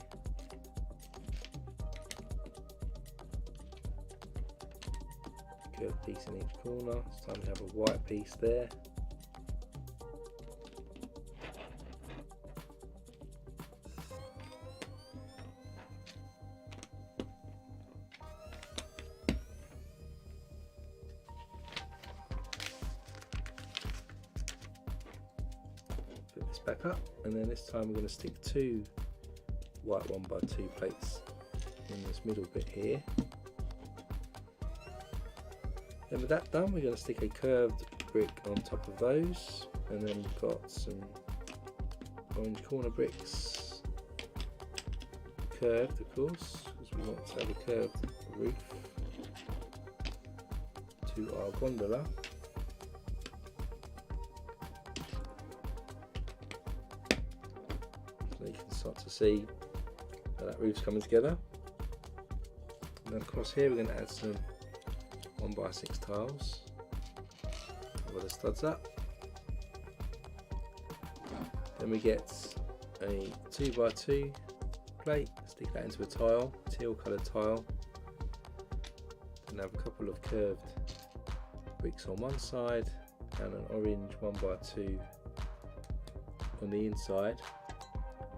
Curved piece in each corner. It's time to have a white piece there. Flip this back up, and then this time we're going to stick 2 white 1x2 plates in this middle bit here. Then with that done, we're going to stick a curved brick on top of those, and then we've got some orange corner bricks, curved of course, because we want to have a curved roof to our gondola. So you can start to see how that roof's coming together. And then across here we're going to add some 1x6 tiles with the studs up. Then we get a 2x2 plate, stick that into a tile, teal coloured tile, and have a couple of curved bricks on one side and an orange 1x2 on the inside.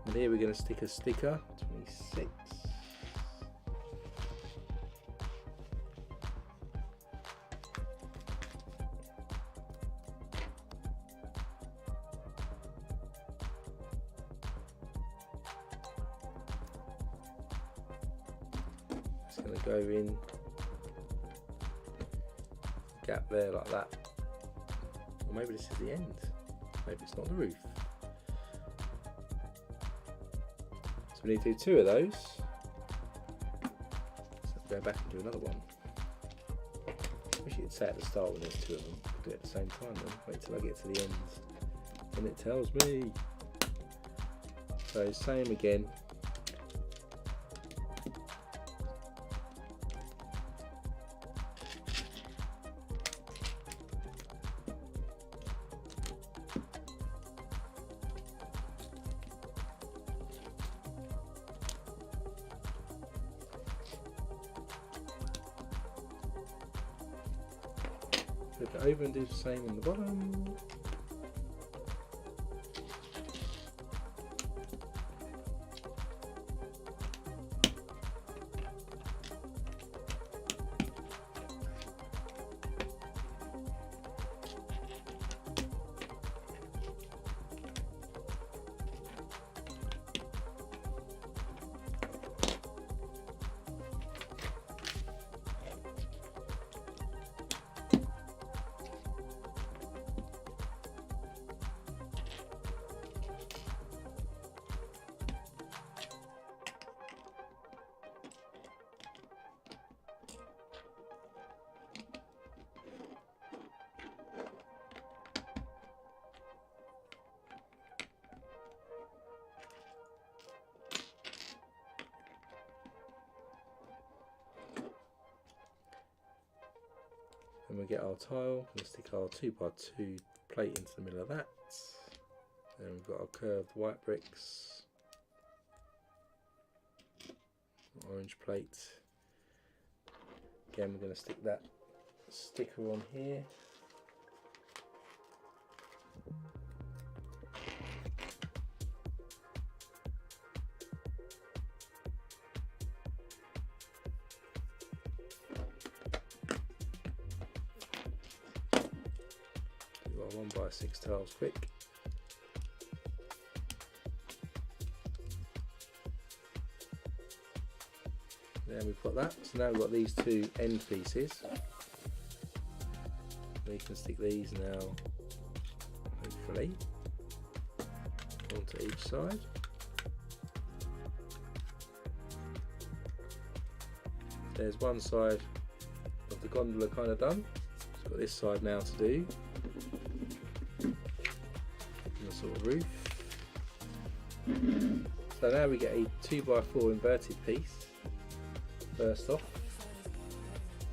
And here we're going to stick a sticker, 26. It's going to go in gap there like that. Or maybe this is the end. Maybe it's not the roof. So we need to do 2 of those. So go back and do another one. I wish you'd say at the start when there's 2 of them. We'll do it at the same time then. Wait till I get to the end. And it tells me. So same again. Flip it over and do the same on the bottom. Then we get our tile, we'll stick our 2x2 plate into the middle of that. Then we've got our curved white bricks, orange plate. Again, we're going to stick that sticker on here. Do our 1x6 tiles quick. There we've got that. So now we've got these two end pieces. We can stick these now, hopefully, onto each side. There's one side of the gondola kind of done. It's got this side now to do. And the sort of roof. So now we get a 2x4 inverted piece. First off,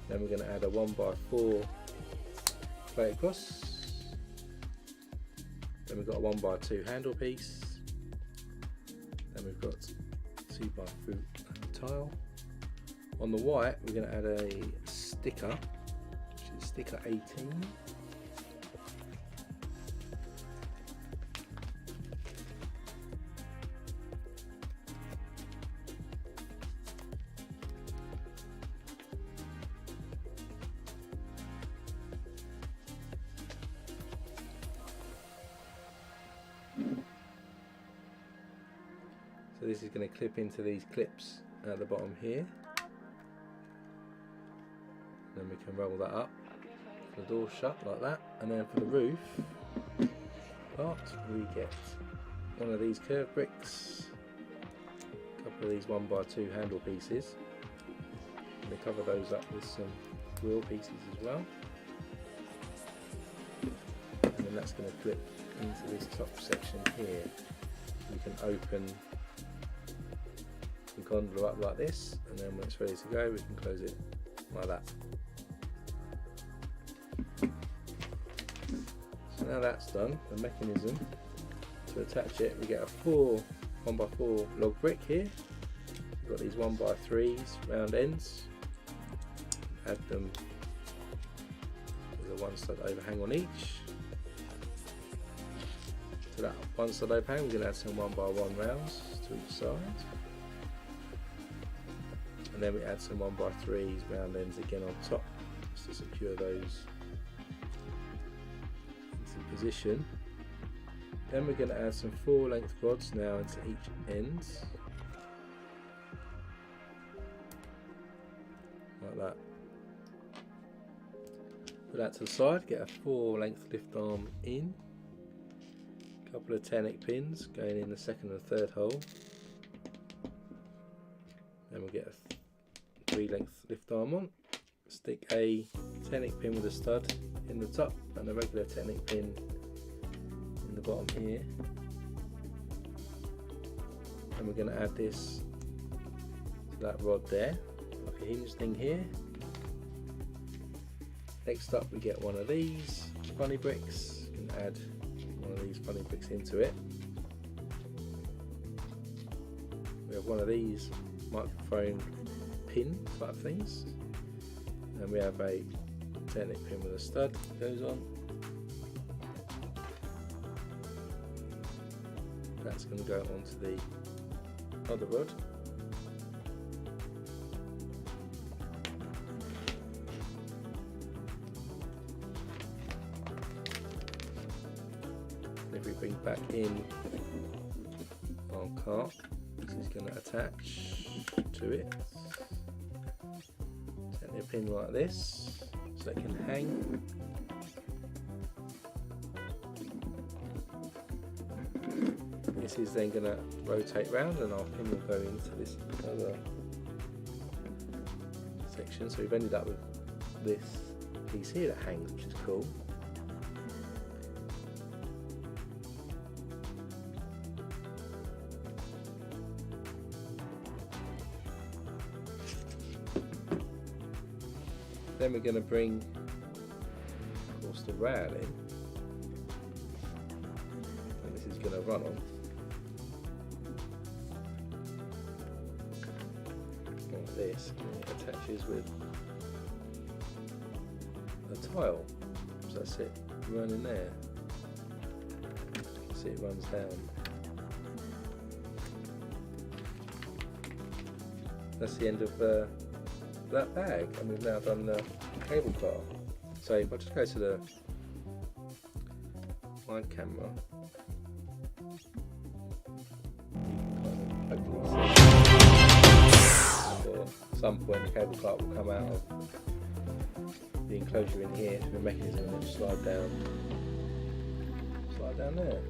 then we're going to add a 1x4 plate across, then we've got a 1x2 handle piece, then we've got 2x3 tile. On the white we're going to add a sticker, which is sticker 18. So this is going to clip into these clips at the bottom here. Then we can roll that up, the door shut like that, and then for the roof part we get one of these curved bricks, a couple of these 1x2 handle pieces, and we cover those up with some wheel pieces as well, and then that's going to clip into this top section here. We can open the gondola up like this, and then when it's ready to go we can close it like that. So now that's done, the mechanism to attach it, we get a 1x4 log brick here. We've got these 1x3s round ends, add them with a one side overhang on each. To that one side overhang we're going to add some 1x1 rounds to each side, and then we add some 1x3s round ends again on top just to secure those into position. Then we're going to add some 4 length rods now into each end, like that. Put that to the side, get a 4 length lift arm in, a couple of 10-ick pins going in the second and third hole. Then we'll get a 3 length lift arm on, stick a 10-ick pin with a stud in the top and a regular 10-ick pin in the bottom here, and we're going to add this to that rod there, like a hinge thing here. Next up we get one of these funny bricks, you can add one of these funny bricks into it. We have one of these microphone pin type things, and we have a 10-ick pin with a stud that goes on. That's going to go onto the other rod. And if we bring back in our cart, this is going to attach to it. A pin like this so it can hang. This is then going to rotate round and our pin will go into this other section. So we've ended up with this piece here that hangs, which is cool. Then we're going to bring across the railing, and this is going to run on. Like this, and it attaches with a tile. So that's it, running there. See, it runs down. That's the end of that bag, and we've now done the cable car. So if I just go to the wide camera, you can kind of hopefully see at some point the cable car will come out of the enclosure in here to the mechanism and then slide down there.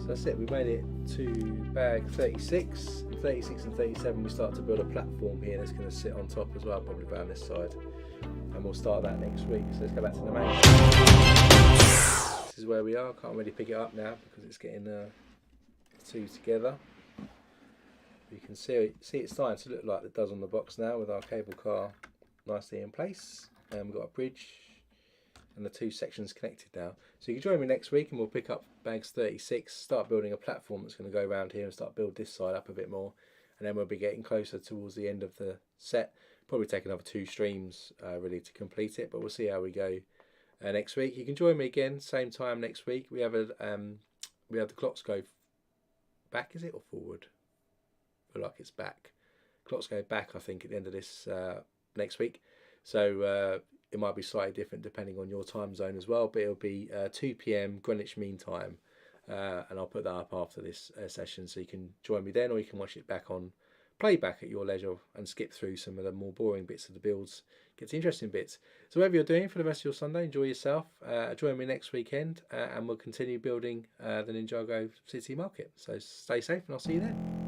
So that's it, we made it to bag 36. In 36 and 37 we start to build a platform here that's going to sit on top as well, probably around this side. And we'll start that next week. So let's go back to the main. This is where we are, can't really pick it up now because it's getting the two together. You can see it's starting to look like it does on the box now with our cable car nicely in place. And we've got a bridge and the two sections connected now. So you can join me next week and we'll pick up bags 36, start building a platform that's going to go around here and start build this side up a bit more, and then we'll be getting closer towards the end of the set. Probably take another 2 streams really to complete it, but we'll see how we go next week. You can join me again same time next week. We have the clocks go back, is it, or forward? I feel like it's back. Clocks go back I think at the end of this next week, so it might be slightly different depending on your time zone as well, but it'll be 2 PM Greenwich Mean Time, and I'll put that up after this session, so you can join me then, or you can watch it back on playback at your leisure and skip through some of the more boring bits of the builds, get to interesting bits. So whatever you're doing for the rest of your Sunday, enjoy yourself. Join me next weekend, and we'll continue building the Ninjago City Market. So stay safe, and I'll see you then.